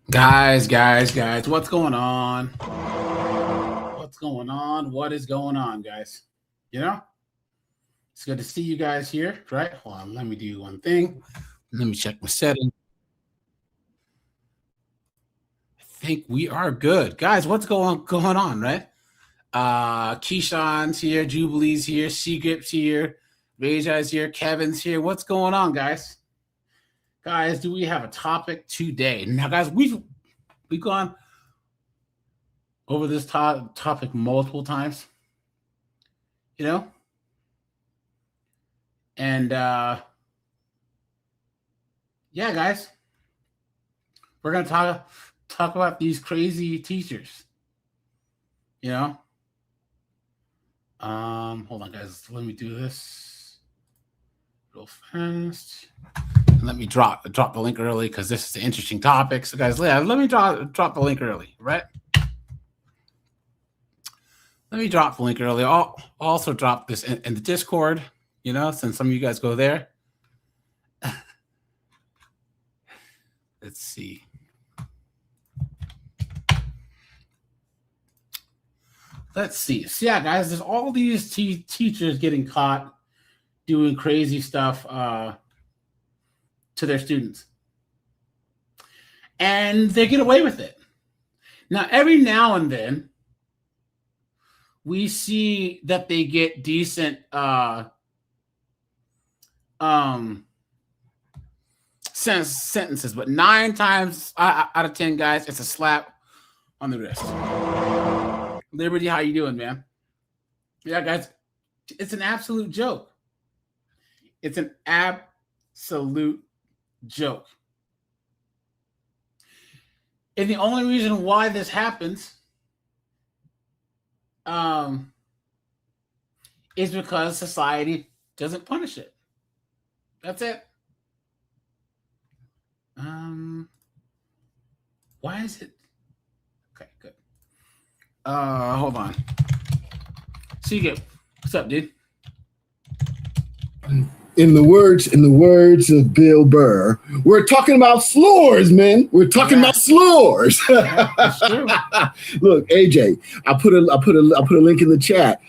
Guys, what's going on? What's going on? What is going on, guys? You know, it's good to see you guys here, right? Hold on, let me do one thing. Let me check my settings. I think we are good. Guys, what's going on, right? Keyshawn's here, Jubilee's here, Seagrip's here, Reja's here, Kevin's here. What's going on, guys? Guys, do we have a topic today? Now, guys, we've gone over this topic multiple times, and yeah, guys, we're gonna talk about these crazy teachers. Hold on, guys. Let me do this real fast. Let me drop the link early because this is an interesting topic. So, guys, let me drop the link early, right? Let me drop the link early. I'll also drop this in the Discord, since some of you guys go there. Let's see. So, yeah, guys, there's all these teachers getting caught doing crazy stuff to their students. And they get away with it. Now, every now and then, we see that they get decent sentences, but 9 times out of 10, guys, it's a slap on the wrist. Liberty, how you doing, man? Yeah, guys, it's an absolute joke. It's an absolute joke. And the only reason why this happens is because society doesn't punish it. That's it. Why is it? Okay, good. Hold on. Seagate, what's up, dude? In the words of Bill Burr, we're talking about floors, man. We're talking about floors. Yeah, that's true. Look, AJ, I put a link in the chat.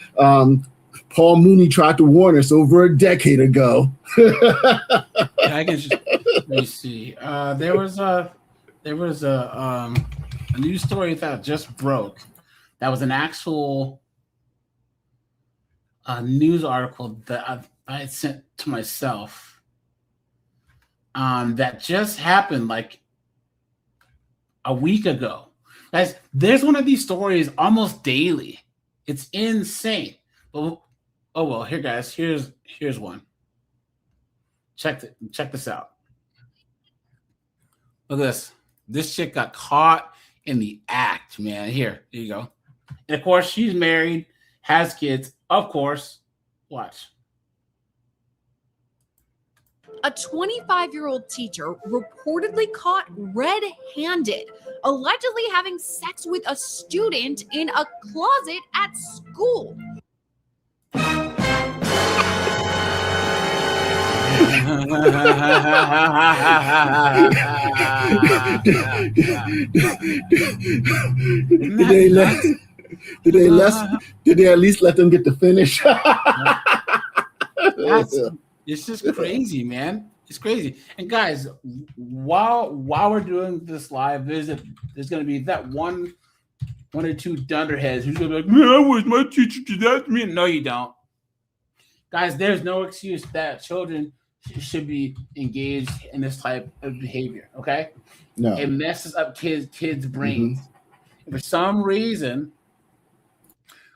Paul Mooney tried to warn us over a decade ago. I can just, let me see. There was a news story that just broke. That was an actual news article that I sent to myself. That just happened like a week ago. Guys, there's one of these stories almost daily. It's insane. But oh well, here, guys. Here's one. Check this out. Look at this. This chick got caught in the act, man. Here you go. And of course, she's married, has kids. Of course, watch. A 25-year-old teacher reportedly caught red-handed, allegedly having sex with a student in a closet at school. Did they at least let them get the finish? It's just crazy, man. It's crazy. And guys, while we're doing this live, there's going to be that one or two dunderheads who's going to be like, "Man, I wish my teacher did that to me." No, you don't. Guys, there's no excuse that children should be engaged in this type of behavior, okay? No. It messes up kids' brains. Mm-hmm. For some reason,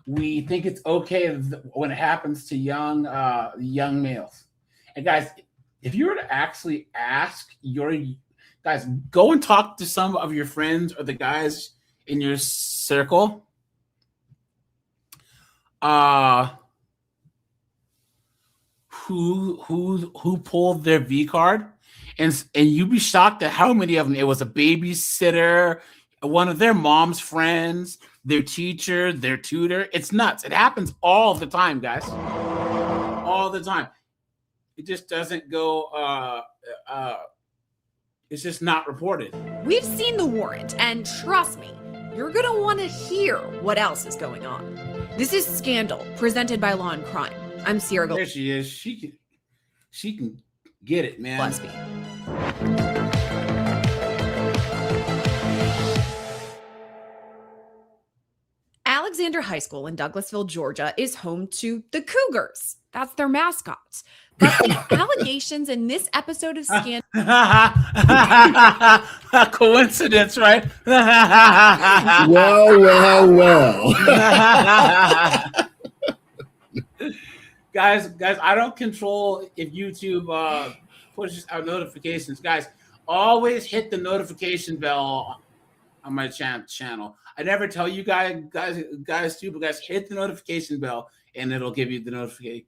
we think it's okay when it happens to young males. And guys, if you were to actually ask guys, go and talk to some of your friends or the guys in your circle. Who pulled their V card, and you'd be shocked at how many of them it was a babysitter, one of their mom's friends, their teacher, their tutor. It's nuts. It happens all the time, guys. All the time. It just doesn't go It's just not reported. We've seen the warrant, and trust me, you're gonna want to hear what else is going on. This is Scandal, presented by Law and Crime. I'm Sierra There she is. She can get it, man. Gillespie. Alexander High School in Douglasville, Georgia is home to the Cougars. That's their mascots. But the allegations in this episode of Scandal... Coincidence, right? Well. Guys, I don't control if YouTube pushes out notifications. Guys, always hit the notification bell on my channel. I never tell you guys too, but guys, hit the notification bell and it'll give you the notifications.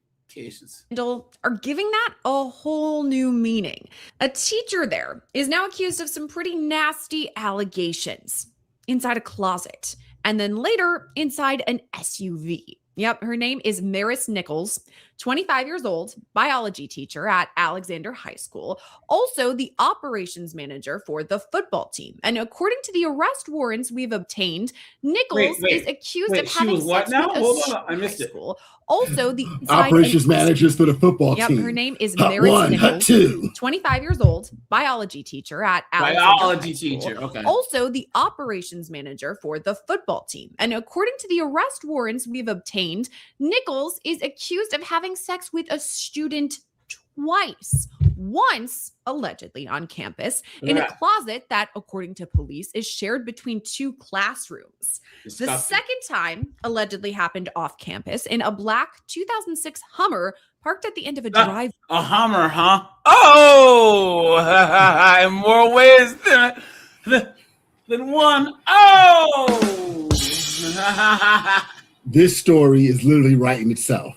Are giving that a whole new meaning. A teacher there is now accused of some pretty nasty allegations inside a closet, and then later inside an SUV. Yep, her name is Maris Nichols, 25 years old, biology teacher at Alexander High School, also the operations manager for the football team. And according to the arrest warrants we've obtained, Nichols is accused of having sex with a high school. Also, the operations managers for the football team. Her name is Maris Nichols, 25 years old, biology teacher at Alexander High School. Okay. Also, the operations manager for the football team. And according to the arrest warrants we've obtained, Nichols is accused of having sex with a student twice. Once, allegedly on campus, in a closet that, according to police, is shared between two classrooms. The second time allegedly happened off campus in a black 2006 Hummer parked at the end of a drive. A Hummer, huh? Oh, in more ways than one. Oh! This story is literally writing itself.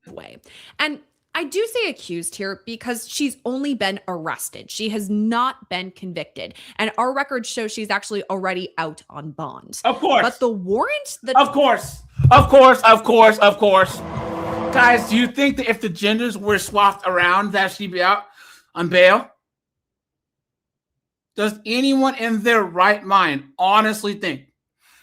Way. And I do say accused here because she's only been arrested. She has not been convicted. And our records show she's actually already out on bond. Of course. But the warrant... Of course. Guys, do you think that if the genders were swapped around that she'd be out on bail? Does anyone in their right mind honestly think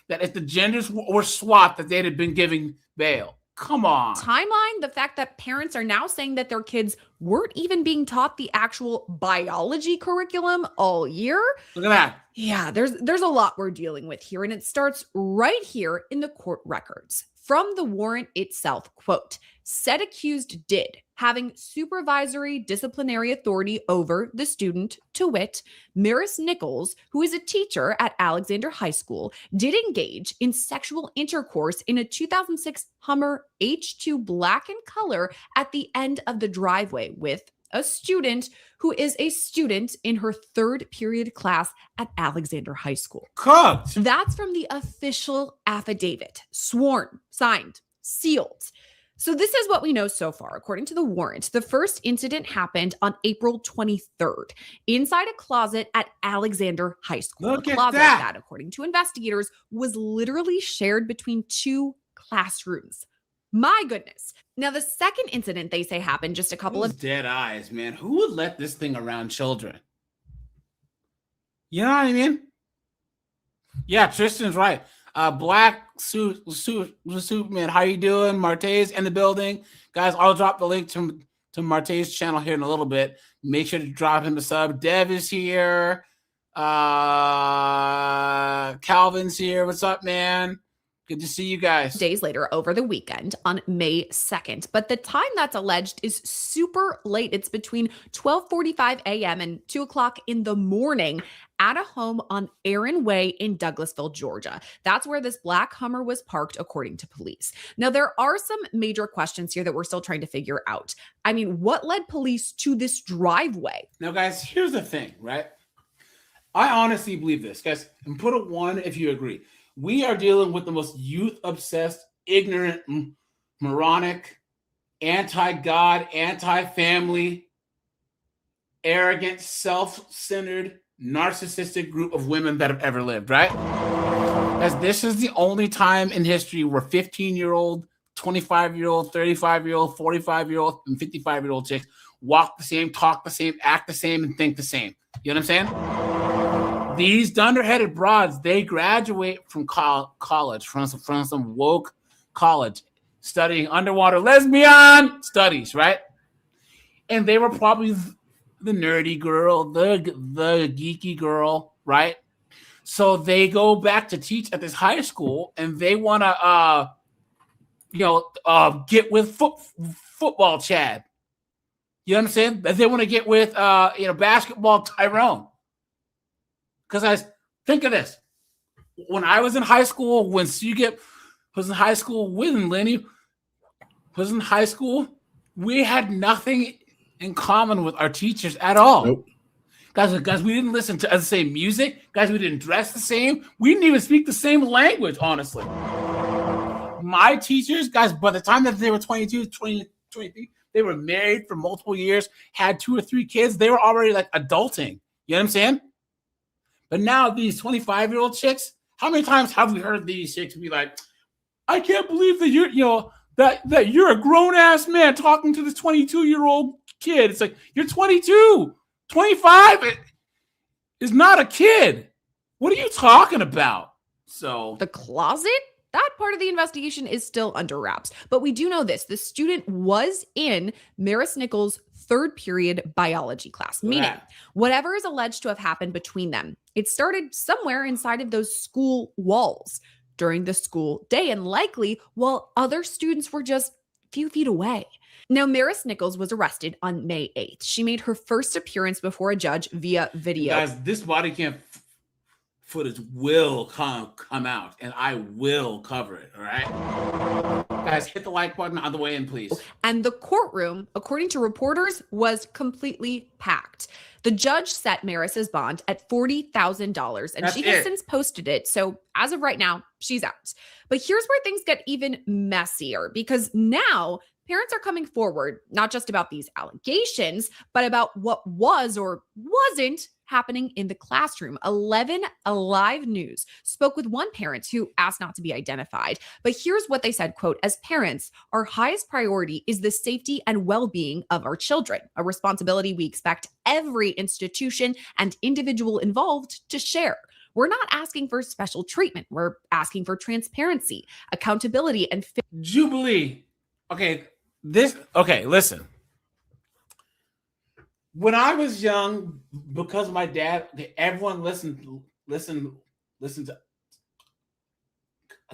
that if the genders were swapped that they'd have been giving bail? Come on. Timeline, the fact that parents are now saying that their kids weren't even being taught the actual biology curriculum all year. Look at that. Yeah, there's a lot we're dealing with here, and it starts right here in the court records. From the warrant itself, quote, said accused did, having supervisory disciplinary authority over the student, to wit, Maris Nichols, who is a teacher at Alexander High School, did engage in sexual intercourse in a 2006 Hummer H2 black in color at the end of the driveway with a student who is a student in her third period class at Alexander High School. Cooked. That's from the official affidavit, sworn, signed, sealed. So this is what we know so far. According to the warrant, the first incident happened on April 23rd inside a closet at Alexander High School. Look a at closet that. according to investigators, was literally shared between two classrooms. My goodness. Now, the second incident they say happened just a couple of dead eyes, man. Who would let this thing around children? You know what I mean? Yeah, Tristan's right. Black suit, man. How you doing? Marte's in the building. Guys, I'll drop the link to Marte's channel here in a little bit. Make sure to drop him a sub. Dev is here. Calvin's here. What's up, man? Good to see you guys. days later over the weekend on May 2nd. But the time that's alleged is super late. It's between 12:45 a.m. and 2 o'clock in the morning at a home on Aaron Way in Douglasville, Georgia. That's where this black Hummer was parked, according to police. Now, there are some major questions here that we're still trying to figure out. I mean, what led police to this driveway? Now, guys, here's the thing, right? I honestly believe this, guys, and put a 1 if you agree. We are dealing with the most youth-obsessed, ignorant, moronic, anti-God, anti-family, arrogant, self-centered, narcissistic group of women that have ever lived, right? As this is the only time in history where 15-year-old, 25-year-old, 35-year-old, 45-year-old, and 55-year-old chicks walk the same, talk the same, act the same, and think the same. You know what I'm saying? These dunderheaded broads, they graduate from college, from some woke college, studying underwater lesbian studies, right? And they were probably the nerdy girl, the geeky girl, right? So they go back to teach at this high school, and they want to, get with football Chad. You know what I'm saying? They want to get with, basketball Tyrone. Because I think of this. When I was in high school, when Sugip was in high school, when Lenny was in high school, we had nothing in common with our teachers at all. Nope. Guys, we didn't listen to the same music. Guys, we didn't dress the same. We didn't even speak the same language, honestly. My teachers, guys, by the time that they were 22, 23, they were married for multiple years, had 2 or 3 kids. They were already like adulting. You know what I'm saying? But now these 25-year-old chicks, how many times have we heard these chicks be like, I can't believe that that you're a grown-ass man talking to this 22-year-old kid. It's like, you're 22. 25 is not a kid. What are you talking about? So the closet? That part of the investigation is still under wraps. But we do know this. The student was in Maris Nichols' 3rd period biology class, meaning whatever is alleged to have happened between them, it started somewhere inside of those school walls during the school day, and likely while other students were just a few feet away. Now, Maris Nichols was arrested on May 8th. She made her first appearance before a judge via video. Guys, this body cam footage will come out, and I will cover it, all right? Guys, hit the like button on the way in, please. And the courtroom, according to reporters, was completely packed. The judge set Maris's bond at $40,000, and she has since posted it. So as of right now, she's out. But here's where things get even messier, because now parents are coming forward, not just about these allegations, but about what was or wasn't happening in the classroom. 11 Alive News spoke with one parent who asked not to be identified. But here's what they said, quote, as parents, our highest priority is the safety and well-being of our children, a responsibility we expect every institution and individual involved to share. We're not asking for special treatment. We're asking for transparency, accountability, and Jubilee. Okay, listen. When I was young, because my dad, everyone listened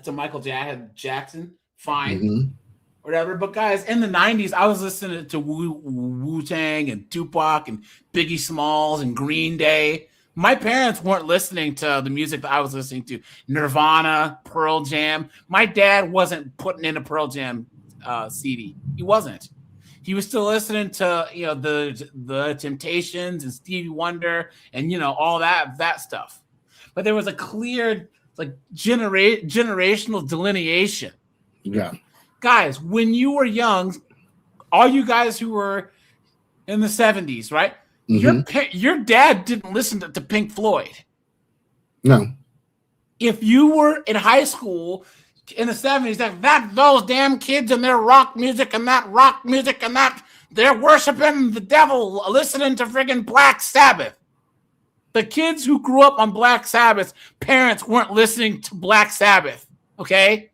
to Michael Jackson, fine, whatever. But guys, in the 90s, I was listening to Wu-Tang and Tupac and Biggie Smalls and Green Day. My parents weren't listening to the music that I was listening to, Nirvana, Pearl Jam. My dad wasn't putting in a Pearl Jam CD. He wasn't. He was still listening to the Temptations and Stevie Wonder and all that stuff. But there was a clear generational delineation. Yeah, guys, when you were young, all you guys who were in the 70s, right? Your dad didn't listen to Pink Floyd. No. If you were in high school in the 70s, those damn kids and their rock music and that they're worshiping the devil, listening to friggin' Black Sabbath. The kids who grew up on Black Sabbath, parents weren't listening to Black Sabbath, okay?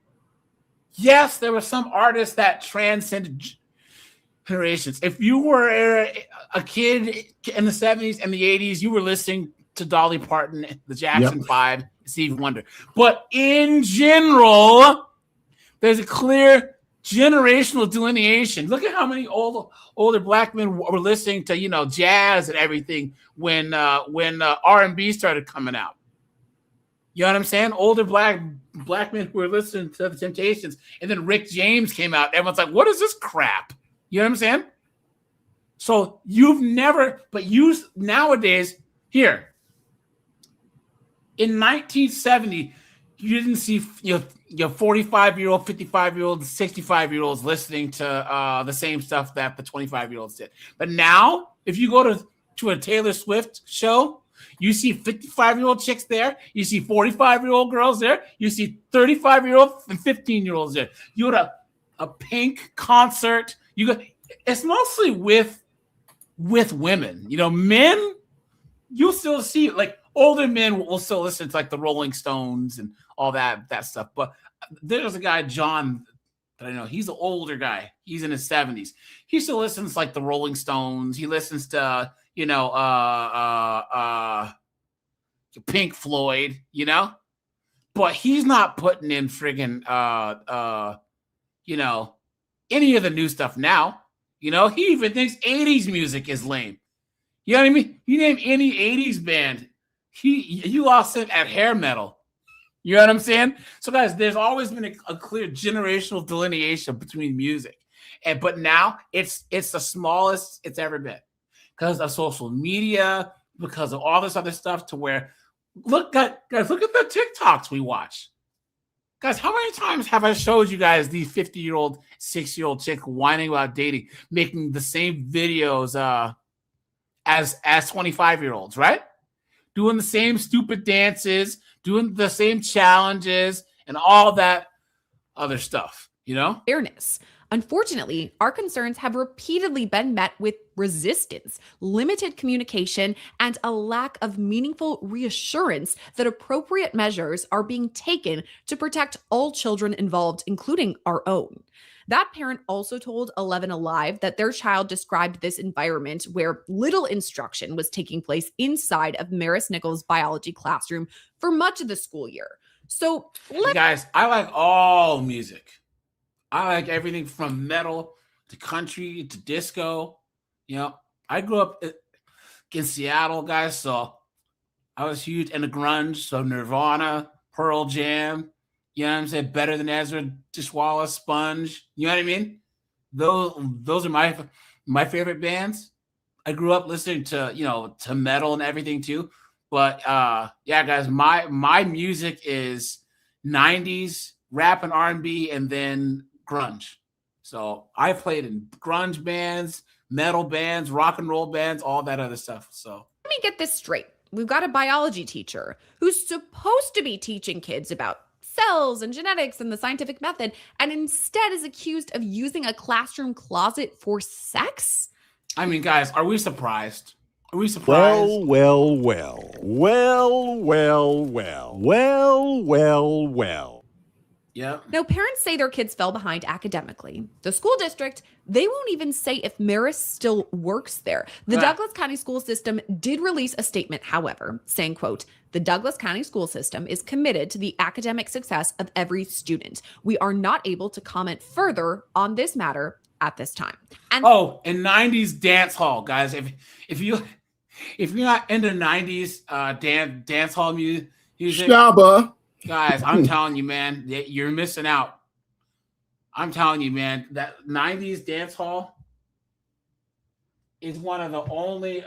Yes, there were some artists that transcended generations. If you were a kid in the 70s and the 80s, you were listening to Dolly Parton, the Jackson 5, Stevie Wonder. But in general, there's a clear generational delineation. Look at how many older black men were listening to jazz and everything when R&B started coming out. You know what I'm saying? Older black men who were listening to the Temptations, and then Rick James came out. Everyone's like, "What is this crap?" You know what I'm saying? So nowadays here. In 1970, you didn't see 45-year-old, 55-year-old, 65-year-olds listening to the same stuff that the 25-year-olds did. But now, if you go to a Taylor Swift show, you see 55-year-old chicks there. You see 45-year-old girls there. You see 35-year-old and 15-year-olds there. You go to a Pink concert. It's mostly with with women. You know, men, you'll still see like older men will still listen to like the Rolling Stones and all that stuff. But there's a guy, John, that I know. He's an older guy. He's in his 70s. He still listens like the Rolling Stones. He listens to, you know, Pink Floyd, you know? But he's not putting in friggin' you know, any of the new stuff now. You know, he even thinks 80s music is lame. You know what I mean? You name any 80s band, you lost it at hair metal. You know what I'm saying? So, guys, there's always been a clear generational delineation between music. But now it's the smallest it's ever been because of social media, because of all this other stuff to where, look, guys, look at the TikToks we watch. Guys, how many times have I showed you guys the 50-year-old, 60-year-old chick whining about dating, making the same videos as 25-year-olds, right? Doing the same stupid dances, doing the same challenges, and all that other stuff, you know? Fairness. Unfortunately, our concerns have repeatedly been met with resistance, limited communication, and a lack of meaningful reassurance that appropriate measures are being taken to protect all children involved, including our own. That parent also told 11 Alive that their child described this environment where little instruction was taking place inside of Maris Nichols' biology classroom for much of the school year. So, guys, I like all music. I like everything from metal to country to disco. You know, I grew up in Seattle, guys, so I was huge into grunge. So Nirvana, Pearl Jam, you know what I'm saying? Better Than Ezra, Dishwalla, Sponge. You know what I mean? Those are my favorite bands. I grew up listening to, you know, to metal and everything too. But yeah, guys, my music is 90s rap and R&B and then grunge. So I played in grunge bands, metal bands, rock and roll bands, all that other stuff. So let me get this straight. We've got a biology teacher who's supposed to be teaching kids about cells and genetics and the scientific method, and instead is accused of using a classroom closet for sex? I mean, guys, are we surprised? Are we surprised? Well. Yeah. Now, parents say their kids fell behind academically. The school district, they won't even say if Maris still works there. The Douglas County school system did release a statement, however, saying, quote, "The Douglas County school system is committed to the academic success of every student. We are not able to comment further on this matter at this time." And in 90s dance hall, guys, if you're not into 90s dance hall music, Shabba. guys, I'm telling you, man, you're missing out. I'm telling you, man, that 90s dance hall is one of the only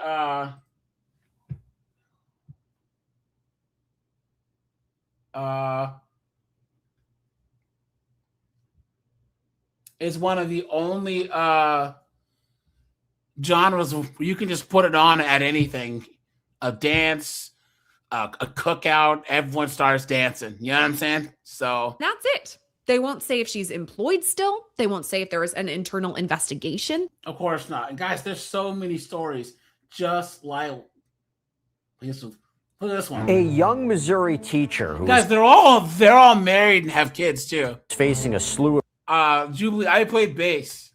genres where you can just put it on at anything. A dance, a cookout, everyone starts dancing. You know what I'm saying? So that's it. They won't say if she's employed still. They won't say if there is an internal investigation. Of course not. And guys, there's so many stories just like this one. A young Missouri teacher who guys, they're all married and have kids too. Facing a slew of Jubilee, I played bass.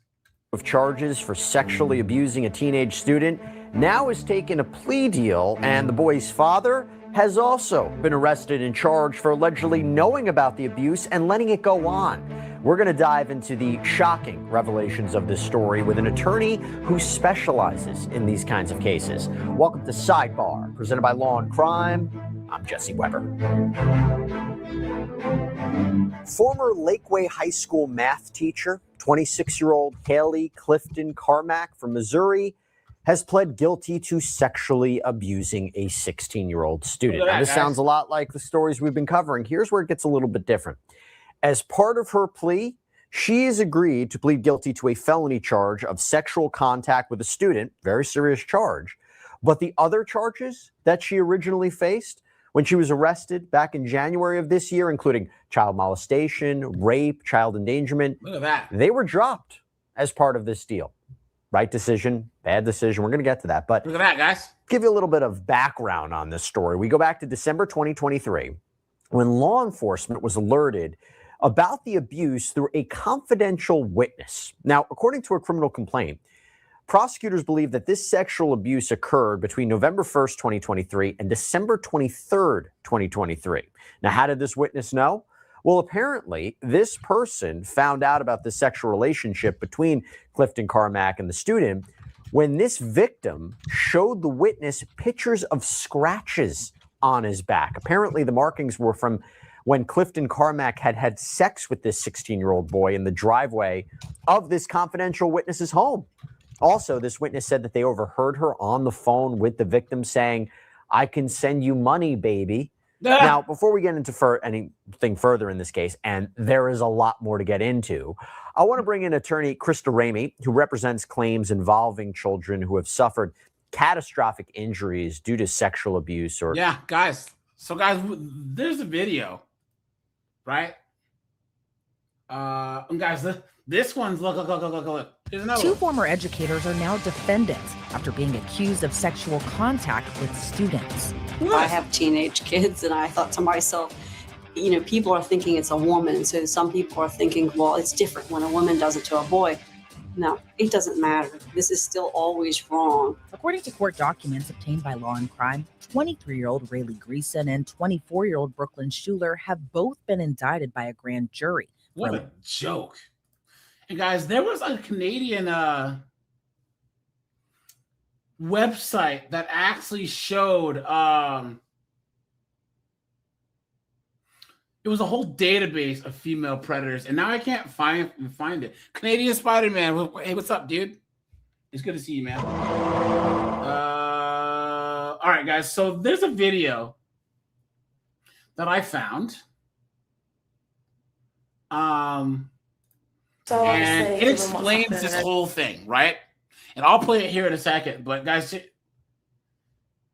Of charges for sexually abusing a teenage student, now has taken a plea deal, and the boy's father has also been arrested and charged for allegedly knowing about the abuse and letting it go on. We're going to dive into the shocking revelations of this story with an attorney who specializes in these kinds of cases. Welcome to Sidebar, presented by Law and Crime. I'm Jesse Weber. Former Lakeway High School math teacher, 26-year-old Haley Clifton Carmack from Missouri, has pled guilty to sexually abusing a 16-year-old student. Now, this sounds a lot like the stories we've been covering. Here's where it gets a little bit different. As part of her plea, she has agreed to plead guilty to a felony charge of sexual contact with a student, very serious charge. But the other charges that she originally faced when she was arrested back in January of this year, including child molestation, rape, child endangerment, look at that, they were dropped as part of this deal. Right decision, bad decision. We're going to get to that. But Look at that, guys. Give you a little bit of background on this story. We go back to December 2023 when law enforcement was alerted about the abuse through a confidential witness. Now, according to a criminal complaint, prosecutors believe that this sexual abuse occurred between November 1st, 2023 and December 23rd, 2023. Now, how did this witness know? Well, apparently, this person found out about the sexual relationship between Clifton Carmack and the student when this victim showed the witness pictures of scratches on his back. Apparently, the markings were from when Clifton Carmack had had sex with this 16-year-old boy in the driveway of this confidential witness's home. Also, this witness said that they overheard her on the phone with the victim saying, "I can send you money, baby." Now, before we get into anything further in this case, and there is a lot more to get into, I want to bring in attorney Krista Ramey, who represents claims involving children who have suffered catastrophic injuries due to sexual abuse. Yeah, guys. So, guys, there's a video, right? And guys, this one's look. Here's another Two one. former educators are now defendants after being accused of sexual contact with students. I have teenage kids, and I thought to myself, you know, people are thinking it's a woman. And so some people are thinking, well, it's different when a woman does it to a boy. No, it doesn't matter. This is still always wrong. According to court documents obtained by Law and Crime, 23-year-old Rayleigh Greason and 24-year-old Brooklyn Schuler have both been indicted by a grand jury. What a joke. And guys, there was a Canadian website that actually showed it was a whole database of female predators, and now I can't find it. Canadian Spider-Man. Hey, what's up, dude? It's good to see you, man. All right, guys. So there's a video that I found. And it explains this whole thing, right? And I'll play it here in a second. But guys,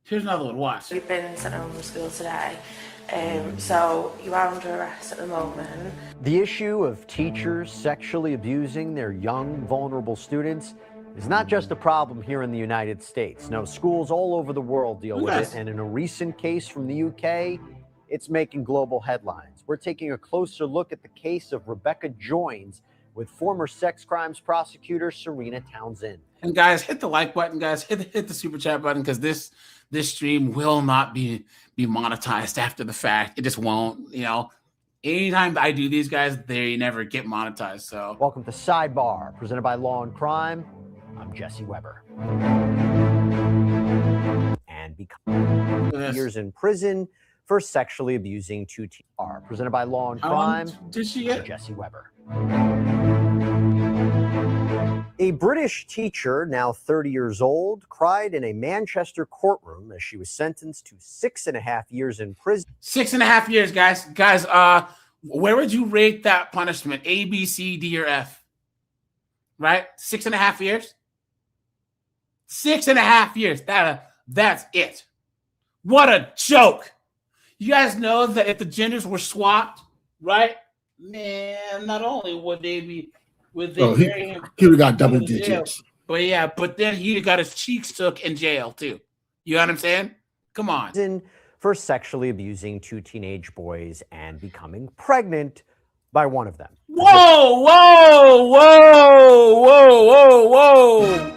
here's another one. Watch. We've been sent home from school today. So you are under arrest at the moment. The issue of teachers sexually abusing their young, vulnerable students is not just a problem here in the United States. No, schools all over the world deal with it. And in a recent case from the UK, it's making global headlines. We're taking a closer look at the case of Rebecca Joins with former sex crimes prosecutor Serena Townsend. And guys, hit the like button, guys. Hit the super chat button, because this stream will not be monetized after the fact. It just won't. You know, anytime I do these, guys, they never get monetized. So welcome to Sidebar, presented by Law and Crime. I'm Jesse Weber. And become years in prison for sexually abusing two teenagers. Presented by Law and Crime. Did she get? Jesse Weber. A British teacher, now 30 years old, cried in a Manchester courtroom as she was sentenced to 6.5 years in prison. 6.5 years, guys. Guys, where would you rate that punishment? A, B, C, D, or F? Right? 6.5 years? 6.5 years. That's it. What a joke. You guys know that if the genders were swapped, right? Man, not only would they marry him, he would have got double digits. But then he got his cheeks took in jail too. You know what I'm saying? Come on. For sexually abusing two teenage boys and becoming pregnant by one of them. Whoa, whoa, whoa, whoa, whoa, whoa.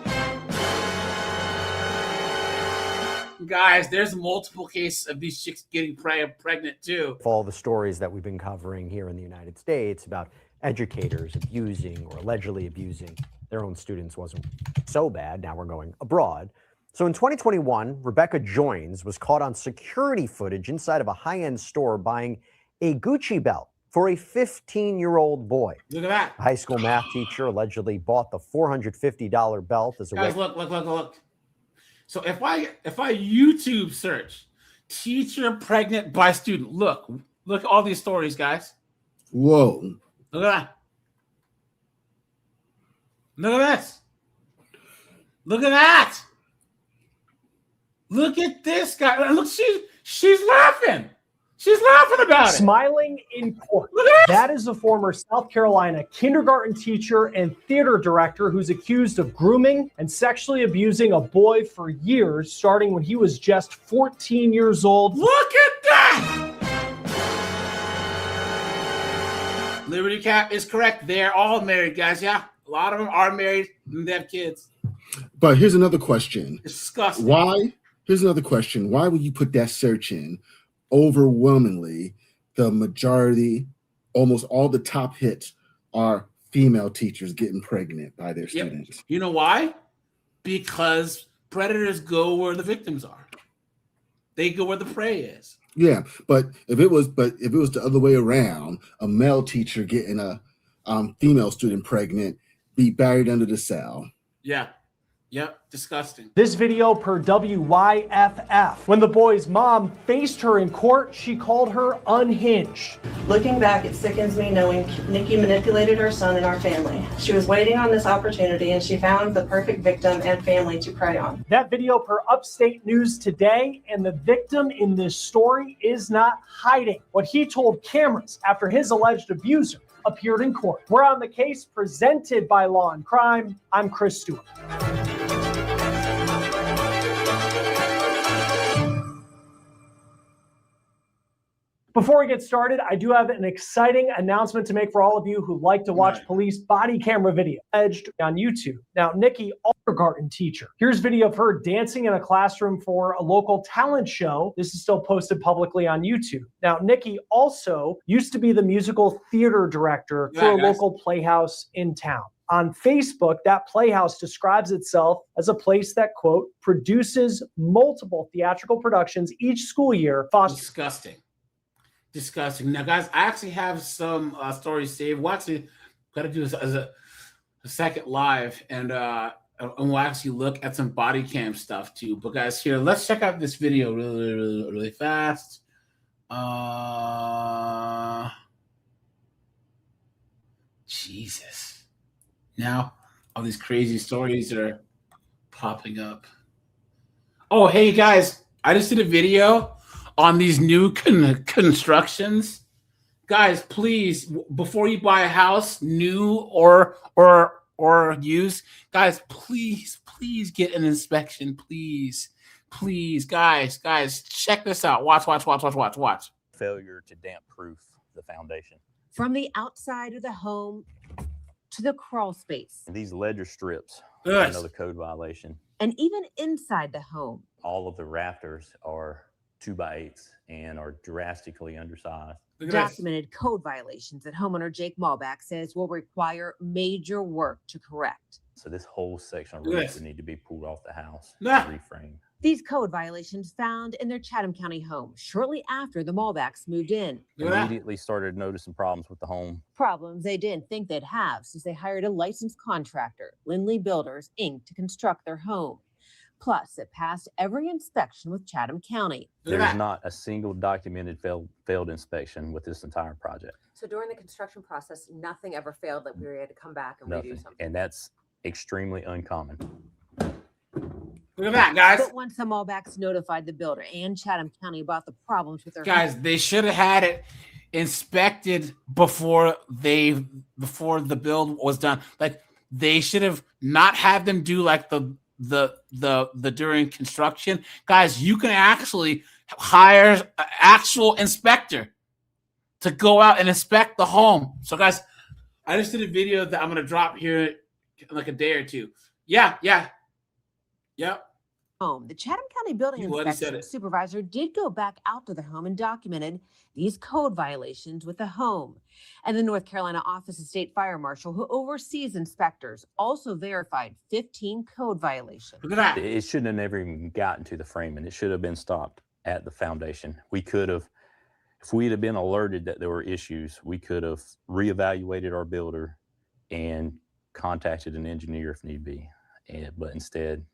Guys, there's multiple cases of these chicks getting pregnant too. All the stories that we've been covering here in the United States about educators abusing or allegedly abusing their own students wasn't so bad. Now we're going abroad. So in 2021, Rebecca Joins was caught on security footage inside of a high-end store buying a Gucci belt for a 15-year-old boy. Look at that. A high school math teacher allegedly bought the $450 belt as a way. Guys, look. So if I YouTube search teacher pregnant by student, look at all these stories, guys. Whoa. Look at that. Look at this. Look at that. Look at this guy. Look, she's laughing. She's laughing about it. Smiling in court. That is a former South Carolina kindergarten teacher and theater director who's accused of grooming and sexually abusing a boy for years, starting when he was just 14 years old. Look at that! Liberty Cap is correct. They're all married, guys. Yeah, a lot of them are married and they have kids. But here's another question. It's disgusting. Why? Here's another question. Why would you put that search in? Overwhelmingly, the majority, almost all the top hits are female teachers getting pregnant by their students. You know why? Because predators go where the victims are. They go where the prey is. Yeah, but if it was the other way around, a male teacher getting a female student pregnant, be buried under the cell. Yeah. Yep, disgusting. This video per WYFF. When the boy's mom faced her in court, she called her unhinged. Looking back, it sickens me knowing Nikki manipulated our son and our family. She was waiting on this opportunity and she found the perfect victim and family to prey on. That video per Upstate News Today, and the victim in this story is not hiding what he told cameras after his alleged abuser appeared in court. We're on the case presented by Law and Crime. I'm Chris Stewart. Before we get started, I do have an exciting announcement to make for all of you who like to watch police body camera video edged on YouTube. Now, Nikki, kindergarten teacher. Here's video of her dancing in a classroom for a local talent show. This is still posted publicly on YouTube. Now, Nikki also used to be the musical theater director for a local playhouse in town. On Facebook, that playhouse describes itself as a place that, quote, produces multiple theatrical productions each school year. Disgusting. Now, guys, I actually have some stories saved. We'll actually got to do this as a second live, and we'll actually look at some body cam stuff too. But guys, here, let's check out this video really fast. Jesus. Now, all these crazy stories are popping up. Oh, hey guys, I just did a video on these new constructions. Guys, please, before you buy a house, new or used, guys, please get an inspection, please, guys, check this out. Watch. Failure to damp proof the foundation. From the outside of the home to the crawl space. And these ledger strips are another code violation. And even inside the home. All of the rafters are 2x8s and are drastically undersized. Documented code violations that homeowner Jake Malback says will require major work to correct. So this whole section of roof would need to be pulled off the house, reframed. These code violations found in their Chatham County home shortly after the Malbacks moved in. Immediately started noticing problems with the home. Problems they didn't think they'd have since they hired a licensed contractor, Lindley Builders, Inc., to construct their home. Plus, it passed every inspection with Chatham County. There's not a single documented failed inspection with this entire project. So during the construction process, nothing ever failed that we were able to come back and redo something. And that's extremely uncommon. Look at that, guys. But once the Malbacks notified the builder and Chatham County about the problems with their home, they should have had it inspected before the build was done. Like, they should have not had them do like the during construction. Guys, you can actually hire an actual inspector to go out and inspect the home. So guys, I just did a video that I'm going to drop here in like a day or two. Yep. Home. The Chatham County Building Inspection Supervisor did go back out to the home and documented these code violations with the home. And the North Carolina Office of State Fire Marshal, who oversees inspectors, also verified 15 code violations. Look at that. It shouldn't have never even gotten to the framing. It should have been stopped at the foundation. We could have, if we'd have been alerted that there were issues, we could have reevaluated our builder and contacted an engineer if need be. But instead,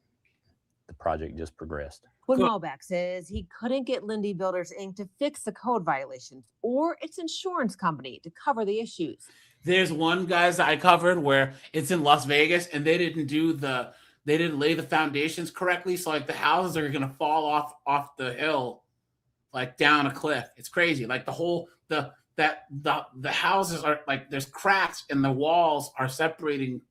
the project just progressed. When Malback says he couldn't get Lindley Builders Inc. to fix the code violations or its insurance company to cover the issues. There's one, guys, that I covered where it's in Las Vegas and they didn't lay the foundations correctly. So like the houses are going to fall off the hill. like down a cliff. It's crazy. Like the houses are like there's cracks and the walls are separating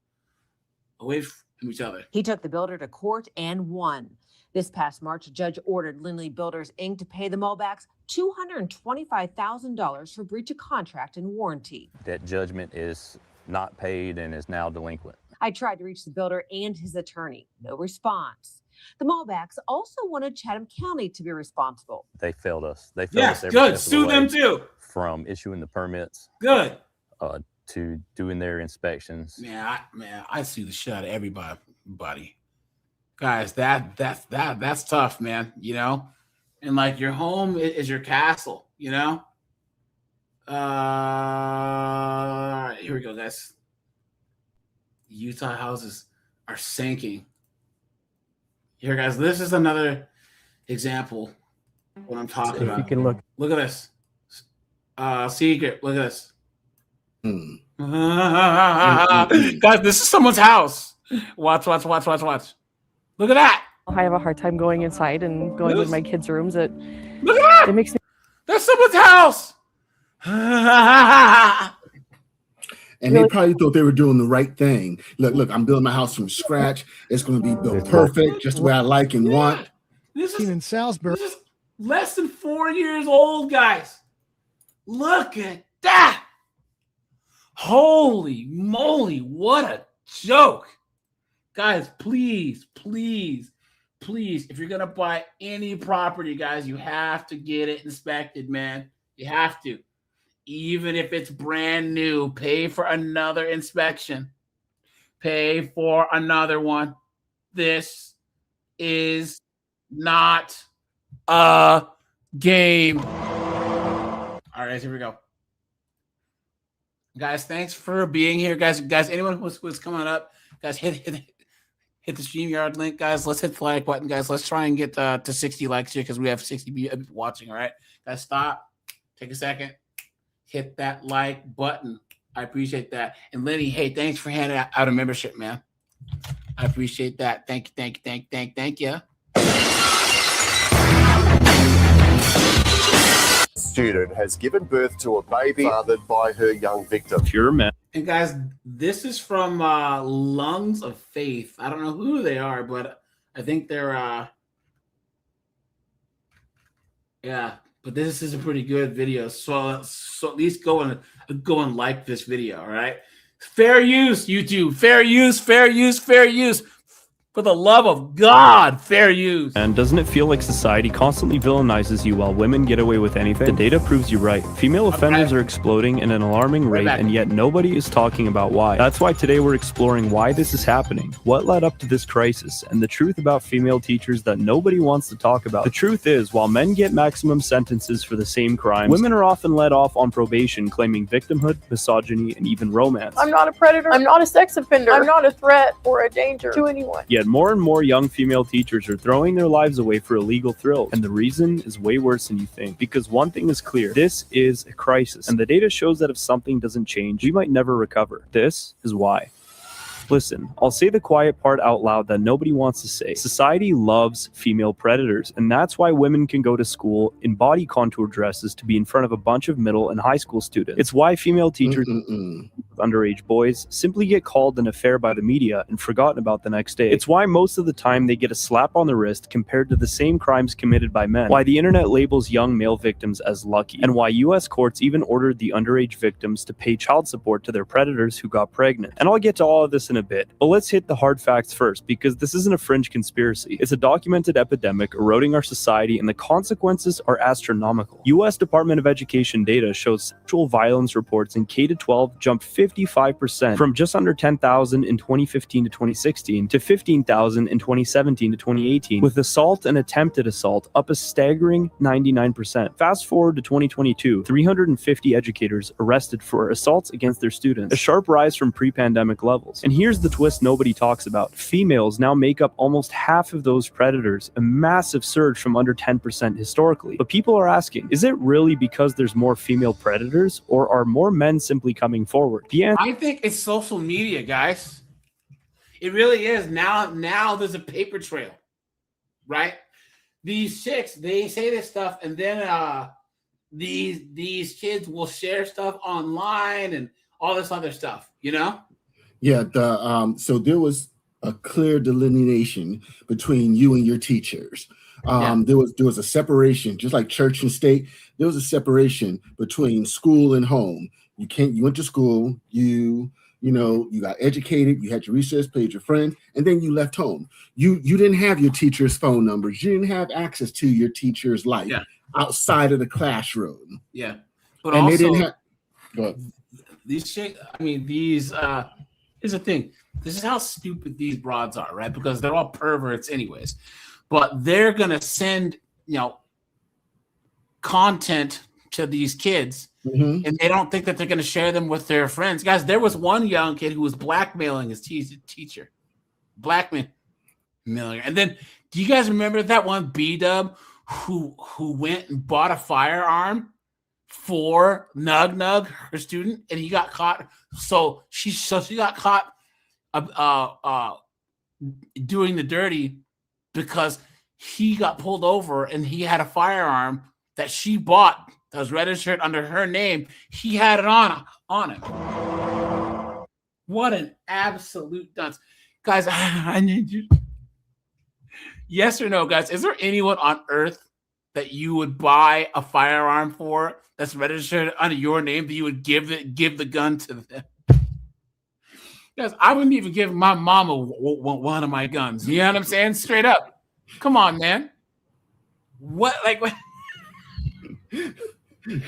away from each other. He took the builder to court and won. This past March, a judge ordered Lindley Builders Inc. to pay the Mulbacks $225,000 for breach of contract and warranty. That judgment is not paid and is now delinquent. I tried to reach the builder and his attorney. No response. The Mulbacks also wanted Chatham County to be responsible. They failed us. They failed us every good. step of the Sue them way, too. from issuing the permits. Good. To doing their inspections. I sue the shit out of everybody. Guys, that's tough, man. You know, and like your home is your castle. You know. Here we go, guys. Utah houses are sinking. Here, guys, this is another example of what I'm talking about. You can look at this. Secret. Look at this. Guys, this is someone's house. Watch. Look at that. I have a hard time going inside and going in my kids' rooms. Look at that. It makes me. That's someone's house. And they probably thought they were doing the right thing. Look, I'm building my house from scratch. It's going to be built perfect, just the way I like and want. This is in Salisbury. This is less than 4 years old, guys. Look at that. Holy moly, what a joke. Guys, please, if you're going to buy any property, guys, you have to get it inspected, man. You have to. Even if it's brand new, pay for another inspection. Pay for another one. This is not a game. All right, here we go. Guys, thanks for being here. Guys, anyone who's coming up, guys, hit the StreamYard link, guys. Let's hit the like button, guys. Let's try and get to 60 likes here because we have 60 people watching, all right? Guys, stop. Take a second. Hit that like button. I appreciate that. And Lenny, hey, thanks for handing out a membership, man. I appreciate that. Thank you. Student has given birth to a baby fathered by her young victim. Pure man. And guys, this is from Lungs of Faith. I don't know who they are, but I think they're but this is a pretty good video. So at least go and like this video, all right? Fair use, YouTube. Fair use. For the love of God, fair use. And doesn't it feel like society constantly villainizes you while women get away with anything? The data proves you right. Female offenders are exploding at an alarming rate, and yet nobody is talking about why. That's why today we're exploring why this is happening, what led up to this crisis, and the truth about female teachers that nobody wants to talk about. The truth is, while men get maximum sentences for the same crimes, women are often let off on probation claiming victimhood, misogyny, and even romance. I'm not a predator. I'm not a sex offender. I'm not a threat or a danger to anyone. Yet more and more young female teachers are throwing their lives away for illegal thrills, and the reason is way worse than you think. Because one thing is clear, this is a crisis, and the data shows that if something doesn't change, we might never recover. This is why. Listen, I'll say the quiet part out loud that nobody wants to say. Society loves female predators, and that's why women can go to school in body contour dresses to be in front of a bunch of middle and high school students. It's why female teachers with underage boys simply get called an affair by the media and forgotten about the next day. It's why most of the time they get a slap on the wrist compared to the same crimes committed by men. Why the internet labels young male victims as lucky, and why US courts even ordered the underage victims to pay child support to their predators who got pregnant. And I'll get to all of this in a bit, but let's hit the hard facts first, because this isn't a fringe conspiracy. It's a documented epidemic eroding our society, and the consequences are astronomical. US Department of Education data shows sexual violence reports in K-12 jumped 55% from just under 10,000 in 2015 to 2016 to 15,000 in 2017 to 2018, with assault and attempted assault up a staggering 99%. Fast forward to 2022, 350 educators arrested for assaults against their students, a sharp rise from pre-pandemic levels. And here's the twist nobody talks about. Females now make up almost half of those predators, a massive surge from under 10% historically. But people are asking, is it really because there's more female predators, or are more men simply coming forward? I think it's social media, guys. It really is. Now there's a paper trail, right? these chicks, they say this stuff, and then these kids will share stuff online and all this other stuff, you know? Yeah, so there was a clear delineation between you and your teachers. There was a separation, just like church and state. There was a separation between school and home. You went to school, you got educated, you had your recess, played your friends, and then you left home. You didn't have your teacher's phone numbers. You didn't have access to your teacher's life outside of the classroom. Yeah. But and also, they didn't have, go ahead. These chicks, here's the thing. This is how stupid these broads are, right? Because they're all perverts anyways. But they're going to send, content to these kids, and they don't think that they're going to share them with their friends. Guys, there was one young kid who was blackmailing his teacher. Blackmailing. And then, do you guys remember that one B-dub who went and bought a firearm for Nug, her student, and he got caught. So she got caught doing the dirty because he got pulled over and he had a firearm that she bought that was registered under her name. He had it on him. What an absolute dunce. Guys, I need you. Yes or no, guys? Is there anyone on earth that you would buy a firearm for that's registered under your name that you would give the gun to them? Guys, I wouldn't even give my mama one of my guns. You know what I'm saying? Straight up. Come on, man. What? Can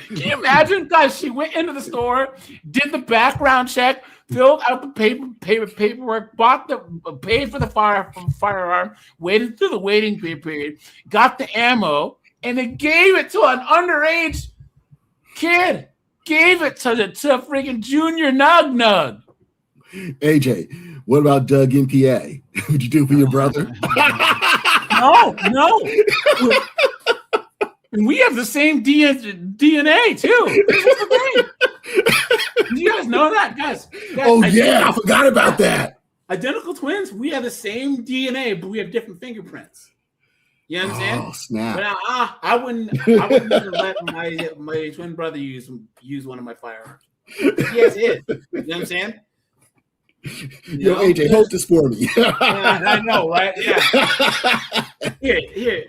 you imagine, guys? She went into the store, did the background check, filled out the paperwork, paid for the firearm, waited through the waiting period, got the ammo, and then gave it to an underage kid. Gave it to freaking Junior Nug. AJ, what about Doug MPA? What'd you do for your brother? No. And we have the same DNA too. This is the thing. Do you guys know that, guys? Oh yeah, I forgot about that. Identical twins. We have the same DNA, but we have different fingerprints. You know what I'm saying? Oh snap! But I wouldn't let my twin brother use one of my firearms. He has his. You know what I'm saying? Yo, AJ, hold this for me. I know, right? Yeah. Here,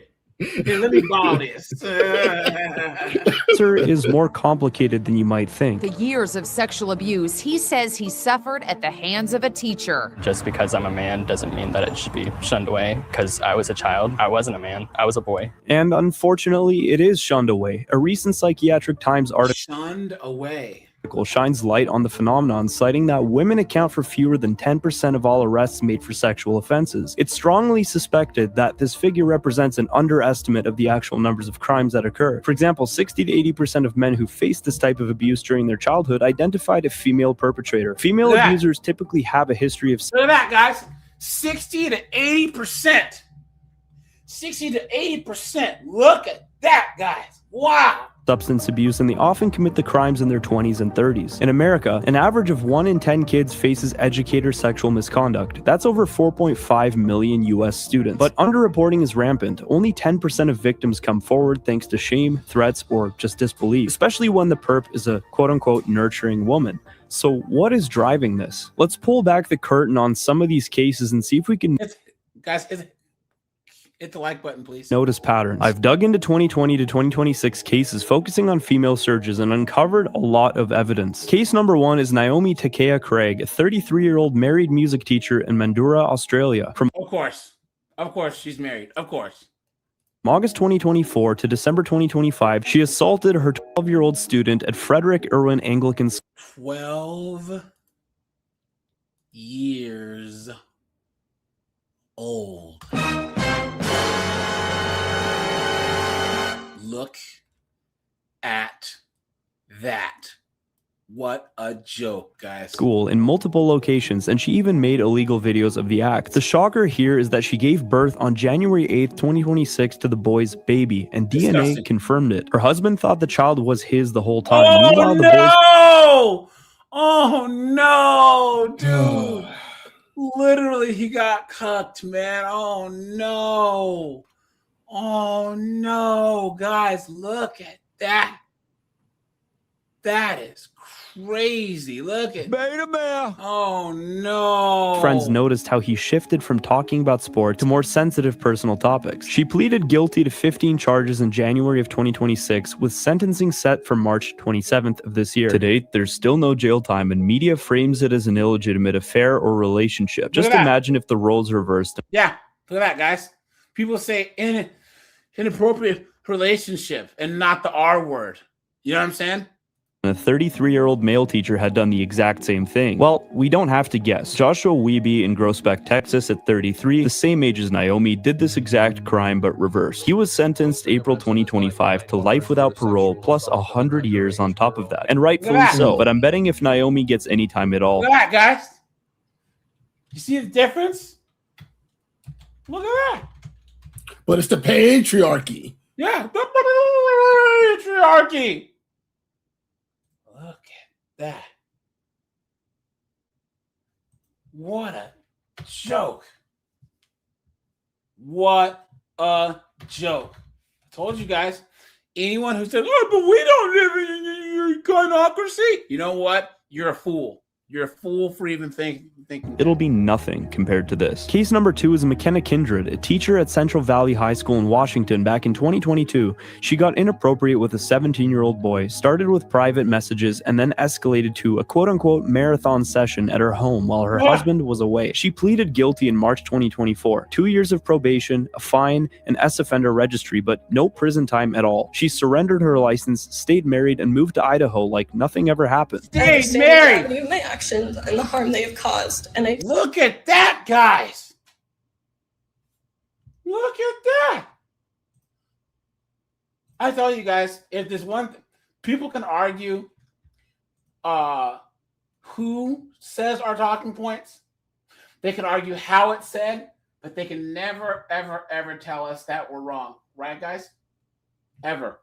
let me borrow this. Answer is more complicated than you might think. The years of sexual abuse he says he suffered at the hands of a teacher. Just because I'm a man doesn't mean that it should be shunned away. Because I was a child, I wasn't a man, I was a boy. And unfortunately, it is shunned away. A recent Psychiatric Times article shunned away shines light on the phenomenon, citing that women account for fewer than 10% of all arrests made for sexual offenses. It's strongly suspected that this figure represents an underestimate of the actual numbers of crimes that occur. For example, 60 to 80% of men who faced this type of abuse during their childhood identified a female perpetrator. Female abusers typically have a history of... Look at that, guys. 60 to 80%. 60 to 80%. Look at that, guys. Wow. Substance abuse, and they often commit the crimes in their 20s and 30s. In America, an average of 1 in 10 kids faces educator sexual misconduct. That's over 4.5 million US students. But underreporting is rampant. Only 10% of victims come forward thanks to shame, threats, or just disbelief, especially when the perp is a quote-unquote nurturing woman. So what is driving this? Let's pull back the curtain on some of these cases and see if we can... Hit the like button, please. Notice patterns. I've dug into 2020 to 2026 cases focusing on female surges and uncovered a lot of evidence. Case number 1 is Naomi Takea Craig, a 33-year-old married music teacher in Mandurah, Australia. From Of course, she's married. Of course. August 2024 to December 2025, she assaulted her 12-year-old student at Frederick Irwin Anglican School. 12 years old. Look at that. What a joke, guys. School in multiple locations, and she even made illegal videos of the act. The shocker here is that she gave birth on January 8th, 2026 to the boy's baby, and DNA confirmed it. Her husband thought the child was his the whole time. Oh, Meanwhile, the no! Oh, no, dude. Literally, he got cucked, man. Oh, no. Oh no, guys, look at that. That is crazy. Look at Beta Male. Oh no. Friends noticed how he shifted from talking about sport to more sensitive personal topics. She pleaded guilty to 15 charges in January of 2026, with sentencing set for March 27th of this year. To date, there's still no jail time, and media frames it as an illegitimate affair or relationship. Just imagine if the roles reversed. Yeah, look at that, guys. People say inappropriate relationship and not the R word. You know what I'm saying? A 33-year-old male teacher had done the exact same thing. Well, we don't have to guess. Joshua Wiebe in Groesbeck, Texas at 33, the same age as Naomi, did this exact crime but reversed. He was sentenced April 2025 to life without parole plus 100 years on top of that. And rightfully so, but I'm betting if Naomi gets any time at all. Look at that, guys. You see the difference? Look at that. But it's the patriarchy. Yeah, the patriarchy. Look at that. What a joke. What a joke. I told you guys, anyone who says, oh, but we don't live in gynocracy. You know what? You're a fool. You're a fool for even thinking. It'll be nothing compared to this. Case number 2 is McKenna Kindred, a teacher at Central Valley High School in Washington back in 2022. She got inappropriate with a 17-year-old boy, started with private messages, and then escalated to a quote-unquote marathon session at her home while her husband was away. She pleaded guilty in March 2024. 2 years of probation, a fine, an S-offender registry, but no prison time at all. She surrendered her license, stayed married, and moved to Idaho like nothing ever happened. Stay married! My actions and the harm they have caused, and I look at that, guys. Look at that. I tell you guys, if there's one people can argue who says our talking points, they can argue how it's said, but they can never ever tell us that we're wrong, right, guys? Ever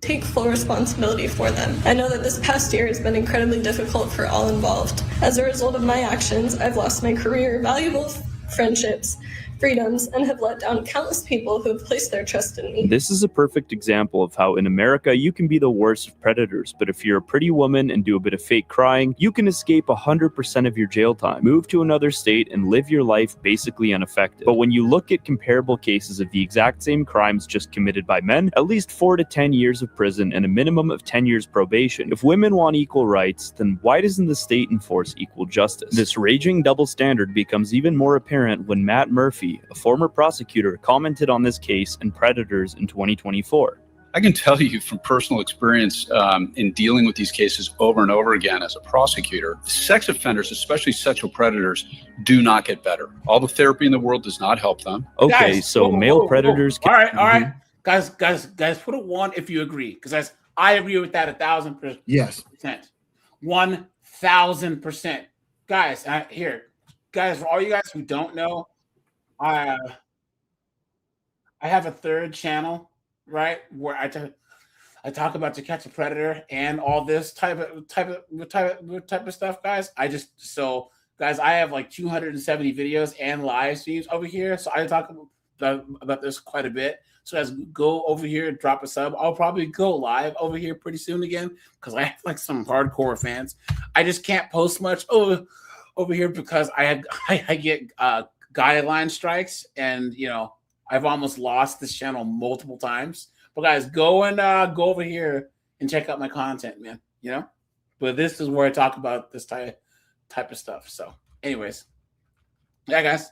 take full responsibility for them. I know that this past year has been incredibly difficult for all involved. As a result of my actions, I've lost my career, valuable friendships, freedoms, and have let down countless people who have placed their trust in me. This is a perfect example of how in America you can be the worst of predators, but if you're a pretty woman and do a bit of fake crying, you can escape 100% of your jail time, move to another state, and live your life basically unaffected. But when you look at comparable cases of the exact same crimes just committed by men, at least 4 to 10 years of prison and a minimum of 10 years probation. If women want equal rights, then why doesn't the state enforce equal justice? This raging double standard becomes even more apparent when Matt Murphy, a former prosecutor, commented on this case and predators in 2024. I can tell you from personal experience in dealing with these cases over and over again as a prosecutor, sex offenders, especially sexual predators, do not get better. All the therapy in the worworld does not help them. Okay, guys, so male predators... All right. Guys, put a 1 if you agree, because I agree with that 1,000%. Yes. 1,000%. Guys, guys, for all you guys who don't know, I have a third channel, right, where I talk about To Catch a Predator and all this type of stuff, guys. Guys, I have like 270 videos and live streams over here, so I talk about this quite a bit. So guys, go over here, drop a sub. I'll probably go live over here pretty soon again because I have like some hardcore fans. I just can't post much over here because I get guideline strikes, and I've almost lost this channel multiple times. But guys, go over here and check out my content, man. But this is where I talk about this type of stuff. So anyways, yeah, guys,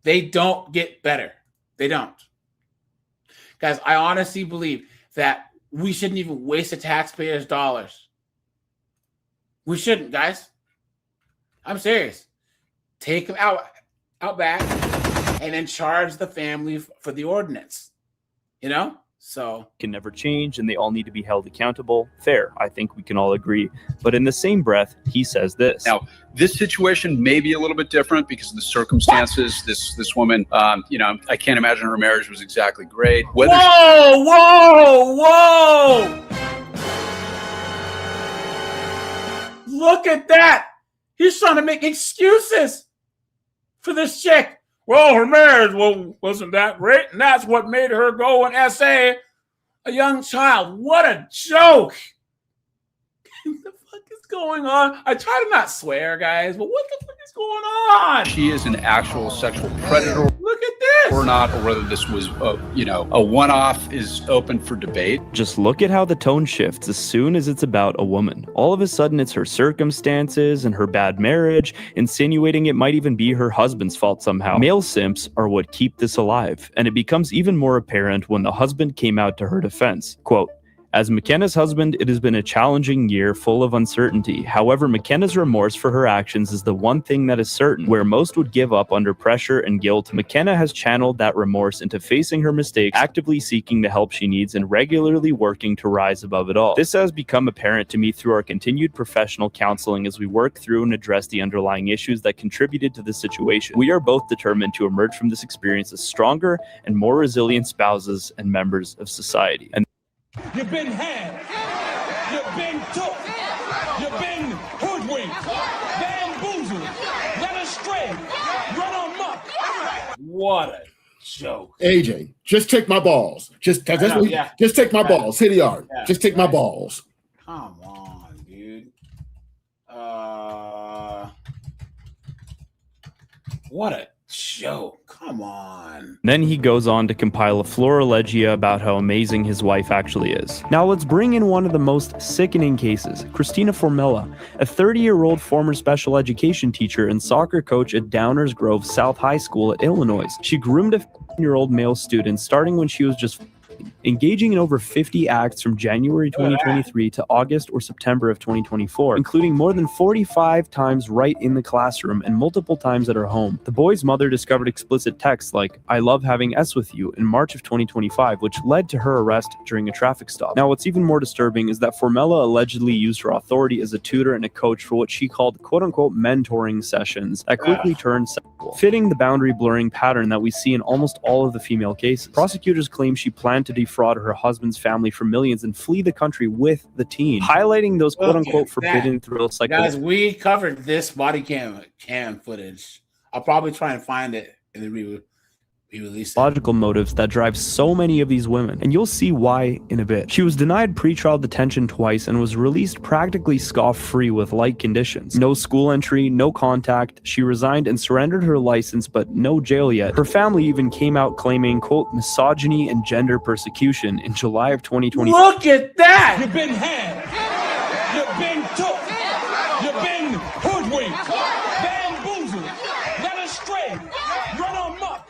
they don't get better. They don't. Guys, I honestly believe that we shouldn't even waste the taxpayers' dollars. We shouldn't, guys. I'm serious. Take them out back and then charge the family for the ordinance. So can never change and they all need to be held accountable. Fair. I think we can all agree. But in the same breath, he says this. Now, this situation may be a little bit different because of the circumstances. This woman, I can't imagine her marriage was exactly great. Whoa! Look at that. He's trying to make excuses for this chick. well, her marriage wasn't that great, and that's what made her go and essay a young child. What a joke! What the fuck is going on? I try to not swear, guys, but what the fuck is going on? She is an actual sexual predator. Look at this! Or not, or whether this was, a one-off is open for debate. Just look at how the tone shifts as soon as it's about a woman. All of a sudden, it's her circumstances and her bad marriage, insinuating it might even be her husband's fault somehow. Male simps are what keep this alive, and it becomes even more apparent when the husband came out to her defense. Quote, "As McKenna's husband, it has been a challenging year full of uncertainty. However, McKenna's remorse for her actions is the one thing that is certain. Where most would give up under pressure and guilt, McKenna has channeled that remorse into facing her mistakes, actively seeking the help she needs, and regularly working to rise above it all. This has become apparent to me through our continued professional counseling as we work through and address the underlying issues that contributed to this situation. We are both determined to emerge from this experience as stronger and more resilient spouses and members of society." And you've been had, you've been took, you've been hoodwinked, bamboozled, led astray, run amok. What a joke. AJ, just take my balls. Just take my balls. Here they are. Just take my balls. Come on, dude. What a joke. Come on. then he goes on to compile a florilegia about how amazing his wife actually is. Now let's bring in one of the most sickening cases, Christina Formella, a 30-year-old former special education teacher and soccer coach at Downers Grove South High School at Illinois. She groomed a 15-year-old male student starting when she was just engaging in over 50 acts from January 2023 to August or September of 2024, including more than 45 times right in the classroom and multiple times at her home. The boy's mother discovered explicit texts like, "I love having S with you," in March of 2025, which led to her arrest during a traffic stop. Now, what's even more disturbing is that Formella allegedly used her authority as a tutor and a coach for what she called quote-unquote mentoring sessions that quickly turned sexual, fitting the boundary blurring pattern that we see in almost all of the female cases. Prosecutors claim she planned to defraud her husband's family for millions and flee the country with the teen, highlighting those quote-unquote forbidden thrills. Guys, we covered this body cam footage. I'll probably try and find it and then re-release it. Logical motives that drive so many of these women, and you'll see why in a bit. She was denied pretrial detention twice and was released practically scot-free with light conditions. No school entry, no contact. She resigned and surrendered her license, but no jail yet. Her family even came out claiming, quote, misogyny and gender persecution in July of 2020. Look at that! You've been had, you've been took, you've been hoodwinked, bamboozled, led astray, run amok.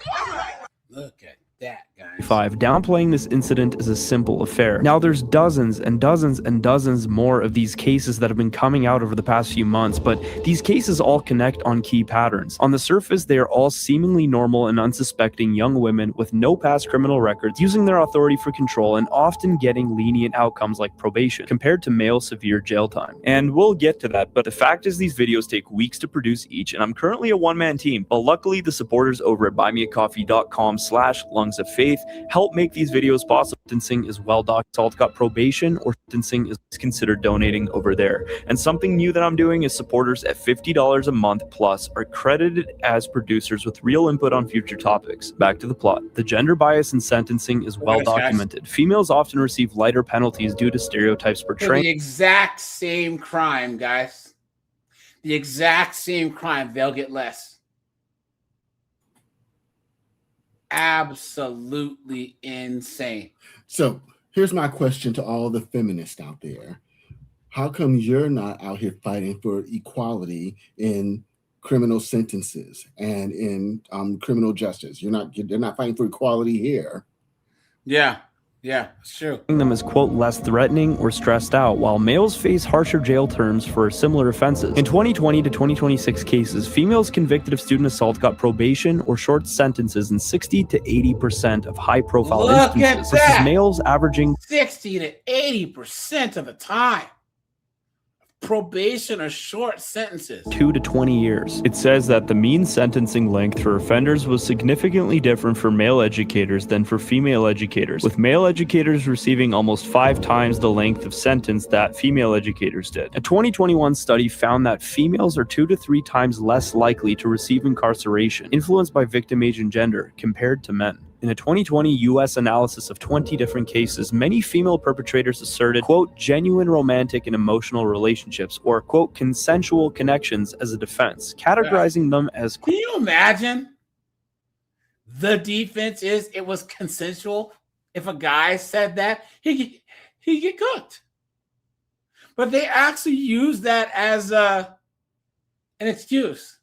Look at that, guys. 5, downplaying this incident is a simple affair. Now there's dozens and dozens and dozens more of these cases that have been coming out over the past few months, but these cases all connect on key patterns. On the surface, they are all seemingly normal and unsuspecting young women with no past criminal records using their authority for control and often getting lenient outcomes like probation compared to male severe jail time. And we'll get to that, but the fact is these videos take weeks to produce each, and I'm currently a one-man team, but luckily the supporters over at buymeacoffee.com/lungsoffaith help make these videos possible. Sentencing is well documented. Got probation or sentencing is considered donating over there. And something new that I'm doing is supporters at $50 a month plus are credited as producers with real input on future topics. Back to the plot. The gender bias in sentencing is well documented. Females often receive lighter penalties due to stereotypes portraying the exact same crime, guys. The exact same crime, they'll get less. Absolutely insane. So here's my question to all the feminists out there. How come you're not out here fighting for equality in criminal sentences and in criminal justice? They're not fighting for equality here. Yeah, it's true. Them as, quote, less threatening or stressed out, while males face harsher jail terms for similar offenses. In 2020 to 2026 cases, females convicted of student assault got probation or short sentences in 60 to 80% of high-profile instances, versus males averaging 60 to 80% of the time. probation or short sentences. 2 to 20 years. It says that the mean sentencing length for offenders was significantly different for male educators than for female educators, with male educators receiving almost 5 times the length of sentence that female educators did. A 2021 study found that females are 2 to 3 times less likely to receive incarceration, influenced by victim age and gender, compared to men. In a 2020 U.S. analysis of 20 different cases, many female perpetrators asserted, quote, genuine romantic and emotional relationships, or, quote, consensual connections as a defense, categorizing them as... Can you imagine? The defense is it was consensual. If a guy said that, he get cooked. But they actually use that as an excuse.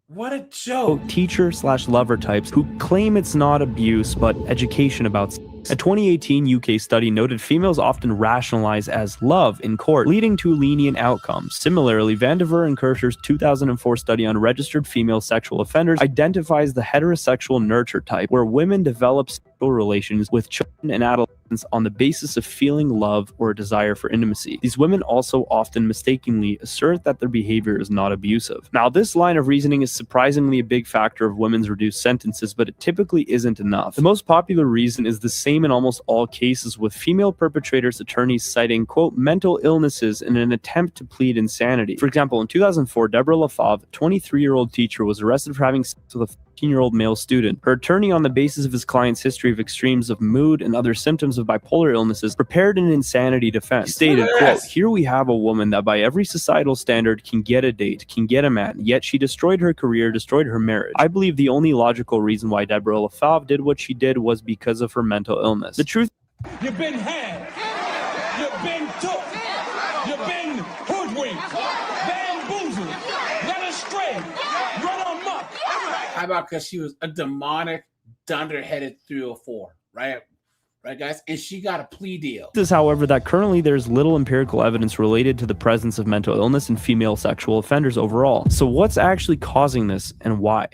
What a joke. Teacher/lover types who claim it's not abuse, but education about sex. A 2018 UK study noted females often rationalize as love in court, leading to lenient outcomes. Similarly, Vandiver and Kirsch's 2004 study on registered female sexual offenders identifies the heterosexual nurture type, where women develop sexual relations with children and adolescents on the basis of feeling love or a desire for intimacy. These women also often mistakenly assert that their behavior is not abusive. Now, this line of reasoning is surprisingly a big factor of women's reduced sentences, but it typically isn't enough. The most popular reason is the same in almost all cases, with female perpetrators' attorneys citing, quote, mental illnesses in an attempt to plead insanity. For example, in 2004, Deborah LaFave, a 23-year-old teacher, was arrested for having sex with a 15-year-old male student. Her attorney, on the basis of his client's history of extremes of mood and other symptoms of bipolar illnesses, prepared an insanity defense. He stated, quote, here we have a woman that by every societal standard can get a date, can get a man, yet she destroyed her career, destroyed her marriage. I believe the only logical reason why Deborah LaFave did what she did was because of her mental illness. The truth... You've been had. You've been took. You've been hoodwinked. Bamboozled. Led astray. Run amok. How about because she was a demonic, dunderheaded 304, right? Right, guys? And she got a plea deal. This is, however, that currently there's little empirical evidence related to the presence of mental illness in female sexual offenders overall. So what's actually causing this and why?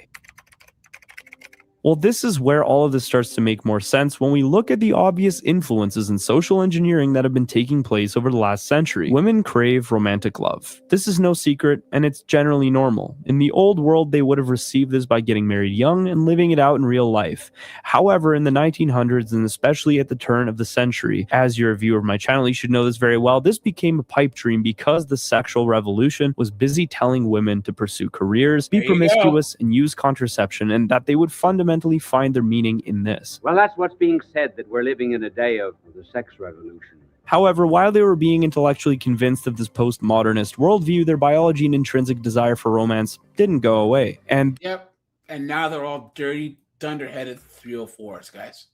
Well, this is where all of this starts to make more sense when we look at the obvious influences in social engineering that have been taking place over the last century. Women crave romantic love. This is no secret, and it's generally normal. In the old world, they would have received this by getting married young and living it out in real life. However, in the 1900s, and especially at the turn of the century, as you're a viewer of my channel, you should know this very well, this became a pipe dream because the sexual revolution was busy telling women to pursue careers, be promiscuous, and use contraception, and that they would fundamentally find their meaning in this. Well, that's what's being said, that we're living in a day of the sex revolution. However, while they were being intellectually convinced of this postmodernist worldview, their biology and intrinsic desire for romance didn't go away. And yep, and now they're all dirty, dunderheaded 304s, guys.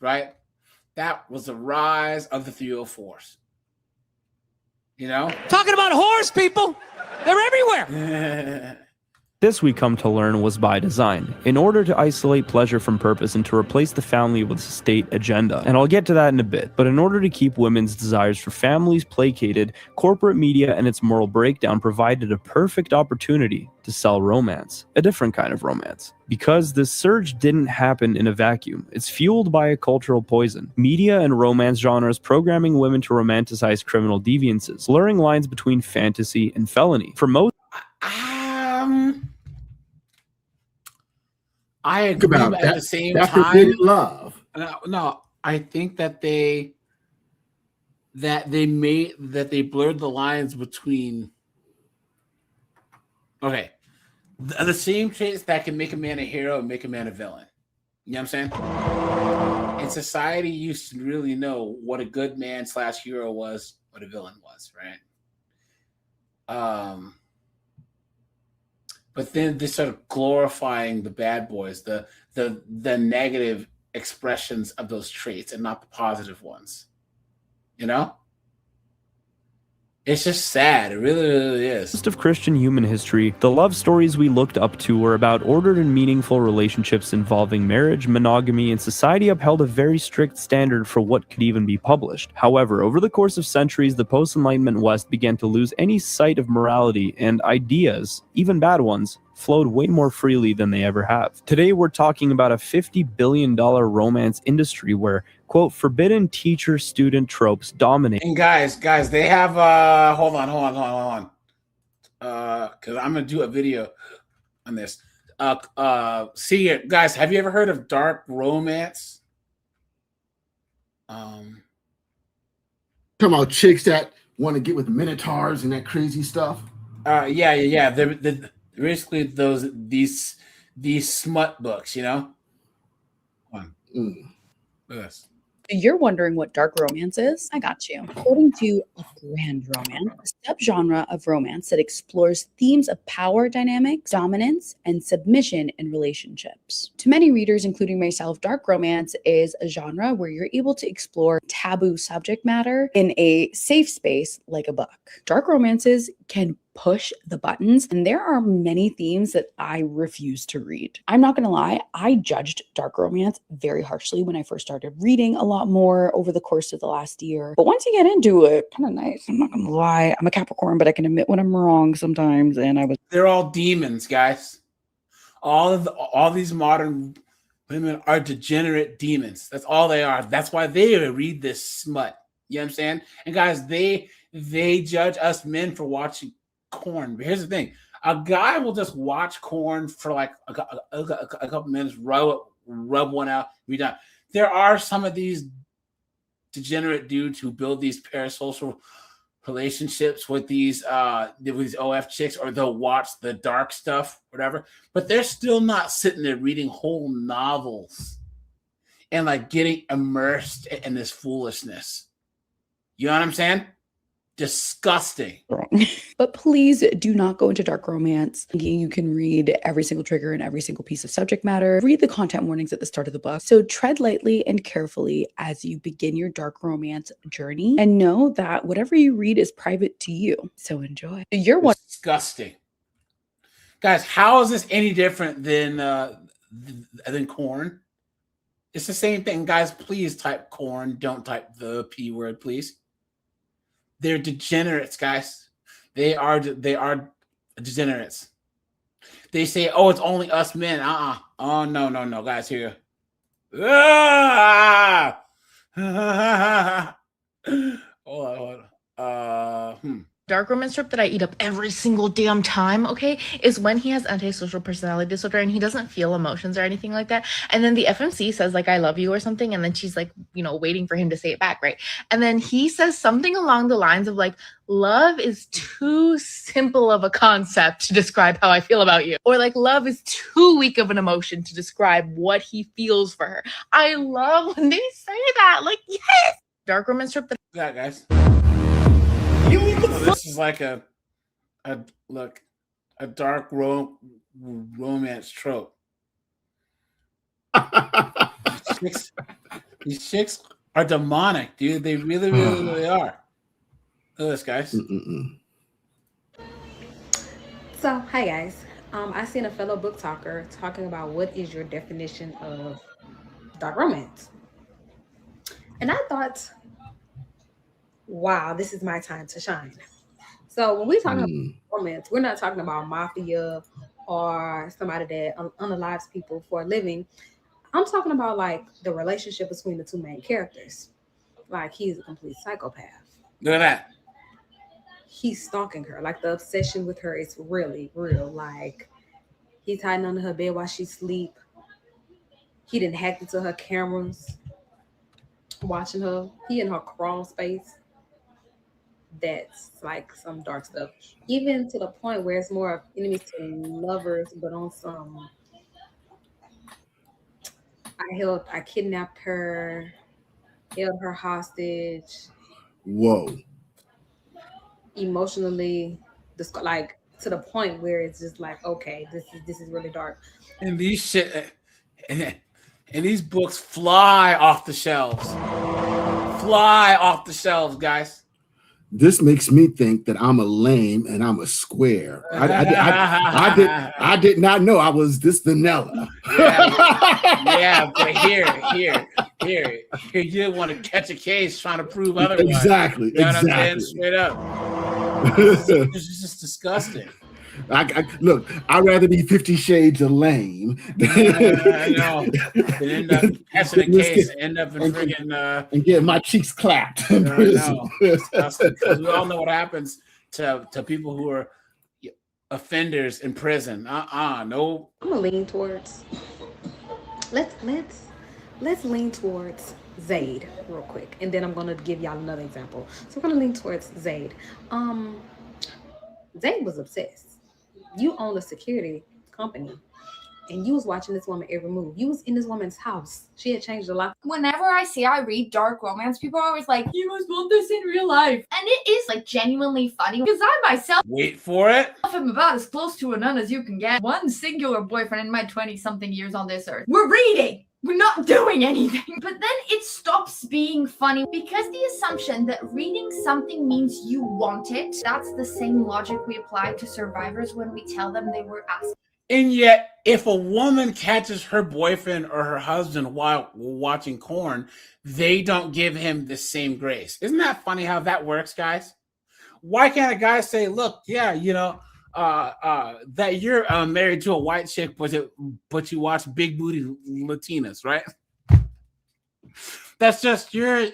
Right? That was the rise of the 304s. You know? Talking about whores, people! They're everywhere! This, we come to learn, was by design, in order to isolate pleasure from purpose and to replace the family with a state agenda. And I'll get to that in a bit, but in order to keep women's desires for families placated, corporate media and its moral breakdown provided a perfect opportunity to sell romance, a different kind of romance. Because this surge didn't happen in a vacuum, it's fueled by a cultural poison. Media and romance genres programming women to romanticize criminal deviances, blurring lines between fantasy and felony. For most... I agree, but at the same that's time, forbidden love. No, I think that they blurred the lines between. Okay, the same traits that can make a man a hero and make a man a villain. You know what I'm saying? And society used to really know what a good man / hero was, what a villain was, right? But then they started glorifying the bad boys, the negative expressions of those traits and not the positive ones. You know? It's just sad. It really, really is. Most of Christian human history, the love stories we looked up to were about ordered and meaningful relationships involving marriage, monogamy, and society upheld a very strict standard for what could even be published. However, over the course of centuries, the post-Enlightenment West began to lose any sight of morality, and ideas, even bad ones, flowed way more freely than they ever have. Today, we're talking about a $50 billion romance industry where, quote, forbidden teacher-student tropes dominate. And guys, they have hold on. Because I'm gonna do a video on this. See it, guys. Have you ever heard of dark romance? Talking about chicks that want to get with minotaurs and that crazy stuff. Yeah. They're basically these smut books, you know. Yes. You're wondering what dark romance is? I got you. According to a grand romance, a subgenre of romance that explores themes of power dynamics, dominance, and submission in relationships. To many readers, including myself, dark romance is a genre where you're able to explore taboo subject matter in a safe space like a book. Dark romances can push the buttons, and there are many themes that I refuse to read. I'm not gonna lie, I judged dark romance very harshly when I first started reading a lot more over the course of the last year. But once you get into it, kind of nice. I'm not gonna lie. I'm a Capricorn, but I can admit when I'm wrong sometimes. And they're all demons, guys. All these modern women are degenerate demons. That's all they are. That's why they read this smut. You know what I'm saying? And guys, they judge us men for watching corn. But here's the thing: a guy will just watch corn for like a couple minutes, rub one out, be done. There are some of these degenerate dudes who build these parasocial relationships with these OF chicks, or they'll watch the dark stuff, whatever. But they're still not sitting there reading whole novels and like getting immersed in this foolishness. You know what I'm saying? Disgusting. But please do not go into dark romance. You can read every single trigger and every single piece of subject matter. Read the content warnings at the start of the book. So tread lightly and carefully as you begin your dark romance journey, and know that whatever you read is private to you. So enjoy. You're disgusting. Guys, how is this any different than corn? It's the same thing. Guys, please type corn. Don't type the P word, please. They're degenerates, guys. They are degenerates. They say, "Oh, it's only us men." Oh, no, guys. Here. Hold on. Dark romance trope that I eat up every single damn time, okay, is when he has antisocial personality disorder and he doesn't feel emotions or anything like that. And then the FMC says, like, "I love you" or something. And then she's like, waiting for him to say it back, right? And then he says something along the lines of like, "Love is too simple of a concept to describe how I feel about you." Or like, "Love is too weak of an emotion to describe what he feels for her." I love when they say that. Like, yes! Dark romance trope. Yeah, guys. This is like a dark romance trope. These chicks are demonic, dude. They really are. Look at this, guys. So, hi guys. I seen a fellow book talker talking about what is your definition of dark romance. And I thought, wow, this is my time to shine. So when we talk about romance, we're not talking about mafia or somebody that unalives people for a living. I'm talking about like the relationship between the two main characters. Like, he's a complete psychopath. Look at that. He's stalking her. Like, the obsession with her is really real. Like, he's hiding under her bed while she sleep. He didn't hack into her cameras, watching her. He in her crawl space. That's like some dark stuff. Even to the point where it's more of enemies to lovers, but on some, I kidnapped her, held her hostage. Whoa. Emotionally, like to the point where it's just like, okay, this is really dark. And these and these books fly off the shelves. Fly off the shelves, guys. This makes me think that I'm a lame and I'm a square. I did not know I was this vanilla. Yeah, but here, you didn't want to catch a case trying to prove otherwise. Exactly. You know what I'm saying? Straight up. It's just disgusting. Look, I'd rather be 50 Shades of Lame. I know. Then end up catching a case, end up in friggin' and get my cheeks clapped in I prison. know. Disgusting. Because we all know what happens to people who are offenders in prison. No. I'm gonna lean towards. Let's lean towards Zaid real quick, and then I'm gonna give y'all another example. So I'm gonna lean towards Zaid. Zaid was obsessed. You own a security company, and you was watching this woman every move. You was in this woman's house. She had changed a lot. Whenever I read dark romance, people are always like, "You must want this in real life," and it is like genuinely funny because I myself wait for it. I'm about as close to a nun as you can get. One singular boyfriend in my 20-something years on this earth. We're reading. We're not doing anything. But then it stops being funny because the assumption that reading something means you want it. That's the same logic we apply to survivors when we tell them they were asked. And yet, if a woman catches her boyfriend or her husband while watching porn, they don't give him the same grace. Isn't that funny how that works, guys? Why can't a guy say, look, yeah, that you're married to a white chick, but you watch big booty Latinas, right? That's just your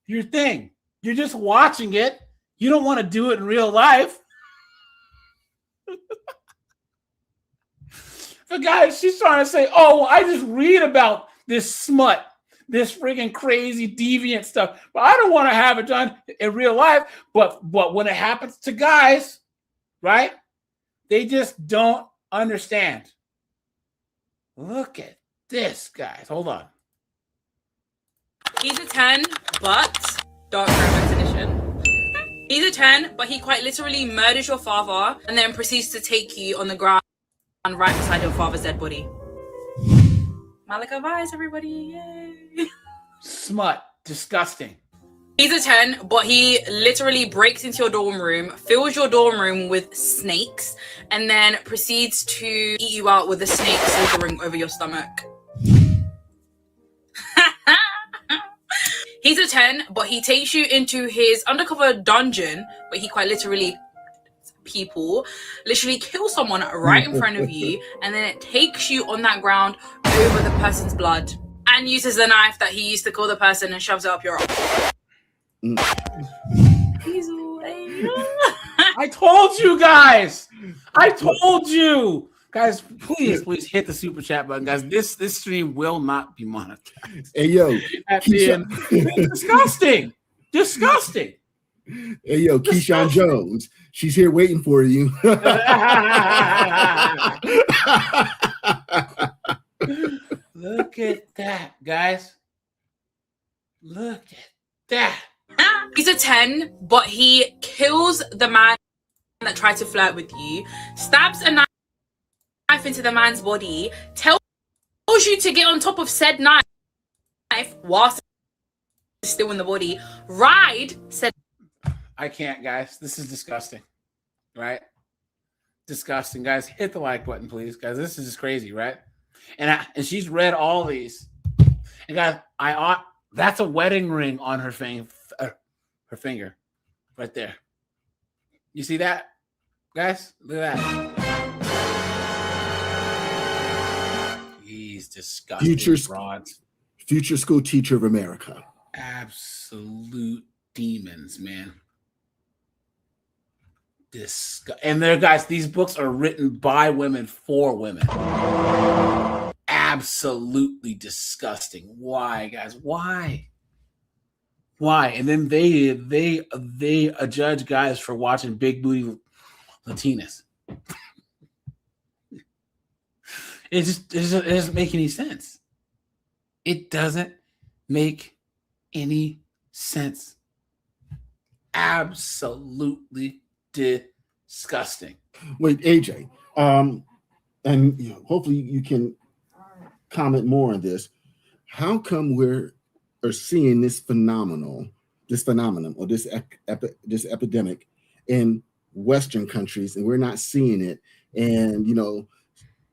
thing. You're just watching it. You don't want to do it in real life. The guy, she's trying to say, oh, I just read about this smut, this freaking crazy deviant stuff, but I don't want to have it done in real life. But when it happens to guys, right? They just don't understand. Look at this, guys. Hold on. He's a 10, but dark romance edition. He's a 10, but he quite literally murders your father and then proceeds to take you on the ground right beside your father's dead body. Malika Vice, everybody. Yay. Smut. Disgusting. He's a 10, but he literally breaks into your dorm room, fills your dorm room with snakes, and then proceeds to eat you out with the snake slithering over your stomach. He's a 10, but he takes you into his undercover dungeon, where he quite literally literally kill someone right in front of you, and then it takes you on that ground over the person's blood, and uses the knife that he used to kill the person and shoves it up your arm. I told you guys. I told you. Guys, please hit the super chat button, guys. This stream will not be monetized. Hey, yo. Disgusting. Disgusting. Hey, yo, Keyshawn Jones. She's here waiting for you. Look at that, guys. Look at that. He's a 10, but he kills the man that tried to flirt with you, stabs a knife into the man's body, tells you to get on top of said knife whilst still in the body, ride said. I can't, guys. This is disgusting, right? Disgusting, guys. Hit the like button, please, guys. This is just crazy, right? And she's read all these, and guys, that's a wedding ring on her finger, right there. You see that, guys? Look at that. He's disgusting. Future school teacher of America. Absolute demons, man. And there, guys, these books are written by women for women. Absolutely disgusting. Why, guys? Why? And then they judge guys for watching big booty Latinas. It doesn't make any sense. It doesn't make any sense. Absolutely disgusting. Wait, AJ, and hopefully you can comment more on this. How come we're seeing this phenomenon or this epidemic in Western countries, and we're not seeing it in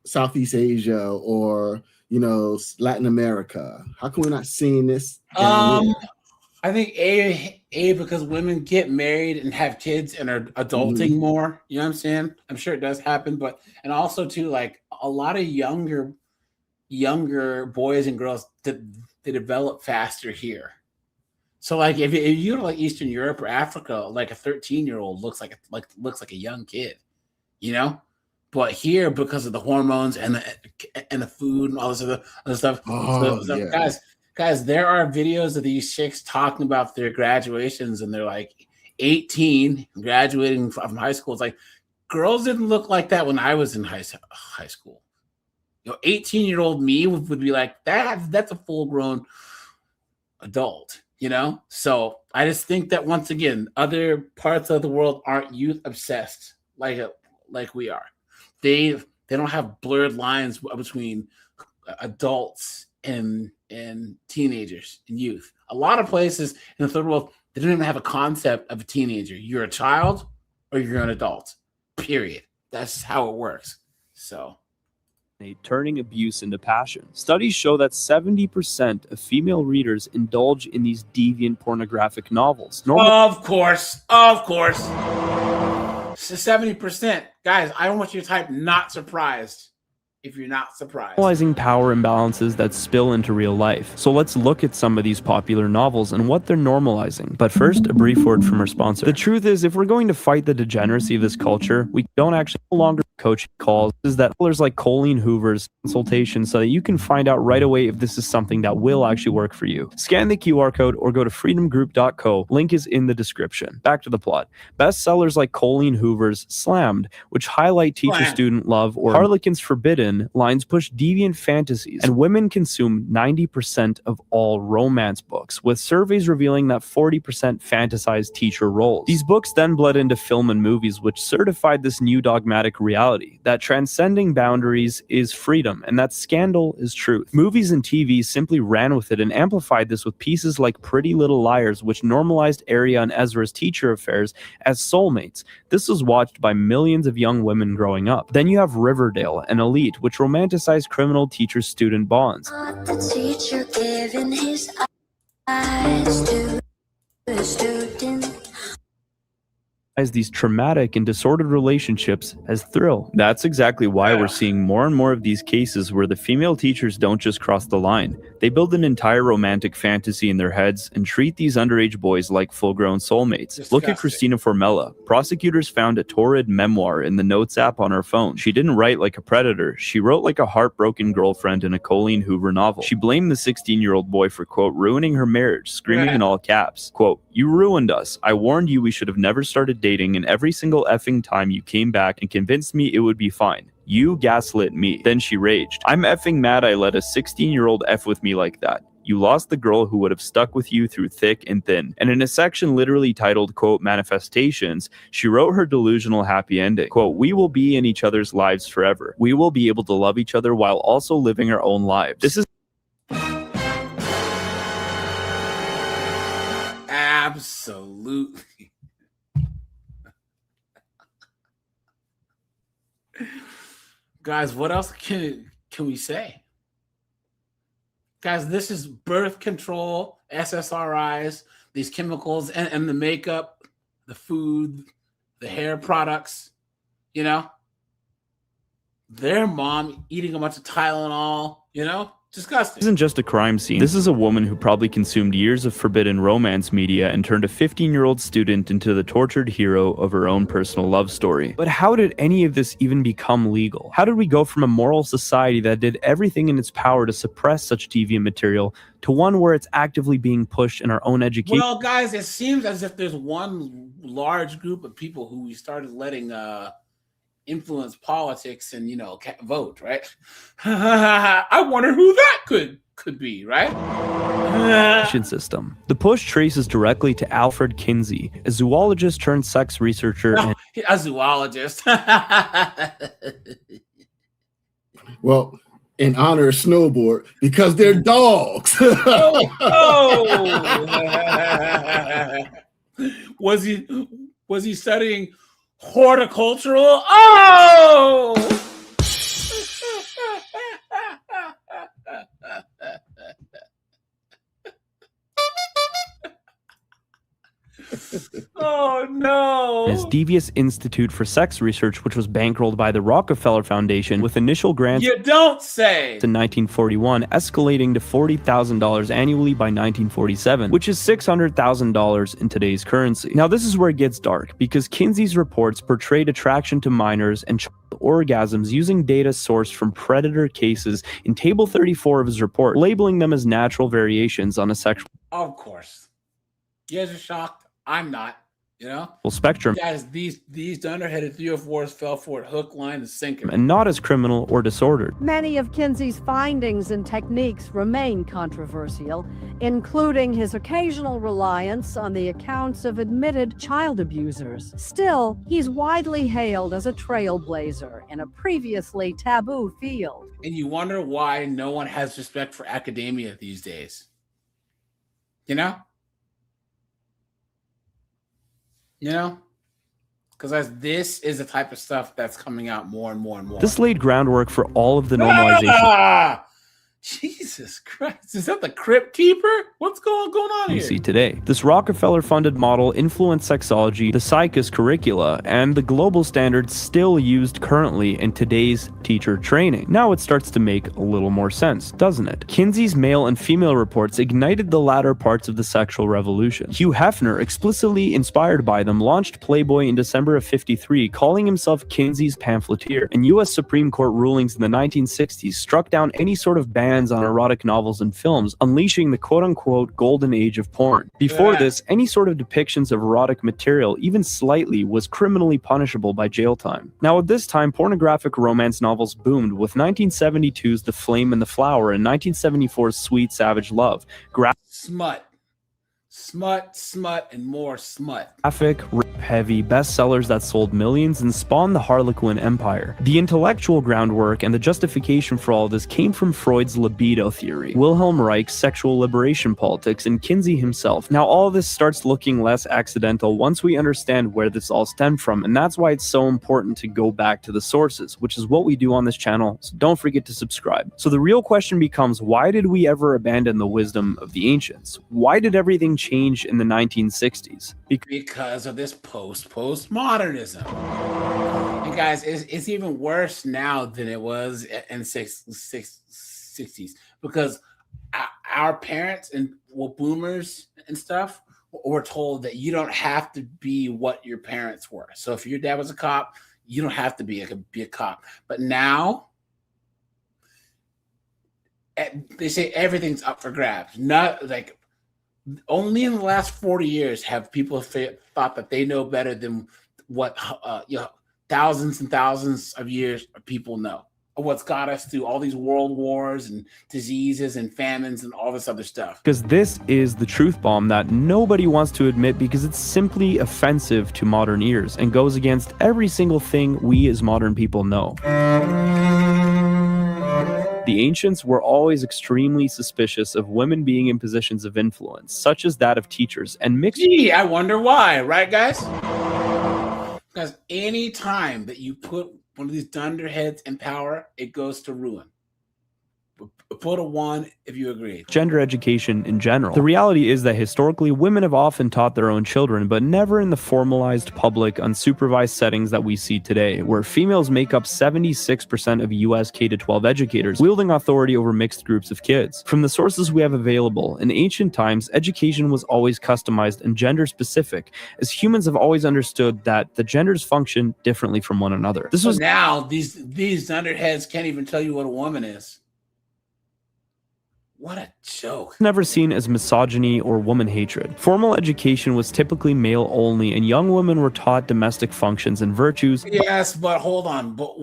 Southeast Asia or Latin America? How come we're not seeing this? I think a because women get married and have kids and are adulting more. You know what I'm saying? I'm sure it does happen, but and also too, like a lot of younger boys and girls they develop faster here. So like if you go to like Eastern Europe or Africa, like a 13-year-old looks like a young kid, you know. But here, because of the hormones and the food and all this other stuff, guys, there are videos of these chicks talking about their graduations, and they're like 18, graduating from high school. It's like girls didn't look like that when I was in high school. 18-year-old me would be like that's a full-grown adult, So I just think that once again, other parts of the world aren't youth obsessed like we are. They don't have blurred lines between adults and teenagers and youth. A lot of places in the third world, they don't even have a concept of a teenager. You're a child or you're an adult. Period. That's how it works. So turning abuse into passion. Studies show that 70% of female readers indulge in these deviant pornographic novels. Of course. 70%. Guys, I want you to type not surprised if you're not surprised. Normalizing power imbalances that spill into real life. So let's look at some of these popular novels and what they're normalizing. But first, a brief word from our sponsor. The truth is, if we're going to fight the degeneracy of this culture, we don't actually no longer coaching calls. Is that there's like Colleen Hoover's consultation so that you can find out right away if this is something that will actually work for you. Scan the QR code or go to freedomgroup.co. Link is in the description. Back to the plot. Bestsellers like Colleen Hoover's Slammed, which highlight teacher-student love, or Harlequin's Forbidden lines push deviant fantasies, and women consume 90% of all romance books, with surveys revealing that 40% fantasize teacher roles. These books then bled into film and movies, which certified this new dogmatic reality, that transcending boundaries is freedom, and that scandal is truth. Movies and TV simply ran with it and amplified this with pieces like Pretty Little Liars, which normalized Arya and Ezra's teacher affairs as soulmates. This was watched by millions of young women growing up. Then you have Riverdale and Elite, which romanticize criminal teacher-student bonds. The teacher giving his eyes to the student. These traumatic and disordered relationships as thrill. That's exactly why we're seeing more and more of these cases where the female teachers don't just cross the line. They build an entire romantic fantasy in their heads and treat these underage boys like full-grown soulmates. Disgusting. Look at Christina Formella. Prosecutors found a torrid memoir in the Notes app on her phone. She didn't write like a predator. She wrote like a heartbroken girlfriend in a Colleen Hoover novel. She blamed the 16-year-old boy for, quote, ruining her marriage, screaming in all caps, quote, "You ruined us. I warned you we should have never started dating, and every single effing time you came back and convinced me it would be fine. You gaslit me." Then she raged. "I'm effing mad I let a 16-year-old F with me like that. You lost the girl who would have stuck with you through thick and thin." And in a section literally titled, quote, "Manifestations," she wrote her delusional happy ending. Quote, "We will be in each other's lives forever. We will be able to love each other while also living our own lives." This is absolutely. Guys, what else can we say? Guys, this is birth control, SSRIs, these chemicals, and the makeup, the food, the hair products, Their mom eating a bunch of Tylenol, Disgusting. This isn't just a crime scene. This is a woman who probably consumed years of forbidden romance media and turned a 15-year-old student into the tortured hero of her own personal love story. But how did any of this even become legal? How did we go from a moral society that did everything in its power to suppress such deviant material to one where it's actively being pushed in our own education? Well, guys, it seems as if there's one large group of people who we started letting influence politics and vote, right? I wonder who that could be, right? System. The push traces directly to Alfred Kinsey, a zoologist turned sex researcher. And a zoologist. Well, in honor of snowboard, because they're dogs. Was he studying horticultural? Oh! Oh no! His Devious Institute for Sex Research, which was bankrolled by the Rockefeller Foundation, with initial grants You don't say. in 1941, escalating to $40,000 annually by 1947, which is $600,000 in today's currency. Now, this is where it gets dark, because Kinsey's reports portrayed attraction to minors and child orgasms using data sourced from predator cases in Table 34 of his report, labeling them as natural variations on a sexual Of course. You guys are shocked. I'm not. You know? spectrum. Guys, these underheaded 304s fell for it hook, line, and sinker. And not as criminal or disordered. Many of Kinsey's findings and techniques remain controversial, including his occasional reliance on the accounts of admitted child abusers. Still, he's widely hailed as a trailblazer in a previously taboo field. And you wonder why no one has respect for academia these days. You know? You know? Because this is the type of stuff that's coming out more and more and more. This laid groundwork for all of the normalization Jesus Christ. Is that the Crypt Keeper? What's going on we here? see today. This Rockefeller-funded model influenced sexology, the psychus curricula, and the global standards still used currently in today's teacher training. Now it starts to make a little more sense, doesn't it? Kinsey's male and female reports ignited the latter parts of the sexual revolution. Hugh Hefner, explicitly inspired by them, launched Playboy in December of '53, calling himself Kinsey's pamphleteer, and U.S. Supreme Court rulings in the 1960s struck down any sort of bans on erotic novels and films, unleashing the quote-unquote golden age of porn. Before this, any sort of depictions of erotic material, even slightly, was criminally punishable by jail time. Now at this time, pornographic romance novels boomed, with 1972's The Flame and the Flower and 1974's Sweet Savage Love. Smut, and more smut. Graphic, rape-heavy bestsellers that sold millions and spawned the Harlequin empire. The intellectual groundwork and the justification for all this came from Freud's libido theory, Wilhelm Reich's sexual liberation politics, and Kinsey himself. Now all this starts looking less accidental once we understand where this all stemmed from, and that's why it's so important to go back to the sources, which is what we do on this channel, so don't forget to subscribe. So the real question becomes, why did we ever abandon the wisdom of the ancients? Why did everything change in the 1960s? Because of this postmodernism. And guys, it's even worse now than it was in the 60s, because our parents and boomers and stuff were told that you don't have to be what your parents were. So if your dad was a cop, you don't have to be a cop. But now they say everything's up for grabs. Not like only in the last 40 years have people thought that they know better than what thousands and thousands of years of people know. What's got us through all these world wars and diseases and famines and all this other stuff. Because this is the truth bomb that nobody wants to admit, because it's simply offensive to modern ears and goes against every single thing we as modern people know. The ancients were always extremely suspicious of women being in positions of influence, such as that of teachers, and mixed. Gee, I wonder why, right, guys? Because any time that you put one of these dunderheads in power, it goes to ruin. Put a 1 if you agree. Gender education in general. The reality is that historically, women have often taught their own children, but never in the formalized, public, unsupervised settings that we see today, where females make up 76% of US K-12 educators, wielding authority over mixed groups of kids. From the sources we have available, in ancient times, education was always customized and gender-specific, as humans have always understood that the genders function differently from one another. This was now these dunderheads can't even tell you what a woman is. What a joke. Never seen as misogyny or woman hatred. Formal education was typically male only, and young women were taught domestic functions and virtues. Yes, but hold on. But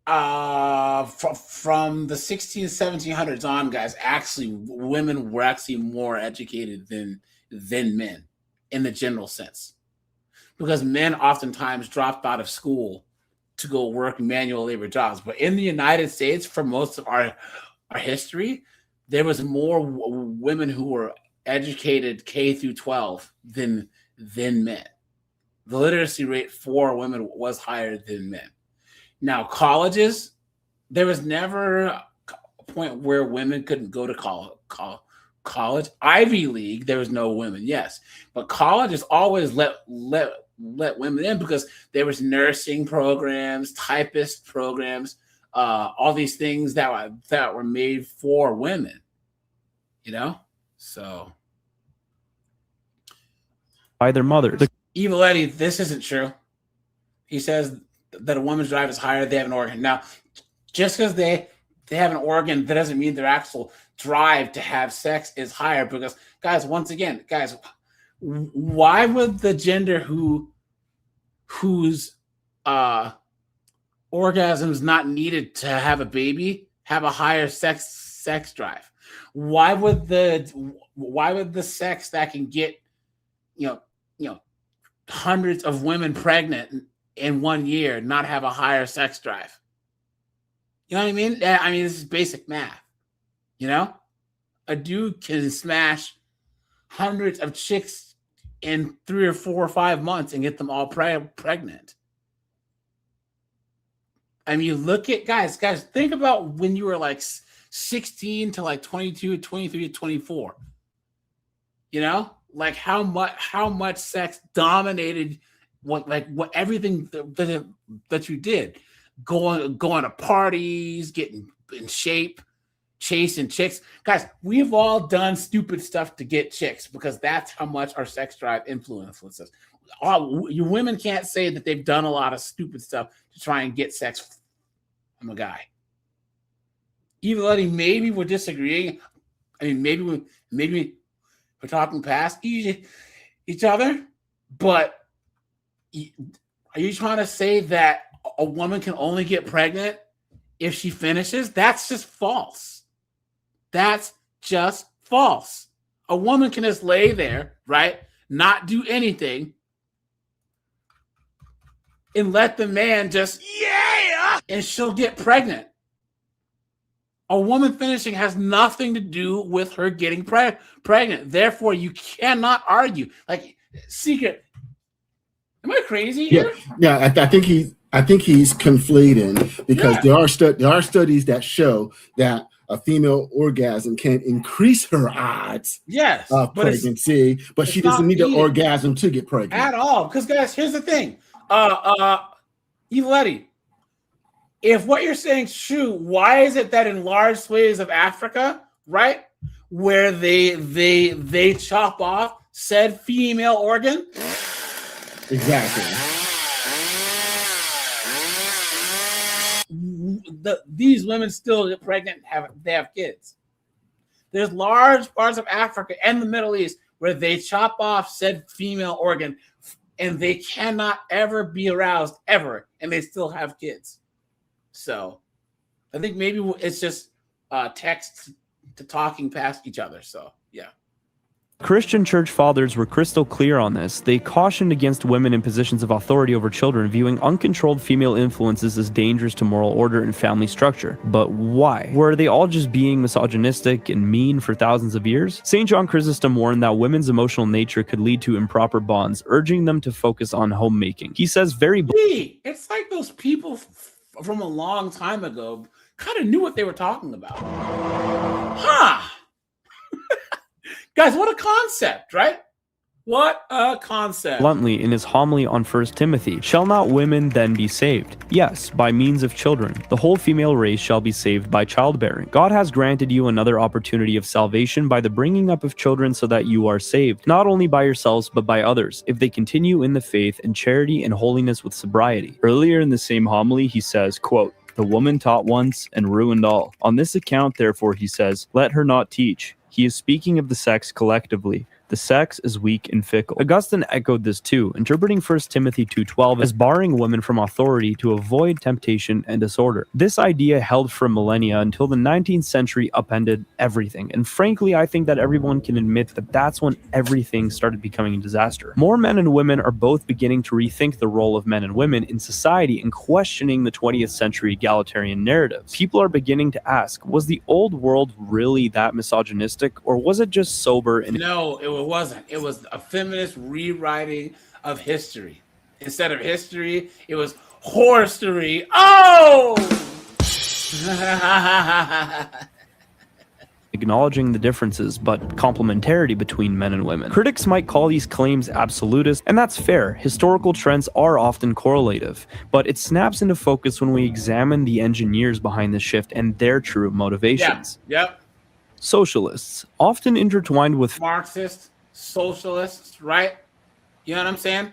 from the 1700s on, guys, actually women were actually more educated than men in the general sense, because men oftentimes dropped out of school to go work manual labor jobs. But in the United States, for most of our history, there was more women who were educated K through 12 than men. The literacy rate for women was higher than men. Now, colleges, there was never a point where women couldn't go to college, Ivy League, there was no women, yes, but colleges always let women in because there was nursing programs, typist programs, all these things that were made for women, you know. So by their mother. Evil Eddie, this isn't true. He says that a woman's drive is higher, they have an organ. Now, just because they have an organ, that doesn't mean their actual drive to have sex is higher. Because, guys, once again, guys, why would the gender whose orgasms not needed to have a baby have a higher sex drive? Why would the sex that can get you know hundreds of women pregnant in 1 year not have a higher sex drive? You know what I mean? I mean, this is basic math. You know, a dude can smash hundreds of chicks in 3 or 4 or 5 months and get them all pregnant. I mean, look at guys, think about when you were like 16 to like 22, 23, 24. You know, like how much sex dominated what everything that you did. Going to parties, getting in shape, chasing chicks. Guys, we've all done stupid stuff to get chicks because that's how much our sex drive influences us. You women can't say that they've done a lot of stupid stuff to try and get sex from a guy. Evil Eddie, maybe we're disagreeing. I mean, maybe we're talking past each other, but are you trying to say that a woman can only get pregnant if she finishes? That's just false. That's just false. A woman can just lay there, right? Not do anything and let the man just, and she'll get pregnant. A woman finishing has nothing to do with her getting pregnant. Therefore, you cannot argue. Like, Secret, am I crazy here? Yeah, I think he's conflating because there are studies that show that a female orgasm can increase her odds of pregnancy, but she doesn't need an orgasm to get pregnant at all. Because guys, here's the thing, Evil Eddie, if what you're saying is true, why is it that in large swathes of Africa, right, where they chop off said female organ? Exactly. These women still get pregnant and they have kids. There's large parts of Africa and the Middle East where they chop off said female organ and they cannot ever be aroused ever, and they still have kids. So I think maybe it's just text to talking past each other. So yeah. Christian church fathers were crystal clear on this. They cautioned against women in positions of authority over children, viewing uncontrolled female influences as dangerous to moral order and family structure. But why? Were they all just being misogynistic and mean for thousands of years? St. John Chrysostom warned that women's emotional nature could lead to improper bonds, urging them to focus on homemaking. He says it's like those people from a long time ago kind of knew what they were talking about. Huh. Guys, what a concept, right? What a concept. Bluntly, in his homily on 1 Timothy, shall not women then be saved? Yes, by means of children. The whole female race shall be saved by childbearing. God has granted you another opportunity of salvation by the bringing up of children so that you are saved, not only by yourselves, but by others, if they continue in the faith and charity and holiness with sobriety. Earlier in the same homily, he says, quote, the woman taught once and ruined all. On this account, therefore, he says, let her not teach. He is speaking of the sex collectively. The sex is weak and fickle. Augustine echoed this too, interpreting 1 Timothy 2:12 as barring women from authority to avoid temptation and disorder. This idea held for millennia until the 19th century upended everything, and frankly, I think that everyone can admit that that's when everything started becoming a disaster. More men and women are both beginning to rethink the role of men and women in society and questioning the 20th century egalitarian narrative. People are beginning to ask, was the old world really that misogynistic, or was it just sober and... No, it wasn't. It was a feminist rewriting of history. Instead of history, it was horstory. Oh! acknowledging the differences but complementarity between men and women. Critics might call these claims absolutist, and that's fair. Historical trends are often correlative, but it snaps into focus when we examine the engineers behind the shift and their true motivations. Yep. Socialists, often intertwined with Marxists, socialists, right? You know what I'm saying?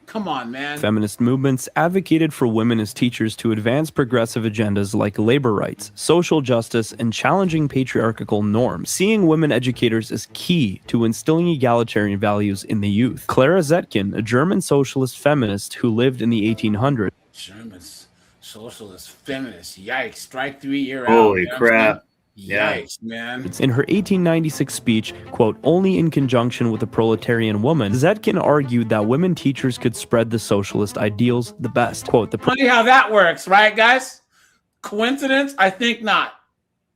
Come on, man. feminist movements, advocated for women as teachers to advance progressive agendas like labor rights, social justice, and challenging patriarchal norms, seeing women educators as key to instilling egalitarian values in the youth. Clara Zetkin, a German socialist feminist who lived in the 1800s, Germans, socialist, feminist. Yikes! Strike 3 year out. Holy You know what I'm crap. saying? Yeah. Yikes, man. in her 1896 speech, quote, only in conjunction with a proletarian woman, Zetkin argued that women teachers could spread the socialist ideals the best. Quote, the Funny how that works, right, guys? Coincidence? I think not.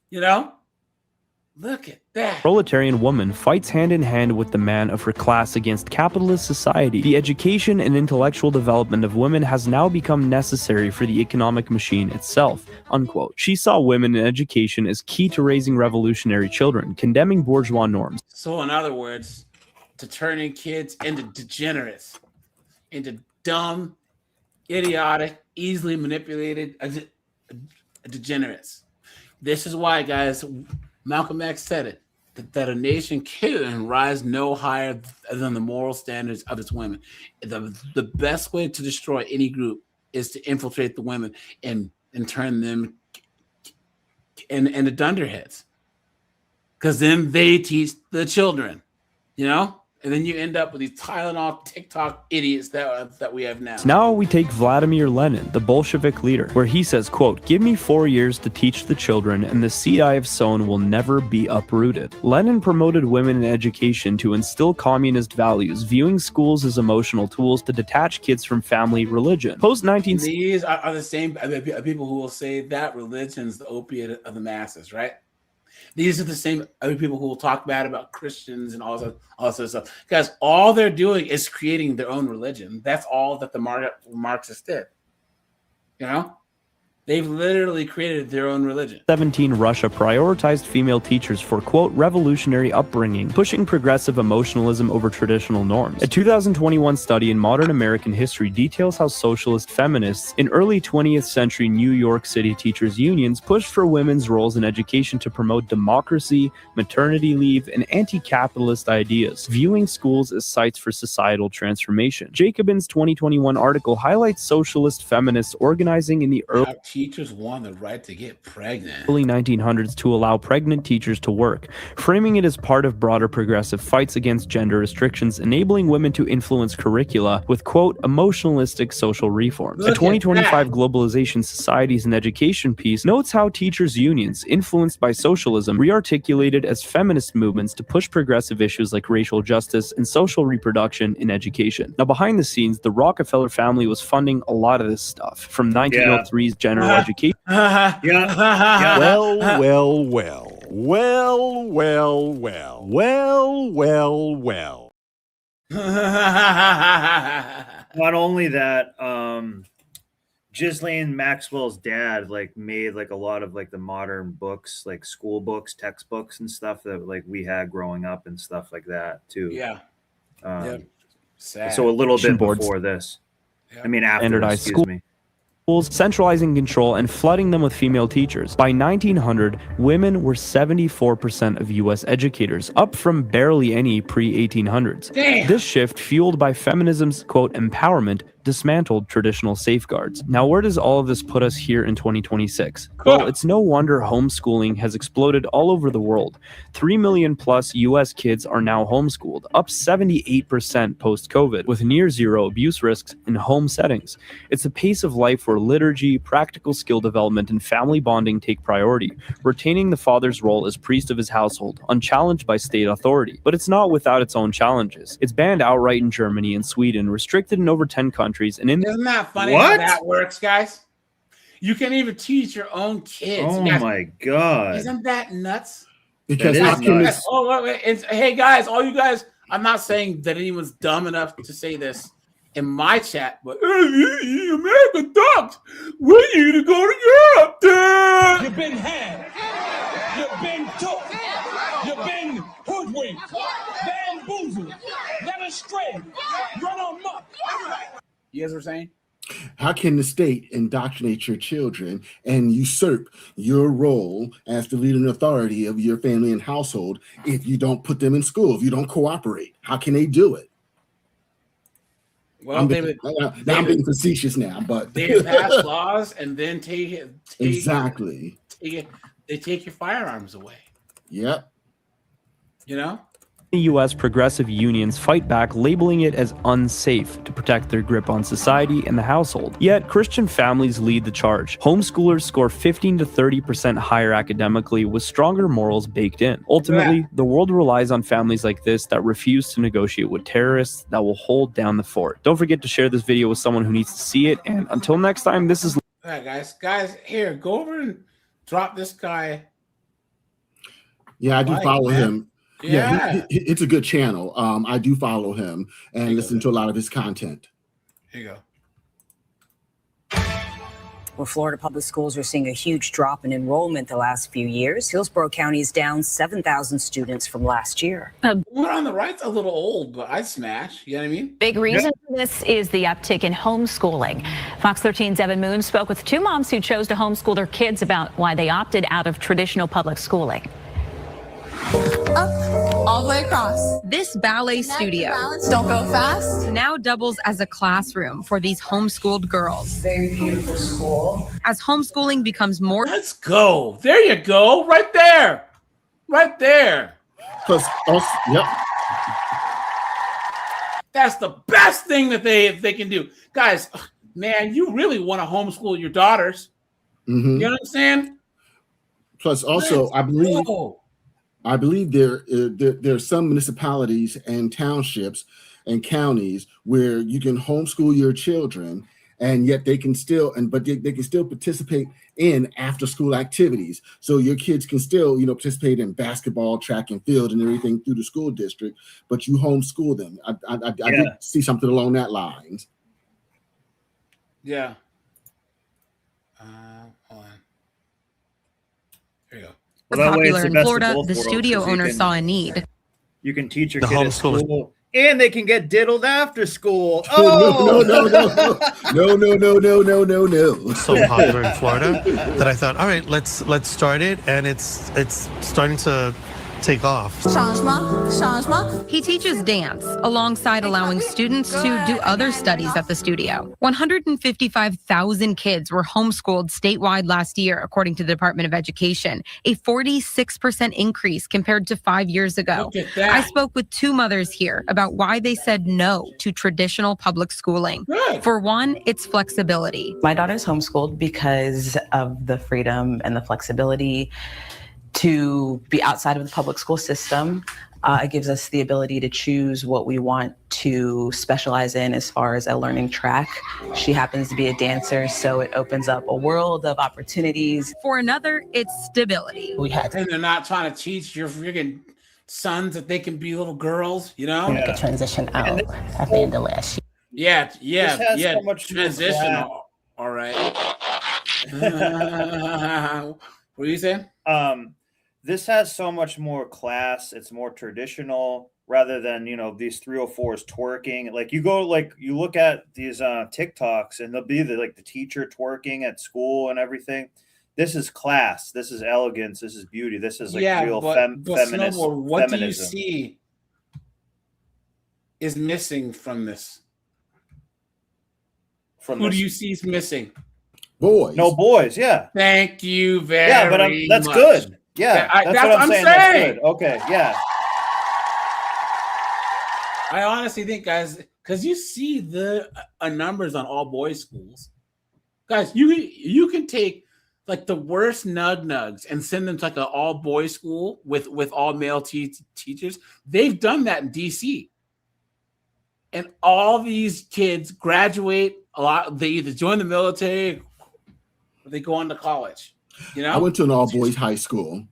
You know? Look at that. proletarian woman fights hand in hand with the man of her class against capitalist society. The education and intellectual development of women has now become necessary for the economic machine itself, unquote. She saw women in education as key to raising revolutionary children, condemning bourgeois norms. So, in other words, to turning kids into degenerates, into dumb, idiotic, easily manipulated degenerates. This is why, guys, Malcolm X said it, that a nation can rise no higher than the moral standards of its women. The best way to destroy any group is to infiltrate the women and turn them into dunderheads. Because then they teach the children, you know? And then you end up with these Tylenol TikTok idiots that we have now. Now we take Vladimir Lenin, the Bolshevik leader, where he says, quote, give me 4 years to teach the children and the seed I have sown will never be uprooted. Lenin promoted women in education to instill communist values, viewing schools as emotional tools to detach kids from family religion. Post-19... These are the same people who will say that religion's the opiate of the masses, right? These are the same other people who will talk bad about Christians and all this stuff. Guys, all they're doing is creating their own religion. That's all that the Marxists did. You know? They've literally created their own religion. 17, Russia prioritized female teachers for, quote, revolutionary upbringing, pushing progressive emotionalism over traditional norms. A 2021 study in modern American history details how socialist feminists in early 20th century New York City teachers' unions pushed for women's roles in education to promote democracy, maternity leave, and anti-capitalist ideas, viewing schools as sites for societal transformation. Jacobin's 2021 article highlights socialist feminists organizing in the early teachers won the right to get pregnant. Early 1900s to allow pregnant teachers to work, framing it as part of broader progressive fights against gender restrictions, enabling women to influence curricula with, quote, emotionalistic social reforms. A 2025 Globalization Societies and Education piece notes how teachers' unions, influenced by socialism, rearticulated as feminist movements to push progressive issues like racial justice and social reproduction in education. Now, behind the scenes, the Rockefeller family was funding a lot of this stuff, from 1903's general education. Well. Not only that, Ghislaine Maxwell's dad made a lot of the modern books, like school books, textbooks and stuff that we had growing up and stuff like that too. Yeah. Sad. So a little bit Boards. before this. Yeah. I mean, after, Standardized excuse school. me. Schools, centralizing control and flooding them with female teachers. By 1900, women were 74% of U.S. educators, up from barely any pre-1800s. This shift, fueled by feminism's, quote, empowerment, dismantled traditional safeguards. Now, where does all of this put us here in 2026? Well, it's no wonder homeschooling has exploded all over the world. 3 million plus U.S. kids are now homeschooled, up 78% post-COVID, with near zero abuse risks in home settings. It's a pace of life where liturgy, practical skill development, and family bonding take priority, retaining the father's role as priest of his household, unchallenged by state authority. But it's not without its own challenges. It's banned outright in Germany and Sweden, restricted in over 10 countries, and in... Isn't that funny how that works, guys? You can even teach your own kids. Oh Guys, my God. Isn't that nuts? Because hey guys, all you guys, I'm not saying that anyone's dumb enough to say this in my chat, but America ducks. We need to go to Europe, Dad. You've been had. You've been took. hoodwinked, bamboozled, led astray, run amok. You guys were saying? How can the state indoctrinate your children and usurp your role as the leading authority of your family and household if you don't put them in school, if you don't cooperate? How can they do it? Well, I'm being facetious now, but they pass laws and then exactly. They take your firearms away. Yep. You know? The U.S. progressive unions fight back, labeling it as unsafe to protect their grip on society and the household. Yet, Christian families lead the charge. Homeschoolers score 15 to 30% higher academically with stronger morals baked in. Ultimately, the world relies on families like this that refuse to negotiate with terrorists that will hold down the fort. Don't forget to share this video with someone who needs to see it. And until next time, this is... All right, guys, here, go over and drop this guy. Yeah, I do follow him. Yeah, it's a good channel. I do follow him and listen to a lot of his content. Here you go. Well, Florida public schools are seeing a huge drop in enrollment the last few years. Hillsborough County is down 7,000 students from last year. One on the right's a little old, but I'd smash. You know what I mean? Big reason for this is the uptick in homeschooling. Fox 13's Evan Moon spoke with two moms who chose to homeschool their kids about why they opted out of traditional public schooling. Up, all the way across. This ballet studio Don't go fast. now doubles as a classroom for these homeschooled girls. Very beautiful school. As homeschooling becomes more... Let's go. There you go. Right there. Right there. Plus, yep. That's the best thing that they can do. Guys, man, you really want to homeschool your daughters. Mm-hmm. You know what I'm saying? Plus, also, I believe there are some municipalities and townships and counties where you can homeschool your children, and yet they can still they can still participate in after school activities. So your kids can still participate in basketball, track and field, and everything through the school district, but you homeschool them. I did see something along that lines. Yeah. Hold on. Here you go. Well, popular in Florida, the studio owner saw a need. You can teach your The kid at homeschool- school, and they can get diddled after school. No. So popular in Florida that I thought, all right, let's start it, and it's starting to take off. Changement. He teaches dance alongside allowing students to do other studies at the studio. 155,000 kids were homeschooled statewide last year, according to the Department of Education, a 46% increase compared to 5 years ago. Look at that. I spoke with two mothers here about why they said no to traditional public schooling. Good. For one, it's flexibility. My daughter's homeschooled because of the freedom and the flexibility to be outside of the public school system. It gives us the ability to choose what we want to specialize in as far as a learning track. She happens to be a dancer, so it opens up a world of opportunities. For another, it's stability. And they're not trying to teach your freaking sons that they can be little girls, you know? Make a transition out at the end of last year. Yeah. This has so much Transition. more All right. What are you saying? This has so much more class. It's more traditional rather than, these 304s twerking. Like you look at these TikToks and they'll be the teacher twerking at school and everything. This is class. This is elegance. This is beauty. This is real feminist. Snowboard, what feminism. do you see is missing from this? Who do you see is missing? Boys. No boys. Yeah. Thank you very Yeah, but that's much. good. Yeah, That's what what I'm saying. That's good. Okay, yeah. I honestly think, guys, because you see the numbers on all boys schools, guys, you can take the worst nugs and send them to an all boys school with all male teachers. They've done that in DC, and all these kids graduate a lot. They either join the military or they go on to college. I went to an all boys high school.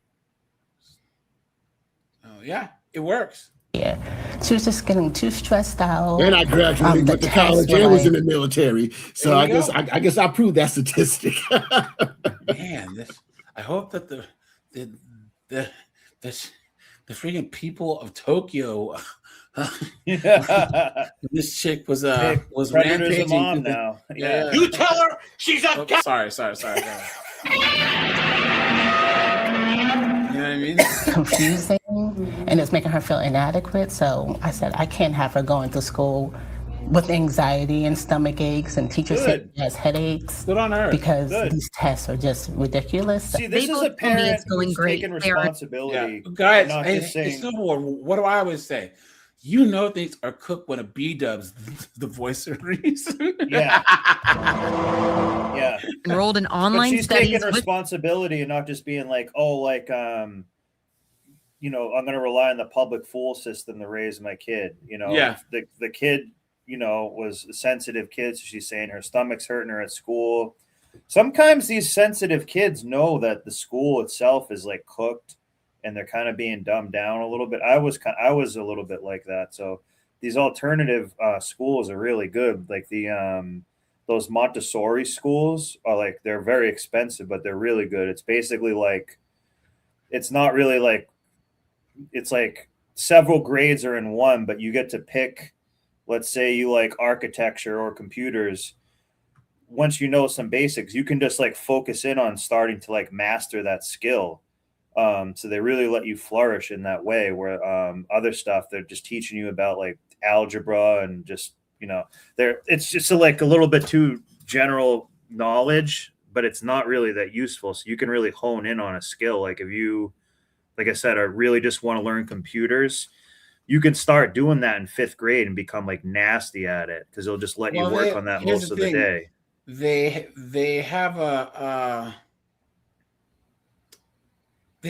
Oh yeah, it works. Yeah, she was just getting too stressed out. And I graduated with the college and was in the military. So I guess I proved that statistic. Man, I hope that the freaking people of Tokyo. This chick was Predator's a rampaging. mom now. Yeah. You tell her she's a Oh, sorry. You know what I mean? Confusing, and it's making her feel inadequate. So I said, I can't have her going to school with anxiety and stomach aches, and teachers say she has headaches. Good on her. Because Good. these tests are just ridiculous. See, this is a parent who's taking responsibility. Yeah. Guys, not hey, just saying, what do I always say? You know things are cooked when a B-dub's the voice of reason. Yeah. Yeah. Enrolled in But online she's studies taking with responsibility and not just being like, oh, like, you know, I'm going to rely on the public school system to raise my kid. You know, Yeah. The kid, you know, was a sensitive kid. So she's saying her stomach's hurting her at school. Sometimes these sensitive kids know that the school itself is like cooked and they're kind of being dumbed down a little bit. I was a little bit like that. So these alternative schools are really good. Like those Montessori schools are like, they're very expensive, but they're really good. It's basically like, it's not really like, it's like several grades are in one, but you get to pick, let's say you like architecture or computers. Once you know some basics, you can just like focus in on starting to like master that skill. So they really let you flourish in that way, where other stuff, they're just teaching you about like algebra and just, you know, it's just like a little bit too general knowledge, but it's not really that useful. So you can really hone in on a skill. Like if you, like I said, I really just want to learn computers, you can start doing that in 5th grade and become like nasty at it, because they'll just let you work on that most of the day. They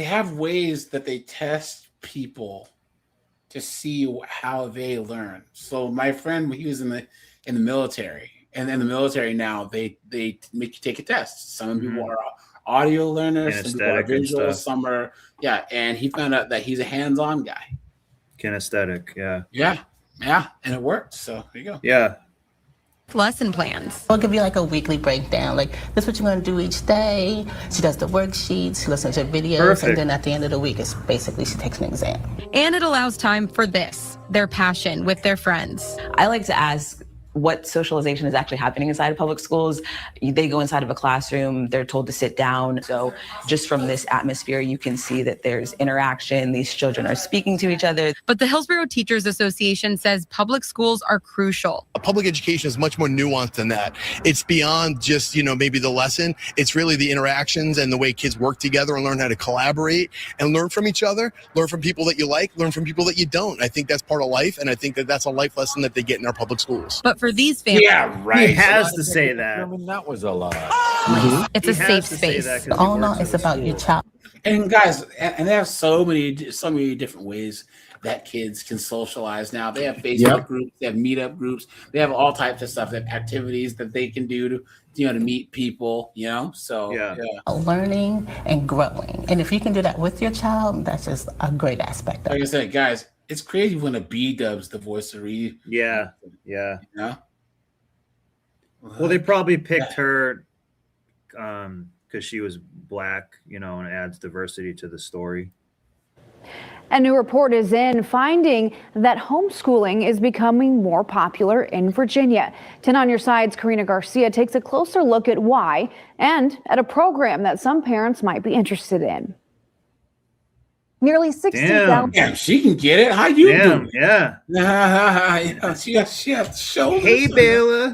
have ways that they test people to see how they learn. So my friend, he was in the military, and in the military now they make you take a test. Some people are audio learners, some people are visual, some are and he found out that he's a hands-on guy. Kinesthetic, and it worked. So there you go. Yeah. lesson plans. I'll give you like a weekly breakdown. Like, this is what you're going to do each day. She does the worksheets, she listens to videos, Perfect. and then at the end of the week, it's basically she takes an exam. And it allows time for this, their passion with their friends. I like to ask what socialization is actually happening inside of public schools. They go inside of a classroom, they're told to sit down. So just from this atmosphere, you can see that there's interaction. These children are speaking to each other. But the Hillsborough Teachers Association says public schools are crucial. Public education is much more nuanced than that. It's beyond just, maybe the lesson. It's really the interactions and the way kids work together and learn how to collaborate and learn from each other, learn from people that you like, learn from people that you don't. I think that's part of life, and I think that that's a life lesson that they get in our public schools. But for these families, He has to say that. I mean, that was a lot. It's a safe space. All in all, it's about your child. And guys, and they have so many different ways that kids can socialize now. They have Facebook groups, they have meetup groups, they have all types of stuff, they have activities that they can do to to meet people, So Learning and growing. And if you can do that with your child, that's just a great aspect of Like I it. said, guys, it's crazy when a B-dub's the voice of reason. Yeah. Well, they probably picked her because she was black, and adds diversity to the story. A new report is in finding that homeschooling is becoming more popular in Virginia. 10 on your side's Karina Garcia takes a closer look at why and at a program that some parents might be interested in. Nearly 60,000. Damn, she can get it. How you doing? Yeah. She has shoulders. Hey, Bella.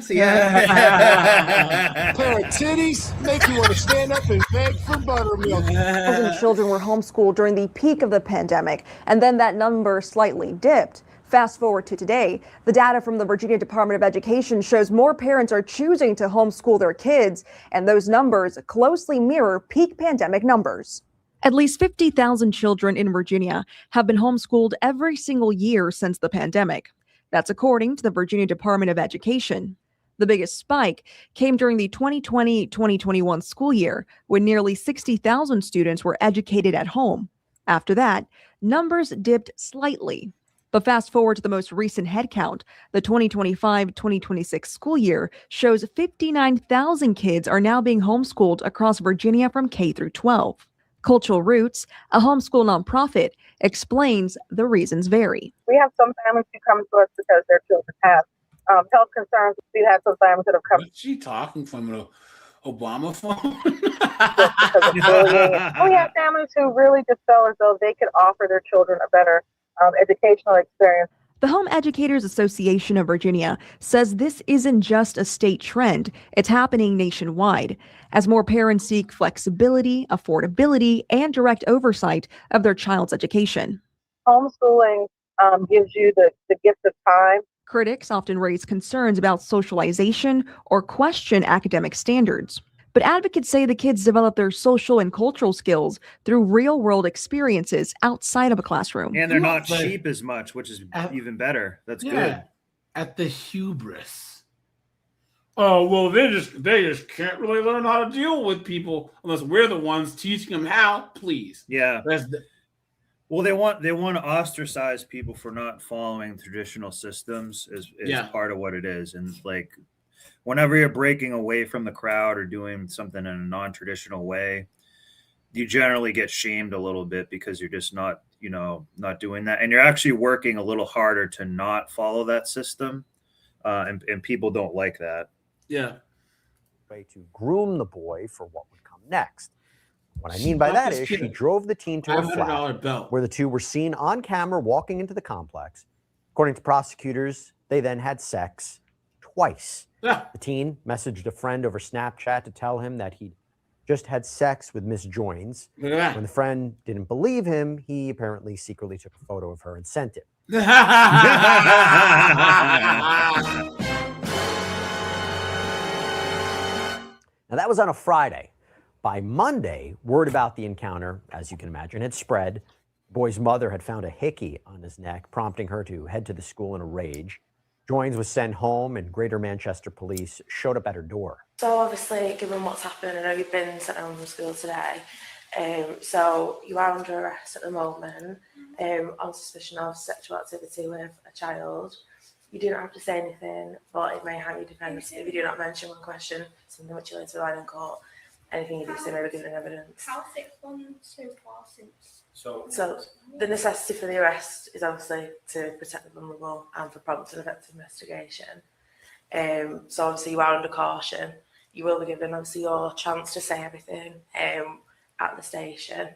Pair of titties make you want to stand up and beg for buttermilk. 1,000 children were homeschooled during the peak of the pandemic, and then that number slightly dipped. Fast forward to today, the data from the Virginia Department of Education shows more parents are choosing to homeschool their kids, and those numbers closely mirror peak pandemic numbers. At least 50,000 children in Virginia have been homeschooled every single year since the pandemic. That's according to the Virginia Department of Education. The biggest spike came during the 2020-2021 school year, when nearly 60,000 students were educated at home. After that, numbers dipped slightly. But fast forward to the most recent head count, the 2025-2026 school year shows 59,000 kids are now being homeschooled across Virginia from K through 12. Cultural Roots, a homeschool nonprofit, explains the reasons vary. We have some families who come to us because their children have health concerns. We have some families that have come. What's she talking from an Obama phone? Because of bullying. We have families who really just felt as though they could offer their children a better educational experience. The Home Educators Association of Virginia says this isn't just a state trend, it's happening nationwide as more parents seek flexibility, affordability, and direct oversight of their child's education. Homeschooling gives you the gift of time. Critics often raise concerns about socialization or question academic standards. But advocates say the kids develop their social and cultural skills through real-world experiences outside of a classroom. And they're not cheap as much, which is even better. That's good. At the hubris. Oh, well, they just can't really learn how to deal with people unless we're the ones teaching them how. Please. Yeah. Well, they want to ostracize people for not following traditional systems is part of what it is. And like whenever you're breaking away from the crowd or doing something in a non-traditional way, you generally get shamed a little bit because you're just not doing that. And you're actually working a little harder to not follow that system. And people don't like that. Yeah. Way to groom the boy for what would come next. What I mean by that is she drove the teen to a flat where the two were seen on camera walking into the complex. According to prosecutors, they then had sex twice. The teen messaged a friend over Snapchat to tell him that he'd just had sex with Miss Joins. When the friend didn't believe him, he apparently secretly took a photo of her and sent it. Now that was on a Friday. By Monday, word about the encounter, as you can imagine, had spread. The boy's mother had found a hickey on his neck, prompting her to head to the school in a rage. Joins was sent home, and Greater Manchester Police showed up at her door. So obviously, given what's happened, I know you've been sent home from school today. So you are under arrest at the moment on suspicion of sexual activity with a child. You do not have to say anything, but it may hang your defence if you do not mention one question, something which you later rely in court. Anything you do say may be given evidence. How's it gone so far since? So the necessity for the arrest is obviously to protect the vulnerable and for prompt and effective investigation. So obviously you are under caution. You will be given obviously your chance to say everything at the station.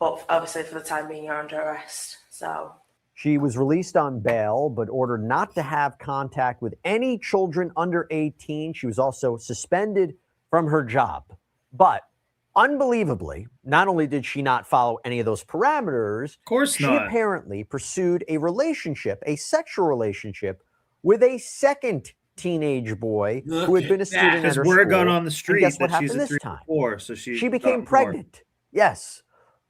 But obviously for the time being you're under arrest. So she was released on bail, but ordered not to have contact with any children under 18. She was also suspended from her job. But unbelievably, not only did she not follow any of those parameters, of course she not. apparently pursued a relationship, a sexual relationship, with a second teenage boy who had been a student at her school. Word got on the street guess what that she's happened a this time? 3-4, so She became pregnant. Yes.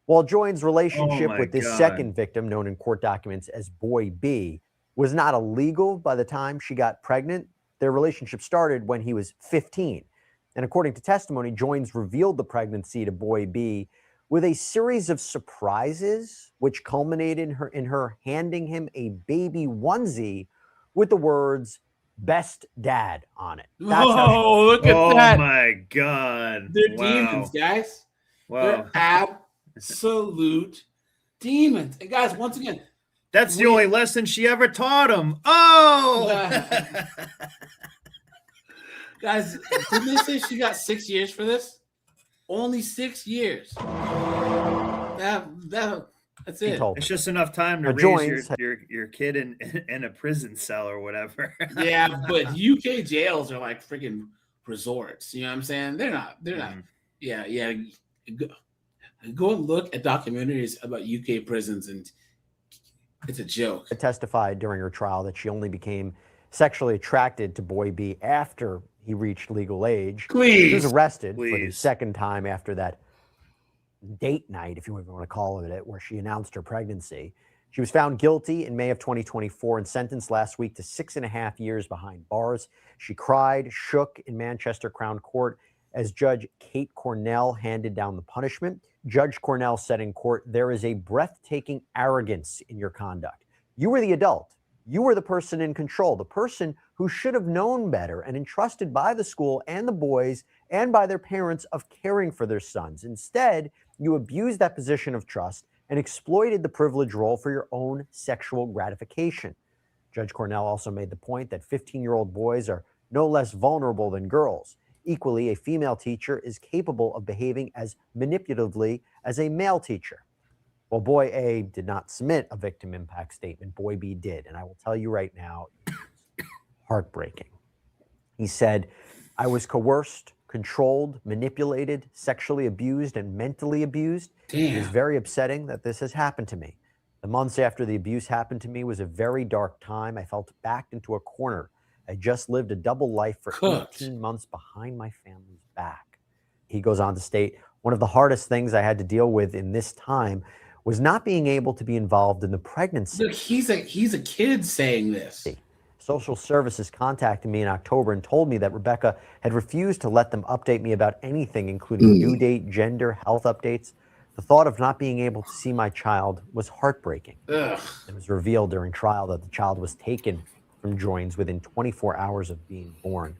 While Join's relationship with this second victim, known in court documents as Boy B, was not illegal by the time she got pregnant, their relationship started when he was 15. And according to testimony, Joins revealed the pregnancy to Boy B with a series of surprises, which culminated in her handing him a baby onesie with the words, "Best Dad" on it. That's look at that. Oh my God. They're demons, guys. Wow. They're absolute demons. And guys, once again, that's the only lesson she ever taught him. Oh! Guys, didn't they say she got 6 years for this? Only 6 years. That's it. It's just enough time to raise your kid in a prison cell or whatever. Yeah, but UK jails are like freaking resorts. You know what I'm saying? They're not. Yeah. Go and look at documentaries about UK prisons, and it's a joke. Testified during her trial that she only became sexually attracted to Boy B after he reached legal age. She was arrested for the second time after that date night, if you even want to call it, where she announced her pregnancy. She was found guilty in May of 2024 and sentenced last week to 6.5 years behind bars. She cried, shook in Manchester Crown Court as Judge Kate Cornell handed down the punishment. Judge Cornell said in court, "There is a breathtaking arrogance in your conduct. You were the adult. You were the person in control, the person who should have known better and entrusted by the school and the boys and by their parents of caring for their sons. Instead, you abused that position of trust and exploited the privileged role for your own sexual gratification. Judge Cornell also made the point that 15-year-old boys are no less vulnerable than girls. Equally, a female teacher is capable of behaving as manipulatively as a male teacher. Well, boy A did not submit a victim impact statement. Boy B did. And I will tell you right now, it's heartbreaking. He said, I was coerced, controlled, manipulated, sexually abused, and mentally abused. It is very upsetting that this has happened to me. The months after the abuse happened to me was a very dark time. I felt backed into a corner. I just lived a double life for 18 months behind my family's back. He goes on to state, one of the hardest things I had to deal with in this time was not being able to be involved in the pregnancy. Look, he's a kid saying this. Social services contacted me in October and told me that Rebecca had refused to let them update me about anything, including due date, gender, health updates. The thought of not being able to see my child was heartbreaking. Ugh. It was revealed during trial that the child was taken from Joins within 24 hours of being born.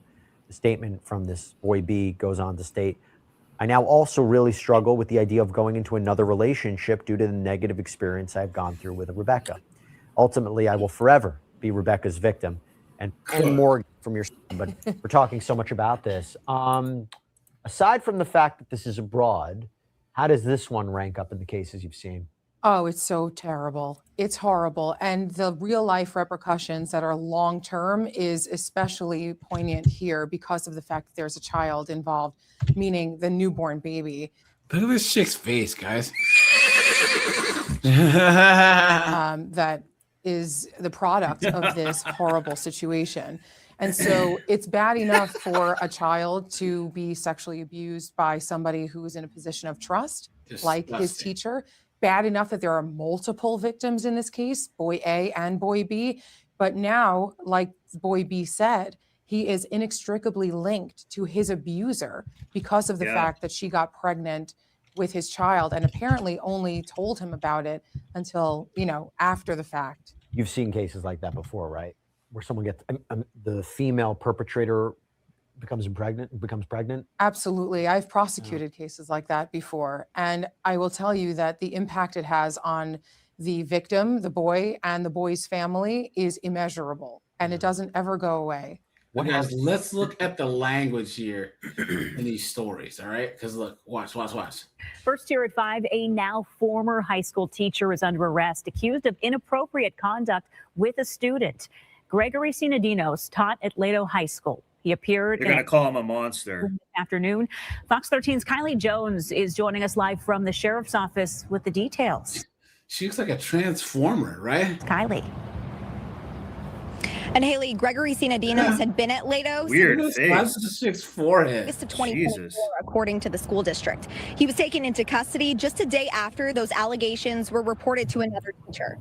The statement from this boy B goes on to state, I now also really struggle with the idea of going into another relationship due to the negative experience I've gone through with Rebecca. Ultimately, I will forever be Rebecca's victim. And more from your, but we're talking so much about this. Aside from the fact that this is abroad, how does this one rank up in the cases you've seen? Oh, it's so terrible. It's horrible. And the real life repercussions that are long term is especially poignant here because of the fact that there's a child involved, meaning the newborn baby. Look at this chick's face, guys. That is the product of this horrible situation. And so it's bad enough for a child to be sexually abused by somebody who is in a position of trust, like his teacher. Bad enough that there are multiple victims in this case, boy A and boy B. But now, like boy B said, he is inextricably linked to his abuser because of the fact that she got pregnant with his child and apparently only told him about it until, after the fact. You've seen cases like that before, right? Where someone gets, the female perpetrator becomes pregnant? Absolutely. I've prosecuted cases like that before. And I will tell you that the impact it has on the victim, the boy, and the boy's family is immeasurable. And it doesn't ever go away. Guys, let's look at the language here in these stories, all right? Because look, watch. First here at 5, a now former high school teacher is under arrest, accused of inappropriate conduct with a student. Gregory Sinadinos taught at Lato High School. He appeared. You're going to call him a monster. Afternoon. Fox 13's Kylie Jones is joining us live from the sheriff's office with the details. She looks like a transformer, right? Kylie. And Haley, Gregory Sinadinos had been at Lato Weird face. This forehead. It's 2024, according to the school district. He was taken into custody just a day after those allegations were reported to another teacher.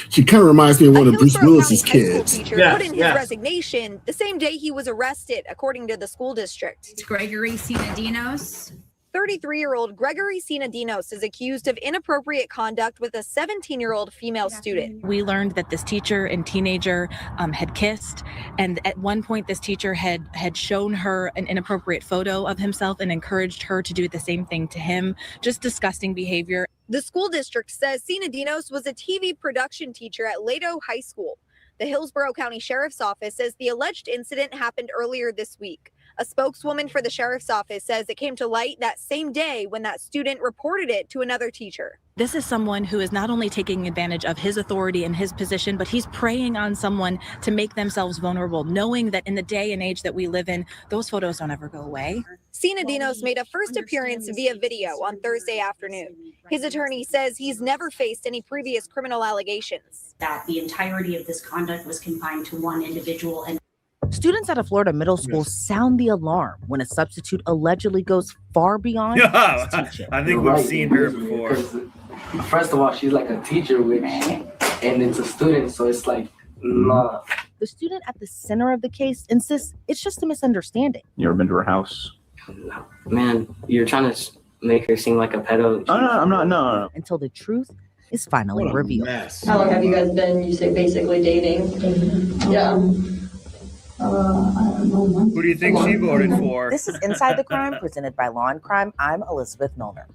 She kind of reminds me of one of Bruce Willis's kids. Teacher put in his resignation the same day he was arrested, according to the school district. Gregory Sinadinos. 33-year-old Gregory Sinadinos is accused of inappropriate conduct with a 17-year-old female student. We learned that this teacher and teenager had kissed, and at one point this teacher had shown her an inappropriate photo of himself and encouraged her to do the same thing to him. Just disgusting behavior. The school district says Sinadinos was a TV production teacher at Lato High School. The Hillsborough County Sheriff's Office says the alleged incident happened earlier this week. A spokeswoman for the sheriff's office says it came to light that same day when that student reported it to another teacher. This is someone who is not only taking advantage of his authority and his position, but he's preying on someone to make themselves vulnerable, knowing that in the day and age that we live in, those photos don't ever go away. Sinadinos made a first appearance via video on Thursday afternoon. His attorney says he's never faced any previous criminal allegations. That the entirety of this conduct was confined to one individual. And students at a Florida middle school sound the alarm when a substitute allegedly goes far beyond his teaching. I think we've seen her before. First of all, she's like a teacher, and it's a student, so it's like, nah. The student at the center of the case insists it's just a misunderstanding. You ever been to her house? Man, you're trying to make her seem like a pedo. Oh, no, I'm not. No. Until the truth is finally What a revealed. mess. How long have you guys been, you say, basically dating? Yeah. Who do you think she voted for? This is Inside the Crime, presented by Law and Crime. I'm Elizabeth Milner.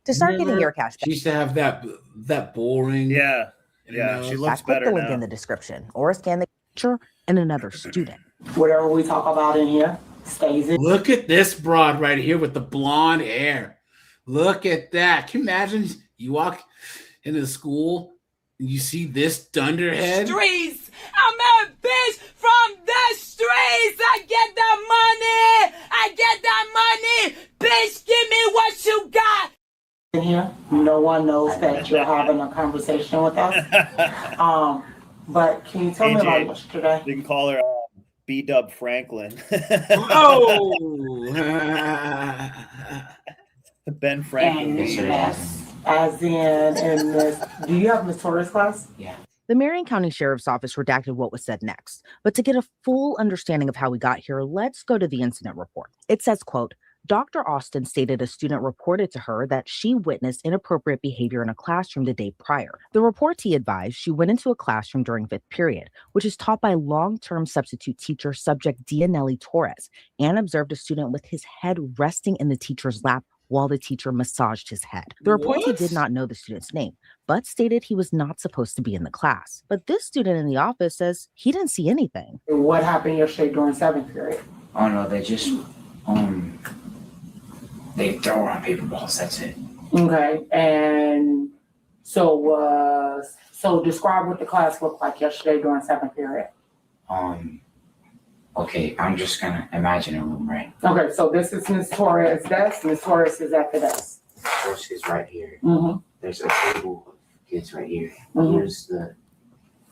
To start getting your cash back, She used to have that bull ring. Yeah. Yeah, she looks click better the link now. in the description or scan the picture and another student. Whatever we talk about in here stays in. Look at this broad right here with the blonde hair. Look at that. Can you imagine you walk into the school and you see this dunderhead? Streets. I'm a bitch from the streets. I get that money. I get that money. Bitch, give me what you got. In here, no one knows that you're having a conversation with us. But can you tell me about yesterday? You can call her B-Dub Franklin. Oh! Ben Franklin. Yes. As in this, do you have Miss Torres class? Yeah. The Marion County Sheriff's Office redacted what was said next. But to get a full understanding of how we got here, let's go to the incident report. It says, quote, Dr. Austin stated a student reported to her that she witnessed inappropriate behavior in a classroom the day prior. The reportee advised she went into a classroom during 5th period, which is taught by long-term substitute teacher subject Dianelli Torres, and observed a student with his head resting in the teacher's lap while the teacher massaged his head. The reportee did not know the student's name, but stated he was not supposed to be in the class. But this student in the office says he didn't see anything. What happened yesterday during 7th period? Oh no, they just they throw around paper balls. That's it. Okay, and so describe what the class looked like yesterday during 7th period. Okay, I'm just gonna imagine a room, right? Okay, so this is Miss Torres' desk. Miss Torres is at the desk. First is right here. Mm-hmm. There's a table of kids right here. Mhm. Here's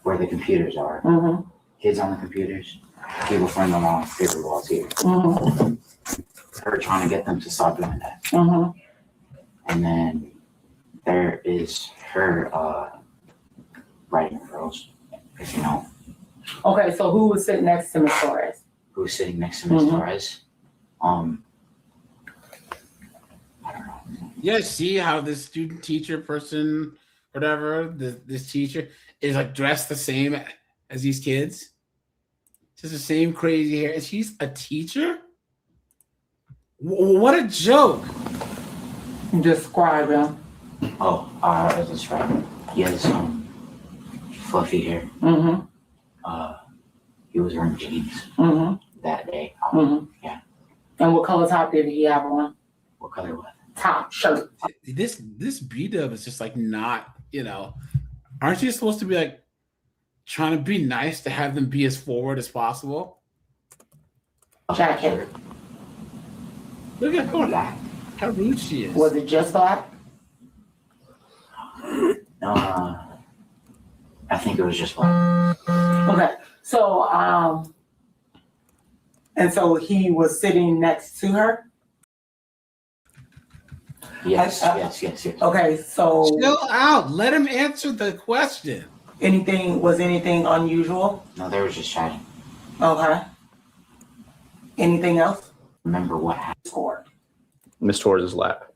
where the computers are. Mm-hmm. Kids on the computers. People throwing them on paper balls here. Mm-hmm. Her trying to get them to stop doing that. Mm-hmm. And then there is her writing girls, if you know. Okay, so who was sitting next to Miss Torres? Who's sitting next to Miss Mhm. Torres? Yeah, see how this student teacher person, whatever, this teacher is like dressed the same as these kids? Just the same crazy hair. And she's a teacher? What a joke. Describe him. Oh, that's right. He has fluffy hair. Mm-hmm. He was wearing jeans Mm-hmm. that day. Mm-hmm. Yeah. And what color top did he have on? What color was it? Top shirt. This B-Dub is just like not, aren't you supposed to be like trying to be nice to have them be as forward as possible? Jacket. Look at her. How rude she is. Was it just black? I think it was just black. Okay. So, and so he was sitting next to her? Yes. Okay, so. Chill out. Let him answer the question. Was anything unusual? No, they were just chatting. Okay. Anything else? Remember what happened? Scored. Miss Torres' lap.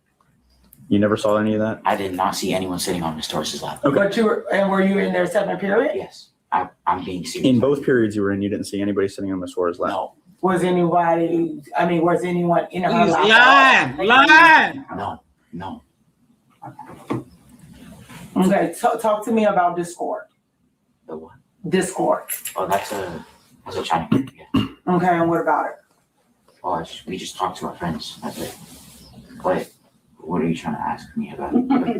You never saw any of that? I did not see anyone sitting on Miss Torres' lap. Okay. But were you in their 7th period? Yes. I'm being serious. In both periods you were in, you didn't see anybody sitting on Miss Torres' lap? No. Was anyone in her He's lap? lying. No. Okay, talk to me about Discord. The what? Discord. Oh, that's a chatting group, yeah. Okay, and what about it? Oh, we just talk to our friends. That's it. But what are you trying to ask me about?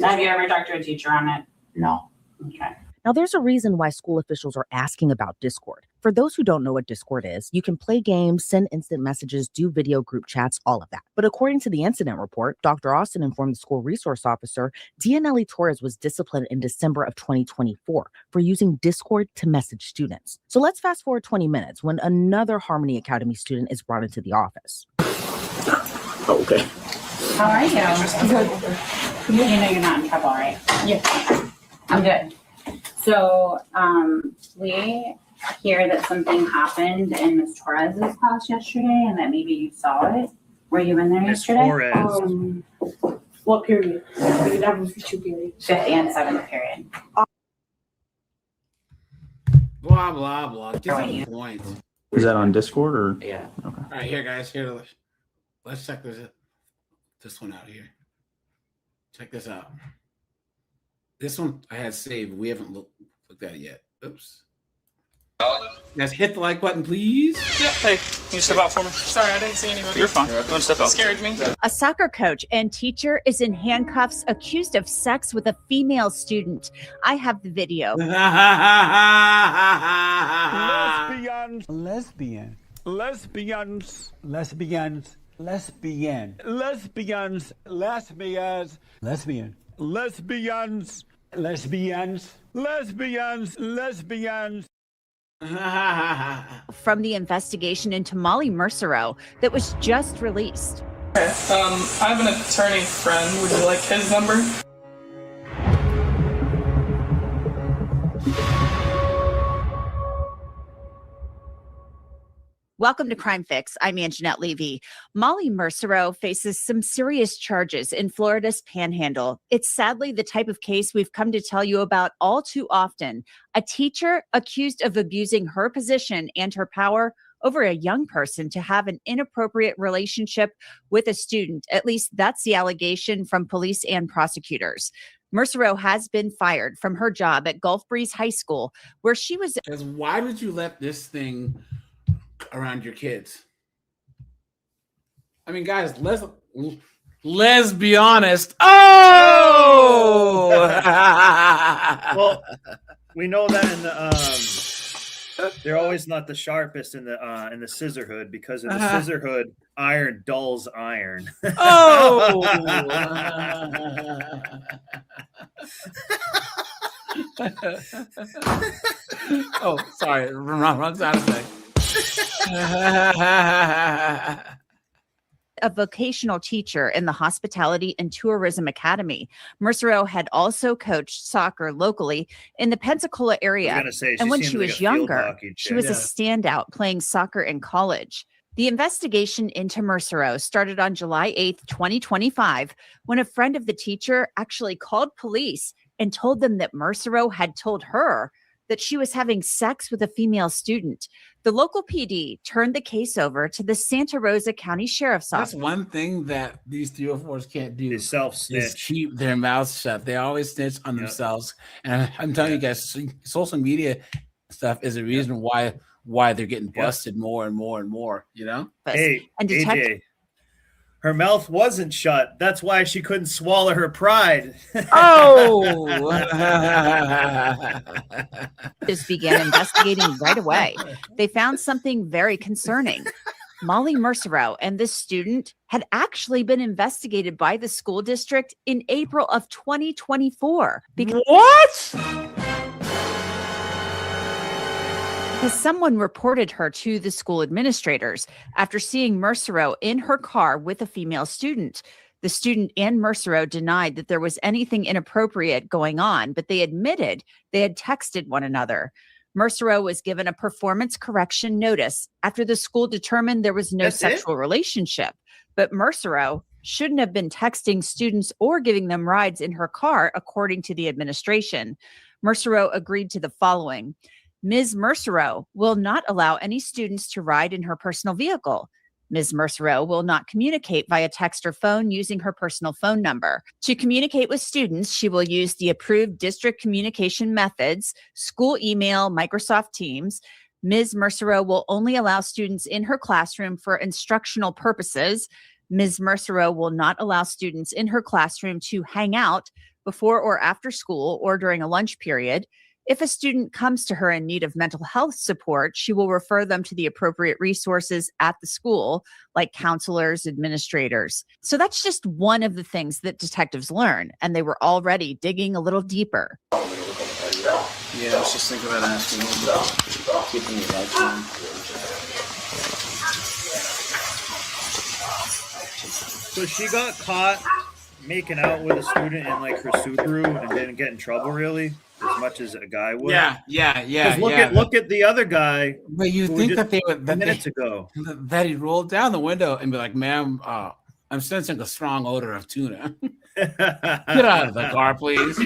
Have you ever talked to a teacher on it? No. Okay. Now, there's a reason why school officials are asking about Discord. For those who don't know what Discord is, you can play games, send instant messages, do video group chats, all of that. But according to the incident report, Dr. Austin informed the school resource officer, Dianelli Torres was disciplined in December of 2024 for using Discord to message students. So let's fast forward 20 minutes when another Harmony Academy student is brought into the office. Oh, okay. How are you? Good. You know you're not in trouble, right? Yeah. I'm good. So we hear that something happened in Miss Torres' class yesterday and that maybe you saw it. Were you in there Miss yesterday? Torres. What period? We can have 2 periods. 5th and 7th period. Blah blah blah. Get to the point. Is that on Discord or? Yeah. Okay. All right, here, guys. Here, let's check this one out here. Check this out. This one I had saved. We haven't looked at it yet. Oops. Guys, hit the like button, please. Yeah, hey, can you step out for me? Sorry, I didn't see anybody. You're fine. Go and step out. Scared me. A soccer coach and teacher is in handcuffs accused of sex with a female student. I have the video. Lesbian. Lesbians. Lesbians. Lesbian. Lesbians. Lesbians. Lesbian. Lesbians. Lesbians. Lesbians. Lesbians. From the investigation into Molly Mercereau that was just released. Okay. I have an attorney friend. Would you like his number? Welcome to Crime Fix. I'm Anjanette Levy. Molly Mercereau faces some serious charges in Florida's Panhandle. It's sadly the type of case we've come to tell you about all too often. A teacher accused of abusing her position and her power over a young person to have an inappropriate relationship with a student. At least that's the allegation from police and prosecutors. Mercereau has been fired from her job at Gulf Breeze High School, where she was. Why would you let this thing around your kids? I mean, guys, let's be honest. Oh, well, we know that in the they're always not the sharpest in the scissorhood, because in the scissorhood, iron dulls iron. Oh. Oh, sorry, wrong side of the a vocational teacher in the Hospitality and Tourism Academy. Mercereau had also coached soccer locally in the Pensacola area. And when she was younger, she was a standout playing soccer in college. The investigation into Mercereau started on July 8th, 2025, when a friend of the teacher actually called police and told them that Mercereau had told her that she was having sex with a female student. The local PD turned the case over to the Santa Rosa County Sheriff's Office. That's one thing that these 304s can't do. They self-snitch. Is keep their mouths shut. They always snitch on themselves. And I'm telling you guys, social media stuff is a reason why they're getting busted more and more and more, you know? Hey, and AJ, her mouth wasn't shut. That's why she couldn't swallow her pride. Oh! Just began investigating right away. They found something very concerning. Molly Mercereau and this student had actually been investigated by the school district in April of 2024. Because someone reported her to the school administrators after seeing Mercereau in her car with a female student. The student and Mercereau denied that there was anything inappropriate going on, but they admitted they had texted one another. Mercereau was given a performance correction notice after the school determined there was no sexual relationship. But Mercereau shouldn't have been texting students or giving them rides in her car, according to the administration. Mercereau agreed to the following. Ms. Mercereau will not allow any students to ride in her personal vehicle. Ms. Mercereau will not communicate via text or phone using her personal phone number. To communicate with students, she will use the approved district communication methods, school email, Microsoft Teams. Ms. Mercereau will only allow students in her classroom for instructional purposes. Ms. Mercereau will not allow students in her classroom to hang out before or after school or during a lunch period. If a student comes to her in need of mental health support, she will refer them to the appropriate resources at the school, like counselors, administrators. So that's just one of the things that detectives learn, and they were already digging a little deeper. Yeah, I was just thinking about asking about keeping your lights on. So she got caught making out with a student in like her Subaru and didn't get in trouble really as much as a guy would. Yeah. Look at the other guy. But you think that they would minutes ago that he'd roll down the window and be like, "Ma'am, I'm sensing a strong odor of tuna. Get out of the car, please.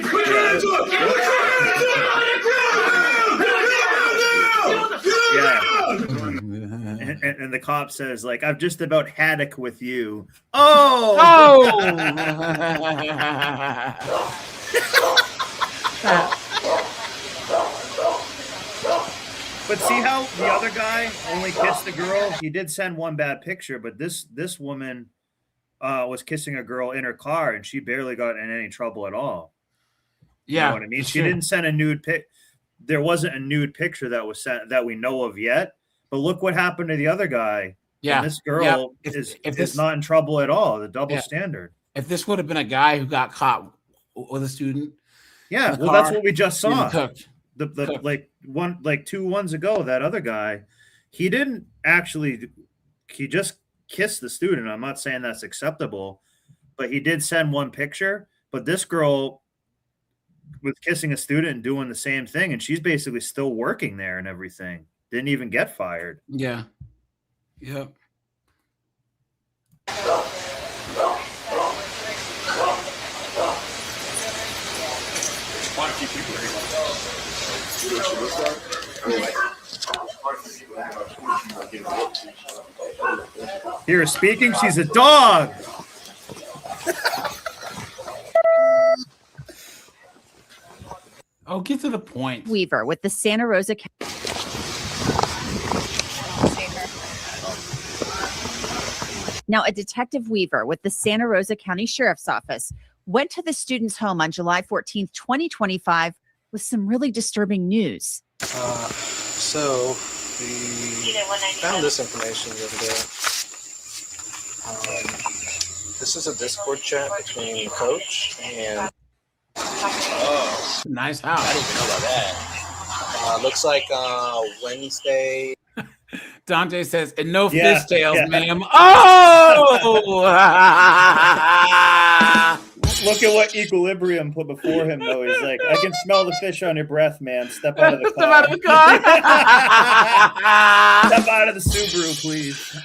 Yeah. And the cop says, like, I've just about haddock with you. Oh! But see how the other guy only kissed the girl? He did send one bad picture, but this woman was kissing a girl in her car, and she barely got in any trouble at all. Yeah, you know what I mean. She didn't send a nude pic. There wasn't a nude picture that was sent that we know of yet. But look what happened to the other guy. Yeah, and this girl is not in trouble at all. The double standard. If this would have been a guy who got caught with a student, yeah, well, that's what we just saw. Like 2 ones ago, that other guy, he didn't actually. He just kissed the student. I'm not saying that's acceptable, but he did send one picture. But this girl was kissing a student and doing the same thing, and she's basically still working there and everything. Didn't even get fired. Yeah. Yep. Here, speaking, she's a dog. Oh, get to the point. Weaver with the Santa Rosa County. Now, a Detective Weaver with the Santa Rosa County Sheriff's Office went to the student's home on July 14th, 2025 with some really disturbing news. So we found this information the other day. This is a Discord chat between the coach and... Oh, nice house. I didn't even know about that. Looks like Wednesday... Dante says, and no fishtails, ma'am. Oh! Look at what Equilibrium put before him, though. He's like, I can smell the fish on your breath, man. Step out of the car. Step out of the car. Step out of the Subaru, please.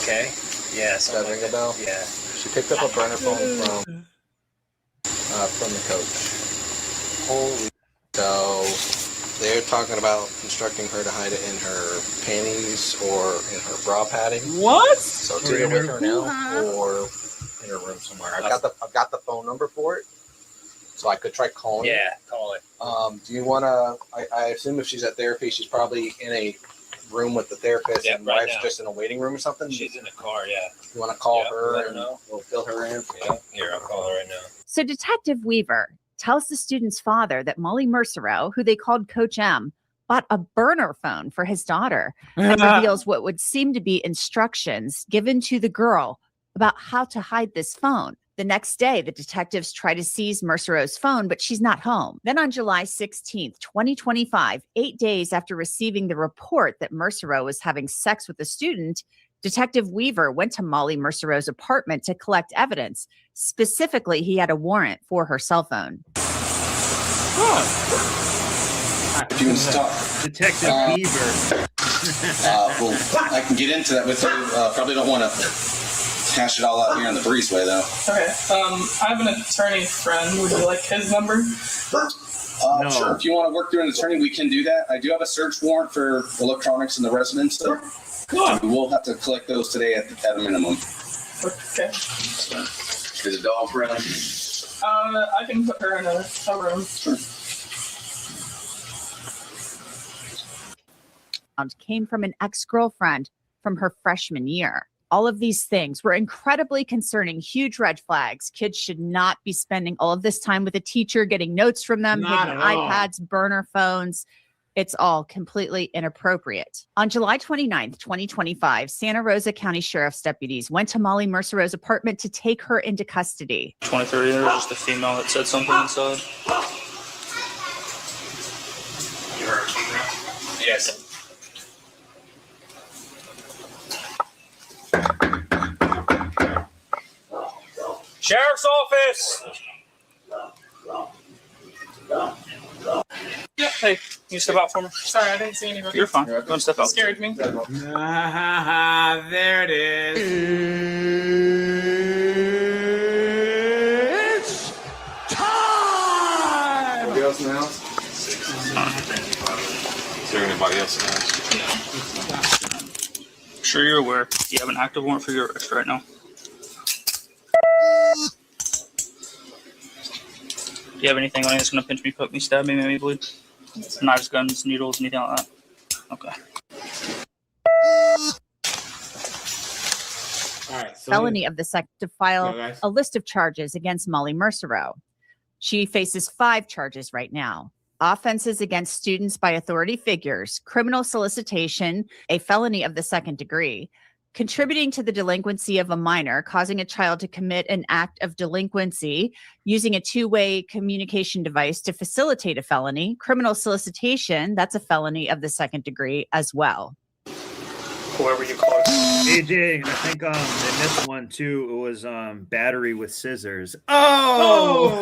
Okay. Yeah, so that ring a bell? Yeah. She picked up a burner phone from the coach. Holy. So they're talking about instructing her to hide it in her panties or in her bra padding. What? So it's either with her now or in her room somewhere. I've got the phone number for it, so I could try calling. Yeah, call it. Do you want to? I assume if she's at therapy, she's probably in a room with the therapist, and right wife's now. just in a waiting room or something. She's in the car. Yeah. You want to call her let her and know. we'll fill her in. Yeah. Here, I'll call her right now. So Detective Weaver tells the student's father that Molly Mercereau, who they called Coach M, bought a burner phone for his daughter and reveals what would seem to be instructions given to the girl about how to hide this phone. The next day, the detectives try to seize Mercereau's phone, but she's not home. Then on July 16th, 2025, 8 days after receiving the report that Mercereau was having sex with a student, Detective Weaver went to Molly Mercereau's apartment to collect evidence. Specifically, he had a warrant for her cell phone. If you can stop. Detective Weaver. Well, I can get into that with you. Probably don't want to hash it all out here in the breezeway, though. Okay. I have an attorney friend. Would you like his number? No. Sure. If you want to work through an attorney, we can do that. I do have a search warrant for electronics in the residence, so we will have to collect those today at a minimum. Okay. Is a dog friend? I can put her in a room. Sure. Came from an ex-girlfriend from her freshman year. All of these things were incredibly concerning, huge red flags. Kids should not be spending all of this time with a teacher, getting notes from them, hidden iPads, burner phones. It's all completely inappropriate. On July 29th, 2025, Santa Rosa County Sheriff's deputies went to Molly Mercereau's apartment to take her into custody. 23 years, just a female that said something inside. Yes. Sheriff's office. Yeah, hey. You step out for me? Sorry, I didn't see anybody. You're fine. Go and step out. Scared me. There it is. It's time! Anybody else in the house? Is there anybody else in the house? I'm sure you're aware. You have an active warrant for your arrest right now. Do you have anything on you that's going to pinch me, poke me, stab me, make me bleed? Knives, guns, needles, anything like that? Okay. All right. So Felony of the second to file a list of charges against Molly Mercereau. She faces 5 charges right now. Offenses against students by authority figures, criminal solicitation, a felony of the second degree, contributing to the delinquency of a minor, causing a child to commit an act of delinquency, using a two-way communication device to facilitate a felony, criminal solicitation, that's a felony of the second degree as well. Whoever you call. AJ, I think they missed one too. It was battery with scissors. Oh!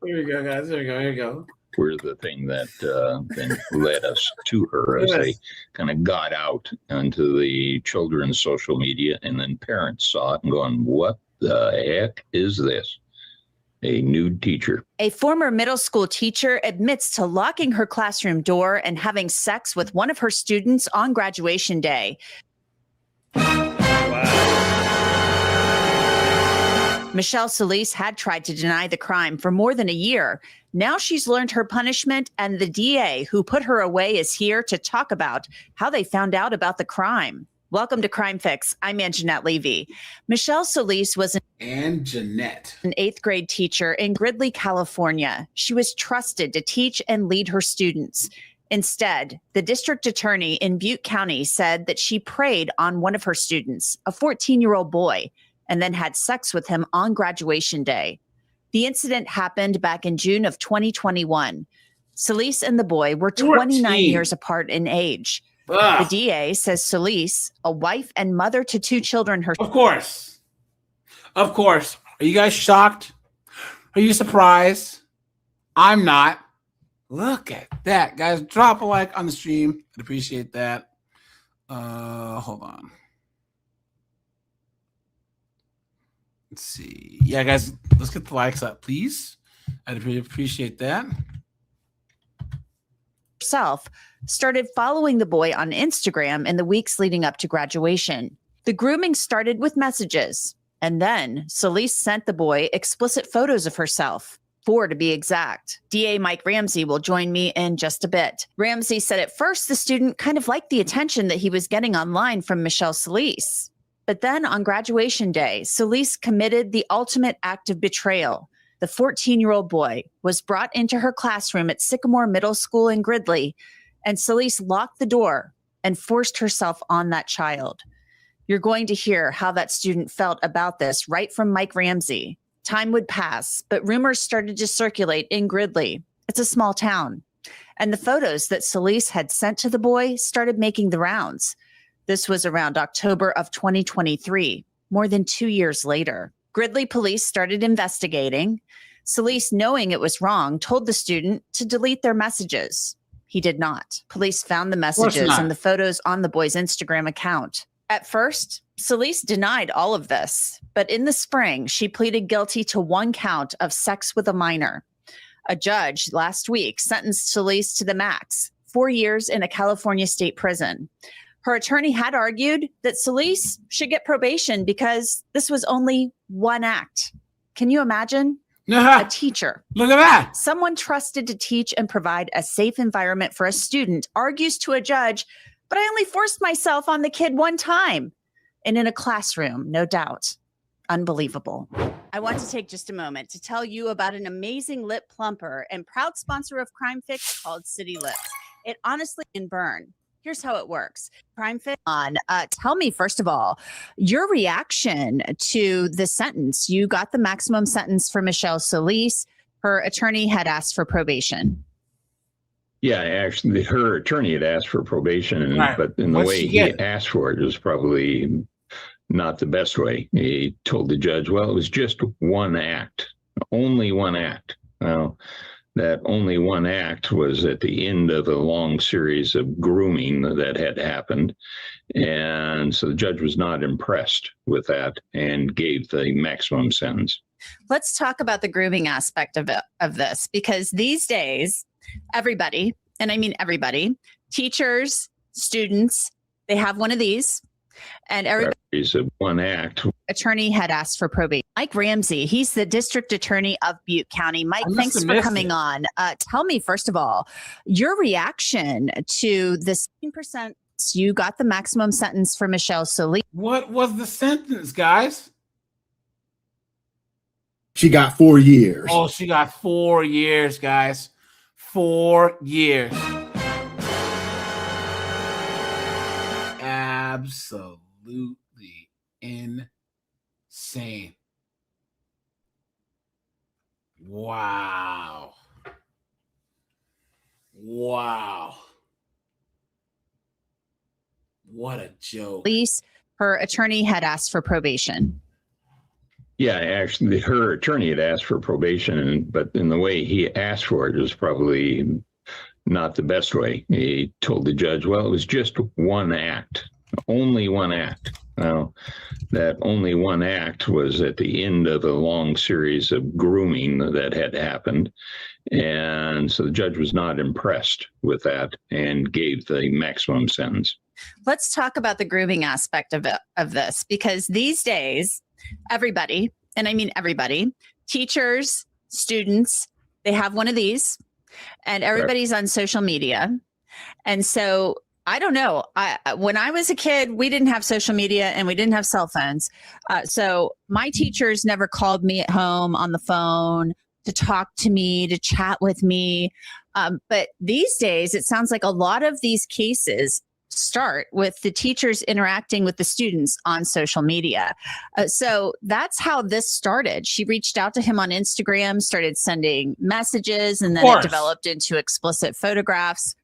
Here we go, guys. Here we go. Here we go. Were the thing that then led us to her as they kind of got out onto the children's social media, and then parents saw it and going, what the heck is this? A nude teacher. A former middle school teacher admits to locking her classroom door and having sex with one of her students on graduation day. Michelle Solis had tried to deny the crime for more than a year. Now she's learned her punishment, and the DA who put her away is here to talk about how they found out about the crime. Welcome to Crime Fix. I'm Anjanette Levy. Michelle Solis was an 8th grade teacher in Gridley, California. She was trusted to teach and lead her students. Instead, the district attorney in Butte County said that she preyed on one of her students, a 14-year-old boy, and then had sex with him on graduation day. The incident happened back in June of 2021. Solis and the boy were 29 years apart in age. The DA says Solis, a wife and mother to 2 children herself. Of course. Of course. Are you guys shocked? Are you surprised? I'm not. Look at that, guys. Drop a like on the stream. I'd appreciate that. Hold on. Let's see. Yeah, guys, let's get the likes up, please. I'd really appreciate that. Herself started following the boy on Instagram in the weeks leading up to graduation. The grooming started with messages, and then Solis sent the boy explicit photos of herself, 4 to be exact. DA Mike Ramsey will join me in just a bit. Ramsey said at first the student kind of liked the attention that he was getting online from Michelle Solis. But then on graduation day, Solis committed the ultimate act of betrayal. The 14-year-old boy was brought into her classroom at Sycamore Middle School in Gridley, and Solis locked the door and forced herself on that child. You're going to hear how that student felt about this right from Mike Ramsey. Time would pass, but rumors started to circulate in Gridley. It's a small town. And the photos that Solis had sent to the boy started making the rounds. This was around October of 2023, more than 2 years later. Gridley police started investigating. Solis, knowing it was wrong, told the student to delete their messages. He did not. Police found the messages and the photos on the boy's Instagram account. At first, Solis denied all of this, but in the spring, she pleaded guilty to 1 count of sex with a minor. A judge last week sentenced Solis to the max, 4 years in a California state prison. Her attorney had argued that Solis should get probation because this was only 1 act. Can you imagine? A teacher. Look at that. Someone trusted to teach and provide a safe environment for a student argues to a judge, but I only forced myself on the kid 1 time. And in a classroom, no doubt. Unbelievable. I want to take just a moment to tell you about an amazing lip plumper and proud sponsor of Crime Fix called City Lips. It honestly can burn. Here's how it works. Crime Fix on. Tell me, first of all, your reaction to the sentence. You got the maximum sentence for Michelle Solis. Her attorney had asked for probation. Yeah, actually, her attorney had asked for probation, Right. but in the What'd way she he get? asked for it was probably not the best way. He told the judge, well, it was just one act, only one act. Well, that only one act was at the end of a long series of grooming that had happened. And so the judge was not impressed with that and gave the maximum sentence. Let's talk about the grooming aspect of this, because these days, everybody, and I mean everybody, teachers, students, they have one of these, and everybody's one act. Attorney had asked for probation. Mike Ramsey, he's the district attorney of Butte County. Mike, thanks for coming on. Tell me, first of all, your reaction to the 16%. You got the maximum sentence for Michelle Solis. What was the sentence, guys? She got 4 years. Oh, she got 4 years, guys. 4 years. Absolutely insane. Wow. Wow. What a joke. Her attorney had asked for probation. Yeah, actually, her attorney had asked for probation, but in the way he asked for it was probably not the best way. He told the judge, well, it was just one act, only one act. Well, that only one act was at the end of a long series of grooming that had happened. And so the judge was not impressed with that and gave the maximum sentence. Let's talk about the grooming aspect of this, because these days, everybody, and I mean everybody, teachers, students, they have one of these, and everybody's on social media. And so I don't know. When I was a kid, we didn't have social media and we didn't have cell phones. So my teachers never called me at home on the phone to talk to me, to chat with me. But these days, it sounds like a lot of these cases start with the teachers interacting with the students on social media. So that's how this started. She reached out to him on Instagram, started sending messages, and then it developed into explicit photographs.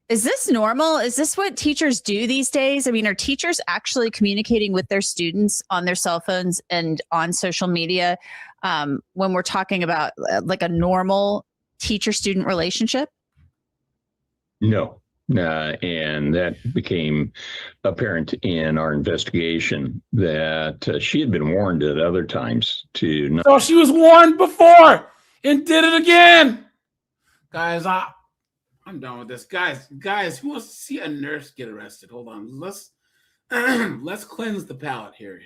Is this normal? Is this what teachers do these days? I mean, are teachers actually communicating with their students on their cell phones and on social media when we're talking about like a normal teacher-student relationship? No. And that became apparent in our investigation that she had been warned at other times to not. So she was warned before and did it again. Guys, I'm done with this. Guys, who wants to see a nurse get arrested? Hold on. Let's cleanse the palate here,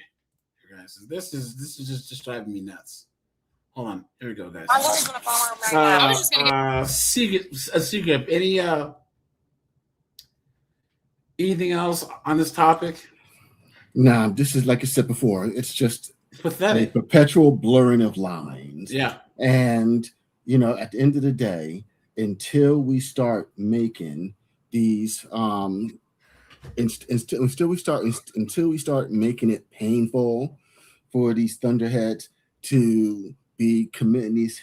guys. This is just driving me nuts. Hold on. Here we go, guys. I'm just gonna follow him right now. I was just gonna secret. Anything else on this topic? Nah, this is, like I said before, it's just pathetic. A perpetual blurring of lines. Yeah. And, at the end of the day, until we start making these, until we start making it painful for these thunderheads to be committing these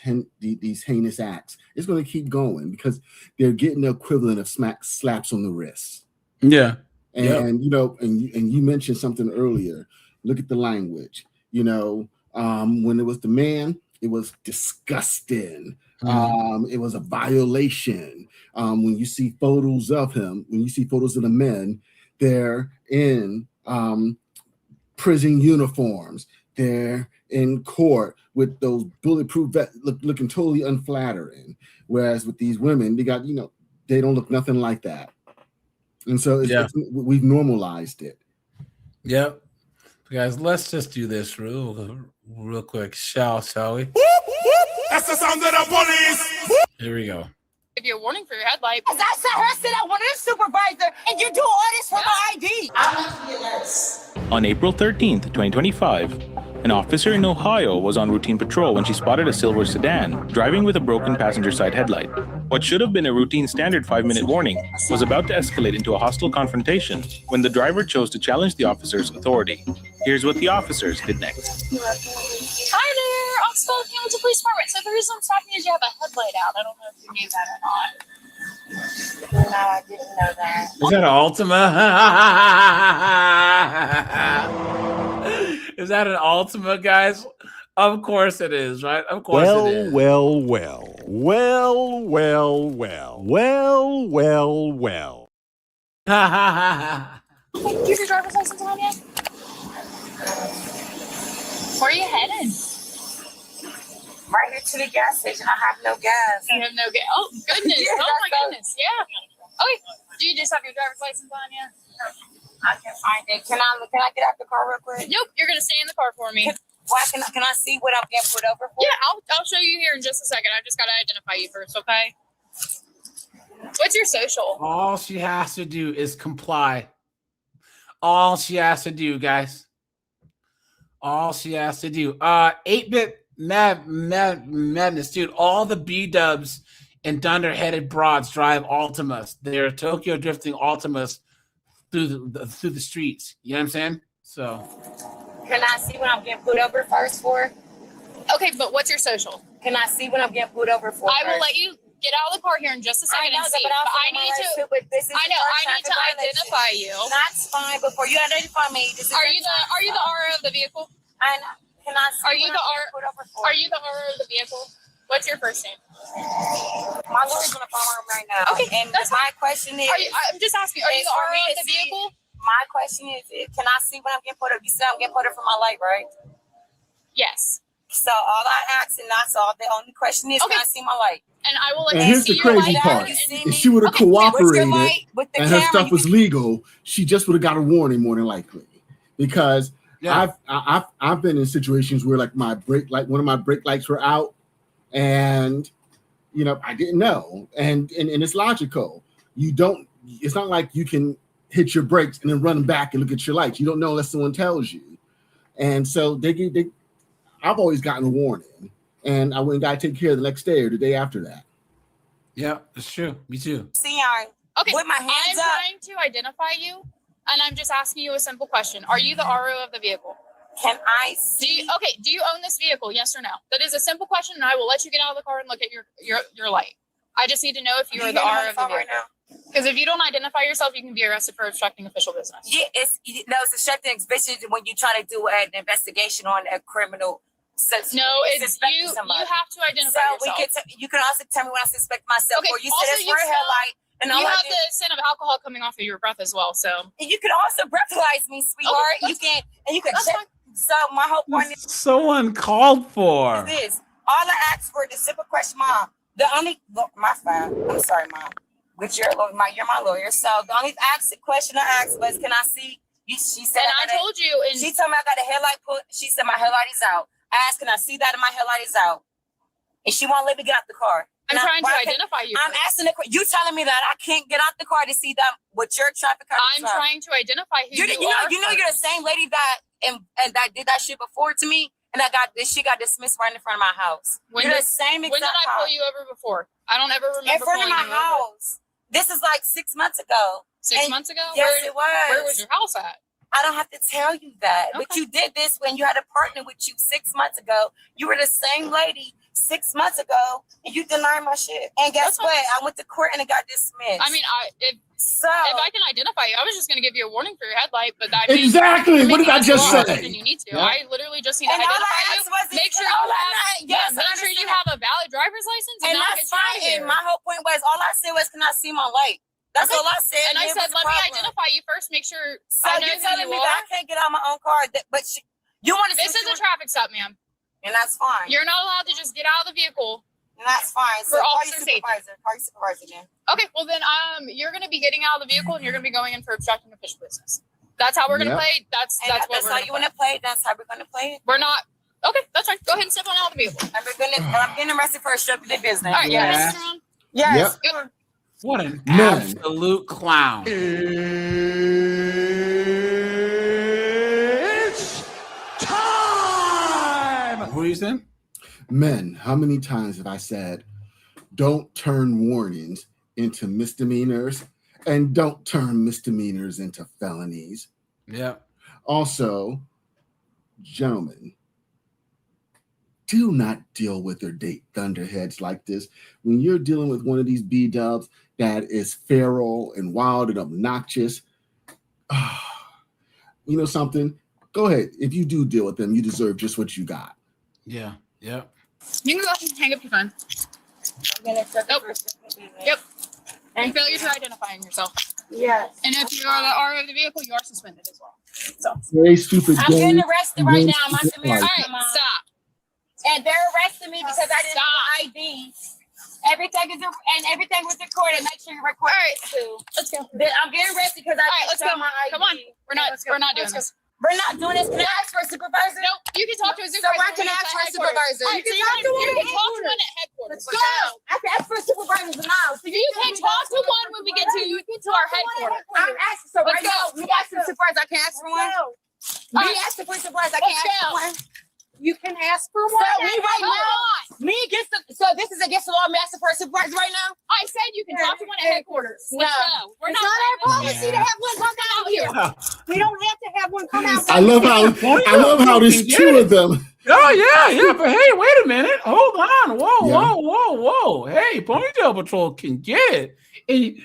heinous acts, it's going to keep going because they're getting the equivalent of slaps on the wrist. Yeah. And and you mentioned something earlier. Look at the language. When it was the man, it was disgusting. It was a violation. When you see photos of him, when you see photos of the men, they're in prison uniforms. They're in court with those bulletproof vests looking totally unflattering. Whereas with these women, they got, they don't look nothing like that. And so we've normalized it. Yep. Guys, let's just do this real quick. Shall we? That's the sound of the police. Here we go. Give you a warning for your headlight. As I sat here, sit at one of the supervisor, and you do all this for my ID. I want to be a nurse. On April 13th, 2025, an officer in Ohio was on routine patrol when she spotted a silver sedan driving with a broken passenger side headlight. What should have been a routine standard 5-minute warning was about to escalate into a hostile confrontation when the driver chose to challenge the officer's authority. Here's what the officers did next. Hi there, Oxford Hamilton Police Department. So the reason I'm stopping is you have a headlight out. I don't know if you knew that or not. No, I didn't know that. Is that an Ultima? Is that an Ultima, guys? Of course it is, right? Of course it is. Well. Here's your driver's license on you. Where are you headed? Right here to the gas station. I have no gas. You have no gas. Oh, goodness. Yeah, Oh, my that's goodness. Yeah. Okay. Do you just have your driver's license on you? I can find it. Can I get out the car real quick? Nope. You're going to stay in the car for me. Why can I see what I'm getting put over for? Yeah, I'll show you here in just a second. I just got to identify you first, okay? What's your social? All she has to do is comply. All she has to do, guys. All she has to do. 8-bit madness, dude. All the B-dubs and dunderheaded broads drive Ultimas. They're Tokyo drifting Ultimas through the streets. You know what I'm saying? So. Can I see what I'm getting put over first for? Okay, but what's your social? Can I see what I'm getting put over for? I will let you get out of the car here in just a second and see. But I need to. I need to identify you. That's fine. Before you identify me, are you the RO of the vehicle? I know. Can I see Are you the put over for? Are you the RO of the vehicle? What's your first name? My lawyer's on the phone right now. Okay, and my question is, I'm just asking, are you the RO of the vehicle? My question is, can I see what I'm getting put over? You said I'm getting put over for my light, right? Yes. So all I asked, and that's all. The only question is, can I see my light? And I will let And you here's see the your crazy light. part. If she would have cooperated and her stuff was legal, she just would have got a warning more than likely. Because I've been in situations where like one of my brake lights were out, and I didn't know, and it's logical. It's not like you can hit your brakes and then run back and look at your lights. You don't know unless someone tells you. And so I've always gotten a warning, and I went and got taken care of the next day or the day after that. Yeah, it's true. Me too. See, okay, with my hands up. I'm trying to identify you, and I'm just asking you a simple question. Are you the RO of the vehicle? Can I see? Do you own this vehicle? Yes or no? That is a simple question, and I will let you get out of the car and look at your light. I just need to know if you are the RO of the vehicle. Right now? Because if you don't identify yourself, you can be arrested for obstructing official business. Yeah, it's obstructing, especially when you're trying to do an investigation on a criminal. No, it's you have to identify yourself. You can also tell me when I suspect myself. Okay, or you said it's for a headlight. And you have the scent of alcohol coming off of your breath as well. So and you can also breathalyze me, sweetheart. You can check. Fine. So my whole point is so uncalled for. This all I asked for the simple question, Mom. My file. I'm sorry, Mom. But you're my lawyer. So the only question I asked was, can I see you? She said, and I told you, and she told me I got a headlight put. She said my headlight is out. I asked, can I see that? And my headlight is out. And she won't let me get out the car. I'm trying to identify you. I'm asking you telling me that I can't get out the car to see that what your traffic card is. I'm trying to identify who you are. You know you're the same lady that that did that shit before to me, and she got dismissed right in front of my house. You're the same exact. When did I pull you over before? I don't ever remember. In front of my house. This is like 6 months ago. 6 months ago? Yes, it was. Where was your house at? I don't have to tell you that. Okay. But you did this when you had a partner with you 6 months ago. You were the same lady 6 months ago, and you denied my shit. And guess what? I went to court and it got dismissed. I mean, if I can identify you, I was just going to give you a warning for your headlight, but that exactly. What did I just say? You need to. Yeah. I literally just need to identify you. Make sure you have a valid driver's license, and that's fine. And my whole point was, all I said was, can I see my light? That's all I said. And I said, let me identify you first. Make sure I know who you are. That I can't get out my own car, but you want to? This is a traffic stop, ma'am. And that's fine. You're not allowed to just get out of the vehicle. And that's fine. For officer safety. Call your supervisor then. Okay, well then you're gonna be getting out of the vehicle and you're gonna be going in for obstructing official business. That's how we're gonna play. That's what we're how you wanna play. That's how we're gonna play it. We're not that's right. Go ahead and step on out of the vehicle. I'm getting arrested for obstructing the business. All right, yes. Yes. Yep. What an absolute clown. It's time! Who are you saying? Men, how many times have I said, don't turn warnings into misdemeanors and don't turn misdemeanors into felonies? Yeah. Also, gentlemen, do not deal with or date thunderheads like this. When you're dealing with one of these B-dubs that is feral and wild and obnoxious, you know something? Go ahead. If you do deal with them, you deserve just what you got. Yeah. Yep. You can go ahead and hang up your phone. Nope. Yep. And failure to identify yourself. Yes. And if you are the owner of the vehicle, you are suspended as well. So. Very stupid. I'm getting arrested right now. I'm stupid on the life. All right, stop. And they're arresting me because I didn't have ID. Everything was recorded. Make sure you record it too. Let's go. I'm getting arrested because I didn't show my ID. Come on. We're not doing this. We're not doing this. Can I ask for a supervisor? No, you can talk to a supervisor. So I can ask for a supervisor. All right, so you can talk to one at headquarters. Let's go. I can ask for a supervisor now. So you can talk to one when we get to our headquarters. I'm asking. So right now, me asking for a supervisor. I can ask for one. Me asking for a supervisor. I can ask for one. You can ask for one. So me right now, me against the. So this is against the law. I'm asking for a supervisor right now. I said you can talk to one at headquarters. No, We're it's not our policy to have one come out here. We don't have to have one come out. I love how there's two of them. Oh yeah, but hey, wait a minute. Hold on. Whoa. Hey, Ponytail Patrol can get it.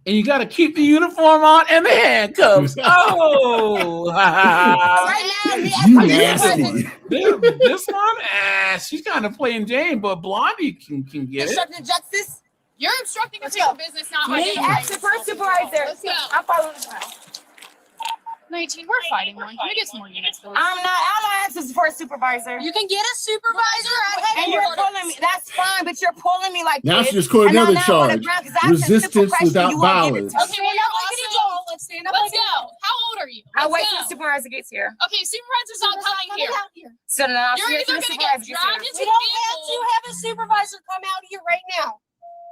And you got to keep the uniform on and the handcuffs. Oh, right now, you nasty. This one, she's kind of playing Jane, but Blondie can get it. Obstructing justice. You're obstructing official business, not Me asking for a supervisor. Let's go. I'm following the plan. 19, we're fighting one. Can we get some more units? I'm not asking for a supervisor. You can get a supervisor at and you're pulling me. That's fine, but you're pulling me like Now this. she just caught another charge. Resistance without violence. Okay, well, you're also, let's stand up. Let's go. How old are you? I'll wait till the supervisor gets here. Okay, supervisor's not coming here. So now You're either going to get dragged into the vehicle. We don't have to have a supervisor come out here right now.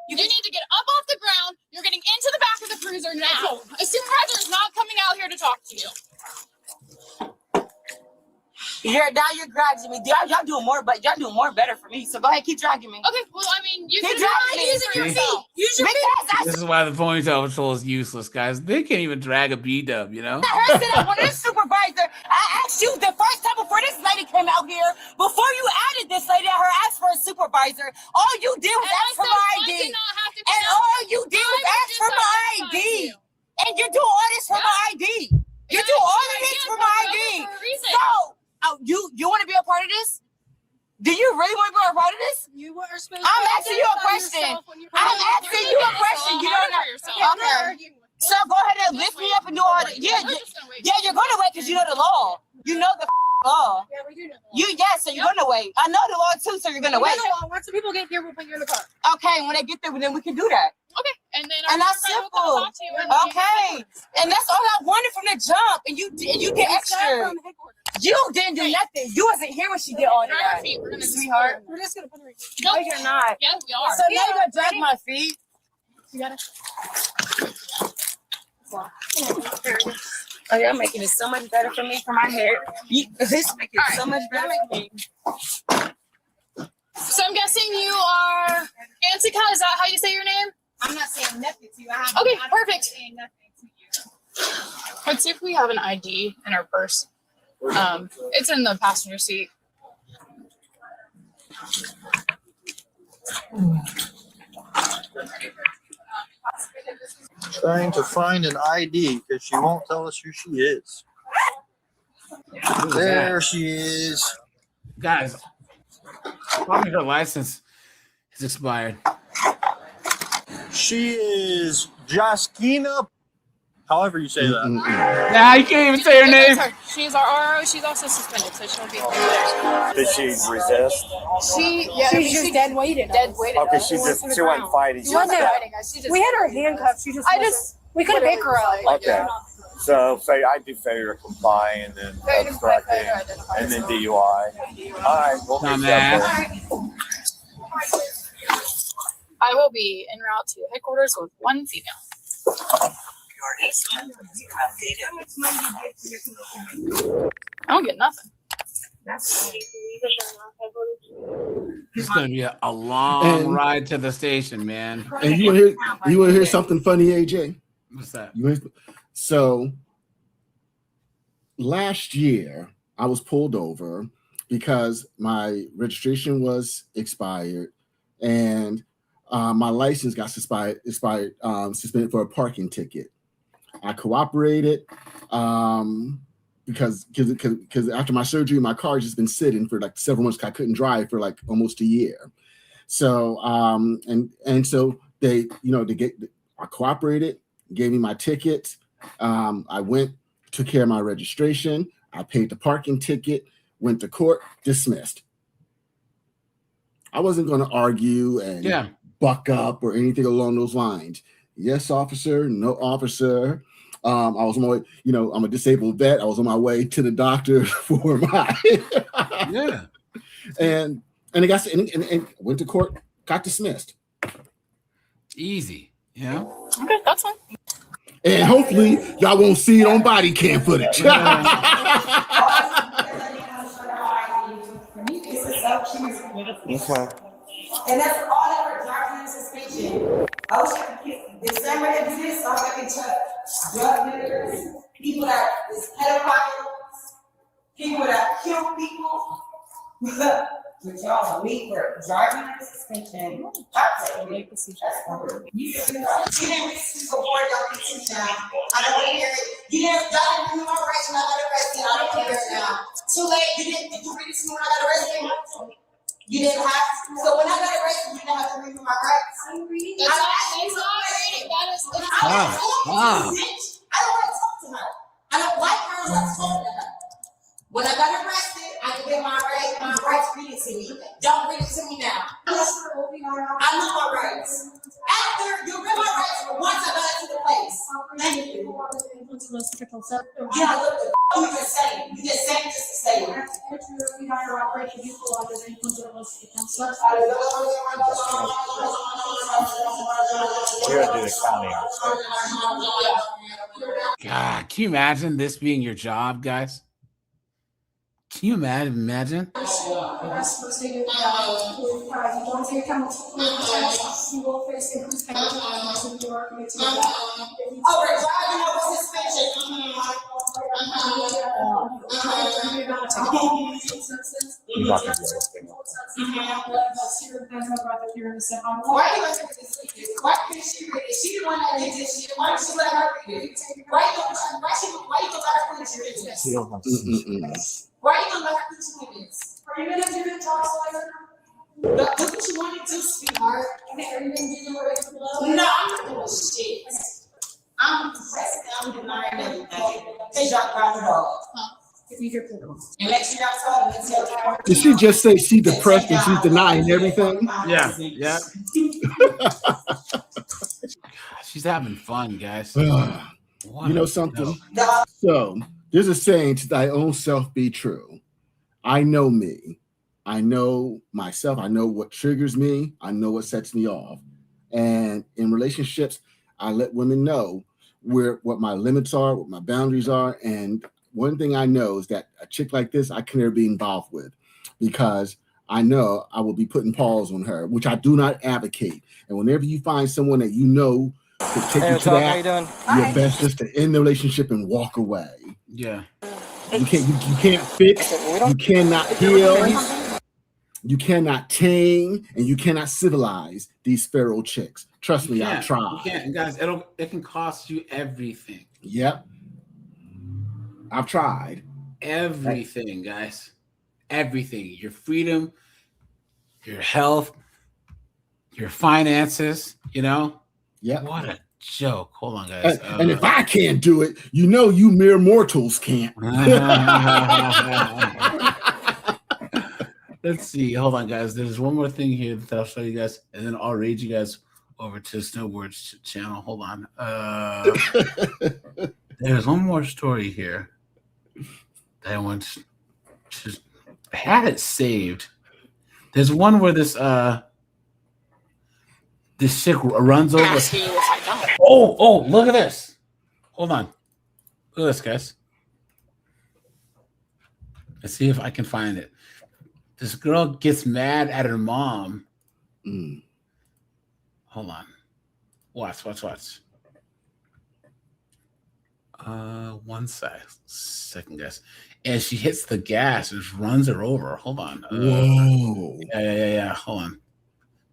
You need to get up off the ground. You're getting into the back of the cruiser now. A supervisor is not coming out here to talk to you. Now you're dragging me. Y'all doing more, but y'all doing more better for me. So go ahead, keep dragging me. Okay, well, I mean, you keep can try using your feet. Use your feet. This is why the Ponytail Patrol is useless, guys. They can't even drag a B-dub, you know? This supervisor, I asked you the first time before this lady came out here, before you added this lady, I asked for a supervisor. All you did was ask for my ID. And all you did was ask for my ID. And you do all this for my ID. You do all of this for my ID. So, you want to be a part of this? Do you really want to be a part of this? I'm asking you a question. I'm asking you a question. You don't know. Okay. So go ahead and lift me up and do all that. Yeah, you're gonna wait because you know the law. You know the law. Yeah, we do know the law. So you're gonna wait. I know the law too, so you're gonna wait. Once the people get here, we'll put you in the car. Okay, when they get there, then we can do that. Okay, and then that's simple. Okay, and that's all I wanted from the jump. And you did extra. You didn't do nothing. You wasn't here when she did all that. Sweetheart. We're just gonna put her. No, you're not. Yes, we are. So now you're gonna drag my feet. You got it. Oh, y'all making it so much better for me for my hair. This making it so much better for me. So I'm guessing you are Antika. Is that how you say your name? I'm not saying nothing to you. Okay, perfect. Let's see if we have an ID in our purse. It's in the passenger seat. Trying to find an ID because she won't tell us who she is. There she is. Guys, probably her license is expired. She is Jaskina. However you say that. Nah, you can't even say her name. She's our RO. She's also suspended, so she'll be. Did she resist? She's just dead weighted. Dead weighted. Okay, she wasn't fighting. She wasn't fighting us. We had her handcuffed. We couldn't pick her up. Okay. So I do failure to comply and then obstructing and then DUI. All right. We'll I will be en route to headquarters with one female. I don't get nothing. It's gonna be a long ride to the station, man. And you want to hear something funny, AJ? What's that? So last year, I was pulled over because my registration was expired and my license got suspended for a parking ticket. I cooperated because after my surgery, my car has just been sitting for like several months. I couldn't drive for like almost a year. So so I cooperated, gave me my ticket. I went, took care of my registration. I paid the parking ticket, went to court, dismissed. I wasn't going to argue and buck up or anything along those lines. Yes, officer, no officer. I was on my way, I'm a disabled vet. I was on my way to the doctor for my and went to court, got dismissed. Easy, yeah. Okay, that's fine. And hopefully y'all won't see it on body cam footage. Okay. And that's all that we're driving in suspension. I was December that do this, so I'm going to touch drug dealers, people that is pedophiles, people that kill people. But y'all, we were driving in suspension. That's you didn't receive the board documentation now. I don't want to hear it. You didn't remember my rights when I got arrested. I don't want to hear it now. Too late. Did you read it to me when I got arrested? You didn't have to. So when I got arrested, you didn't have to read me my rights. I don't want to talk to her. I don't like her as I told her. When I got arrested, I can get my rights read it to me. Don't read it to me now. I know my rights. After you read my rights, once I got into the place. Thank you. Yeah, look, you just saying. You just saying just to say it. We're gonna do the counting. God, can you imagine this being your job, guys? Can you imagine? Why couldn't she read it? She the one that did this shit. Why did she let her read it? Why you gonna let her finish reading this? Why you gonna let her finish this? Are you gonna do the talk later? Look what you want to do, sweetheart. Okay, are you gonna do the rest of the love? No, I'm not doing shit. I'm depressed. I'm denying everything. They dropped by the dog. And make sure y'all tell them. Did she just say she's depressed and she's denying everything? Yeah. She's having fun, guys. You know something? So there's a saying, to thy own self be true. I know me. I know myself. I know what triggers me. I know what sets me off. And in relationships, I let women know what my limits are, what my boundaries are. And one thing I know is that a chick like this, I can never be involved with, because I know I will be putting pause on her, which I do not advocate. And whenever you find someone that you know could take you to that, you're best just to end the relationship and walk away. Yeah. You can't fix, you cannot heal, you cannot tame, and you cannot civilize these feral chicks. Trust me, I've tried. You can't, guys. It can cost you everything. Yep. I've tried. Everything, guys. Everything. Your freedom, your health, your finances, Yeah. What a joke. Hold on, guys. And if I can't do it, you mere mortals can't. Let's see. Hold on, guys. There's one more thing here that I'll show you guys, and then I'll raid you guys over to Snowboard's channel. Hold on. There's one more story here that I want to I had it saved. There's one where this chick runs over. Oh, look at this. Hold on. Look at this, guys. Let's see if I can find it. This girl gets mad at her mom. Hold on. Watch. One second, guys. And she hits the gas and just runs her over. Hold on. Whoa. Yeah. Hold on.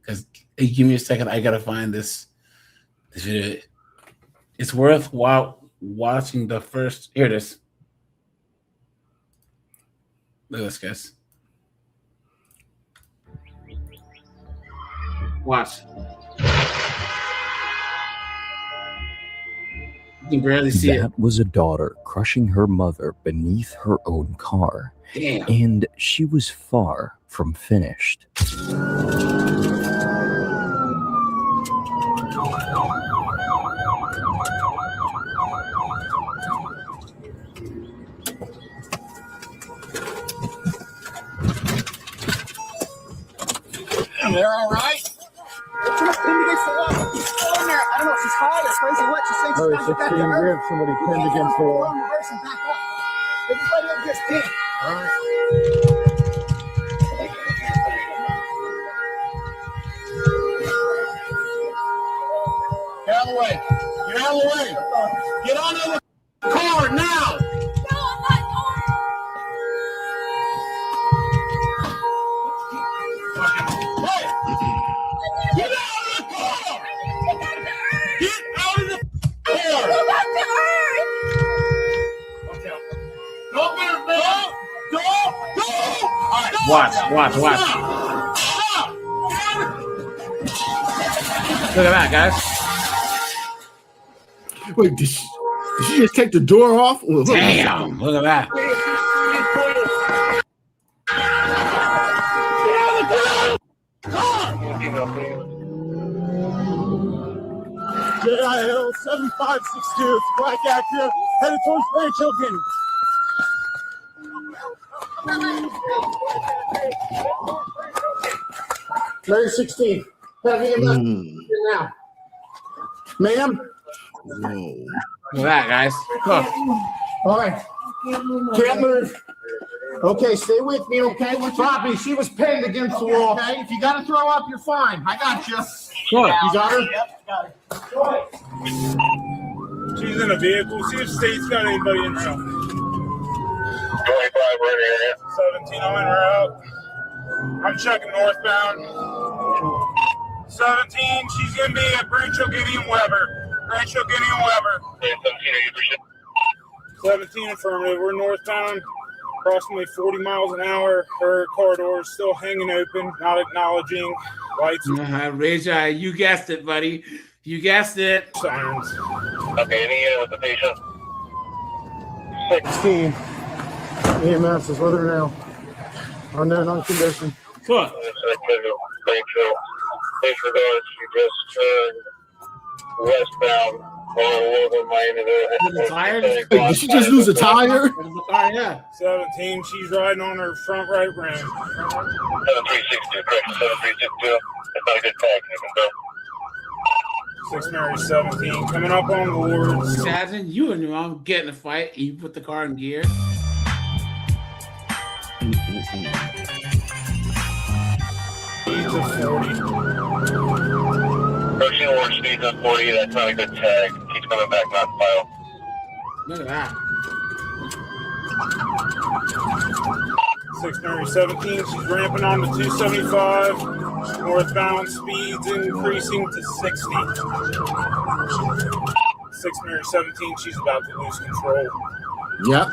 Because give me a second. I gotta find this video. It's worthwhile watching the first. Here it is. Look at this, guys. Watch. You can barely see it. That was a daughter crushing her mother beneath her own car. Damn. And she was far from finished. They're all right. Come on, pinned against the wall. Go in there. I don't know if she's hot or crazy what. She's saying she's trying to get back to her. We have somebody pinned against the wall. Reverse and back up. Everybody up gets pinned. All right. Get out of the way. Get out of the way. Get on the car now. Get out of the car! Get out of the car! Go back to Earth! Okay. Go! All right. Watch. Stop! Look at that, guys. Wait, did she just take the door off? Damn! Look at that. JIL 7562, it's black active, headed towards grandchildren. Mary 16, having him now. Ma'am? Whoa. Look at that, guys. Look. All right. Can't move. Okay, stay with me, okay? Bobby, she was pinned against the wall. Okay, if you got to throw up, you're fine. I got you. Sure. You got her? Yep, got it. She's in a vehicle. See if State's got anybody in route. 25 right area. 17 on her out. I'm checking northbound. 17, she's going to be at Brancho Gideon Weber. 17 affirmative. We're northbound, approximately 40 miles an hour. Her corridor is still hanging open, not acknowledging lights. Raise your eye. You guessed it, buddy. You guessed it. Sirens. Okay, any with the patient? 16. EMS is with her now. Unknown, unconditioned. Look. Thanks for going. She just turned westbound. Did she just lose a tire? Yeah. 17, she's riding on her front right rim. 7362, correct. 7362. That's not a good tag. You can go. 6 Mary 17, coming up on board. Sergeant, you and your mom get in a fight and you put the car in gear. Speeds of 40. Approaching orange speeds on 40. That's not a good tag. Keeps coming back, not file. Look at that. 6 Mary 17, she's ramping on to 275. Northbound speeds increasing to 60. 6 Mary 17, she's about to lose control. Yep.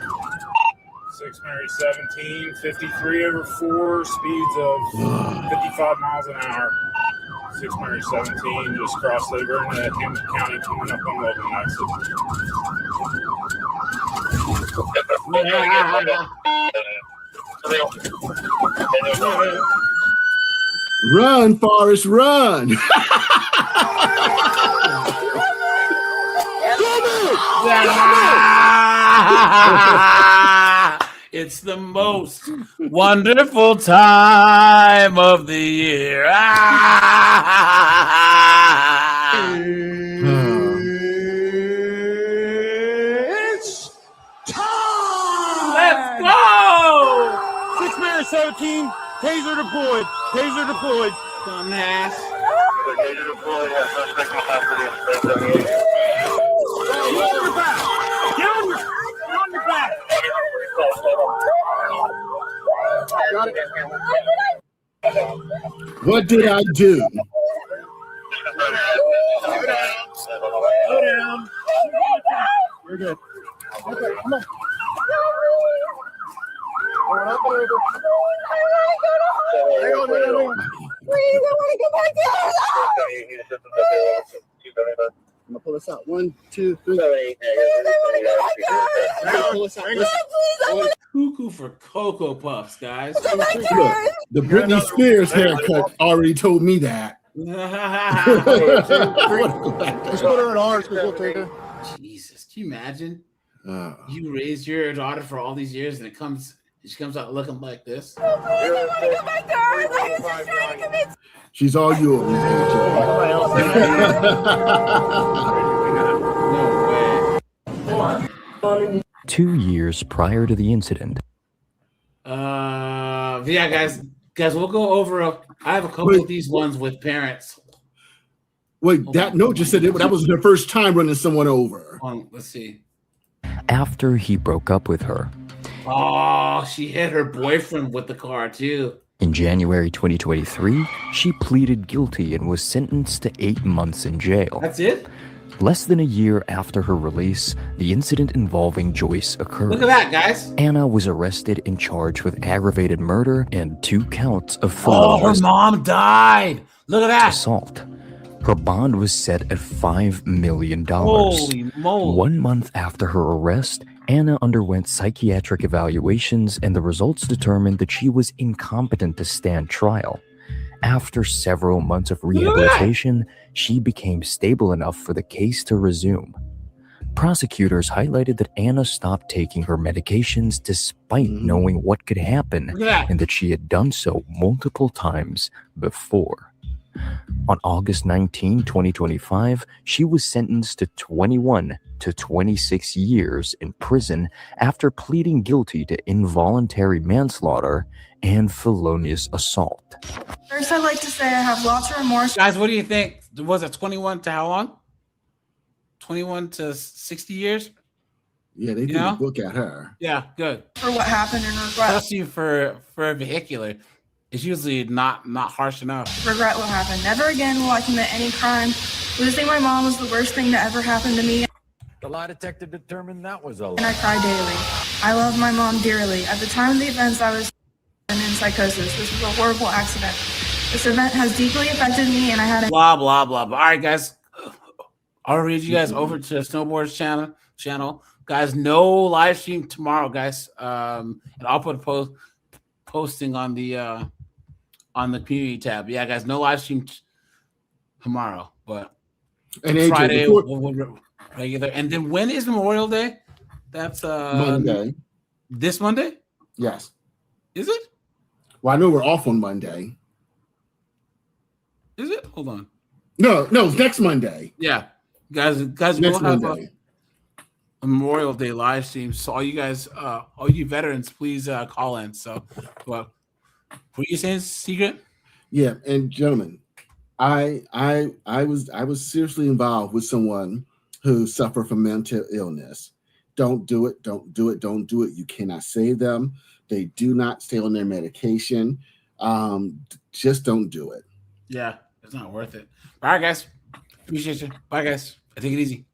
6 Mary 17, 53 over 4, speeds of 55 miles an hour. 6 Mary 17 just crossed over into Hampton County, coming up on Logan exit. Run, Forrest, run. It's the most wonderful time of the year. It's time! Let's go! 6 Mary 17, taser deployed. Taser deployed. Dumbass. Taser deployed. Suspect will have to Get What did I do? Go down. You're good. Okay, come on. Going up and over. Hang on. Please, I want to go back down. I'm gonna pull this out. 1, 2, 3. Pull this out. Cuckoo for Cocoa Puffs, guys. Look, the Britney Spears haircut already told me that. Just put her in ours because we'll take her. Jesus, can you imagine? You raised your daughter for all these years, and she comes out looking like this. She's all yours. No way. 2 years prior to the incident, Yeah, guys, we'll go over. I have a couple of these ones with parents. Wait, that note just said that was her first time running someone over. Let's see. after he broke up with her. Oh, she hit her boyfriend with the car too. In January 2023, she pleaded guilty and was sentenced to 8 months in jail. That's it? Less than a year after her release, the incident involving Joyce occurred. Look at that, guys. Anna was arrested and charged with aggravated murder and 2 counts of Oh, her felonious mom died. Look at that. assault. Her bond was set at $5 million. Holy moly. 1 month after her arrest, Anna underwent psychiatric evaluations, and the results determined that she was incompetent to stand trial. After several months of rehabilitation, she became stable enough for the case to resume. Prosecutors highlighted that Anna stopped taking her medications despite knowing what could happen, and that she had done so multiple times before. On August 19, 2025, she was sentenced to 21 to 26 years in prison after pleading guilty to involuntary manslaughter and felonious assault. First, I'd like to say I have lots of remorse. Guys, what do you think? Was it 21 to how long? 21 to 60 years? Yeah, they did look at her. Yeah, good. For what happened and regret. Especially for a vehicular. It's usually not harsh enough. Regret what happened. Never again will I commit any crime. Losing my mom was the worst thing that ever happened to me. The lie detector determined that was a lie. And I cry daily. I love my mom dearly. At the time of the events, I was in psychosis. This was a horrible accident. This event has deeply affected me, and I had a blah blah blah. All right, guys. I'll read you guys over to Snowboard's channel. Guys, no live stream tomorrow, guys. And I'll put a posting on the community tab. Yeah, guys, no live stream tomorrow, but and AJ, Friday we'll regular. And then when is Memorial Day? That's Monday. This Monday? Yes. Is it? Well, I know we're off on Monday. Is it? Hold on. No, it's next Monday. Yeah, guys, we'll have a Memorial Day live stream. So all you guys, all you veterans, please call in. So, what were you saying, Secret? Yeah, and gentlemen, I was seriously involved with someone who suffered from mental illness. Don't do it. Don't do it. Don't do it. You cannot save them. They do not stay on their medication. Just don't do it. Yeah, it's not worth it. All right, guys. Appreciate you. Bye, guys. Take it easy.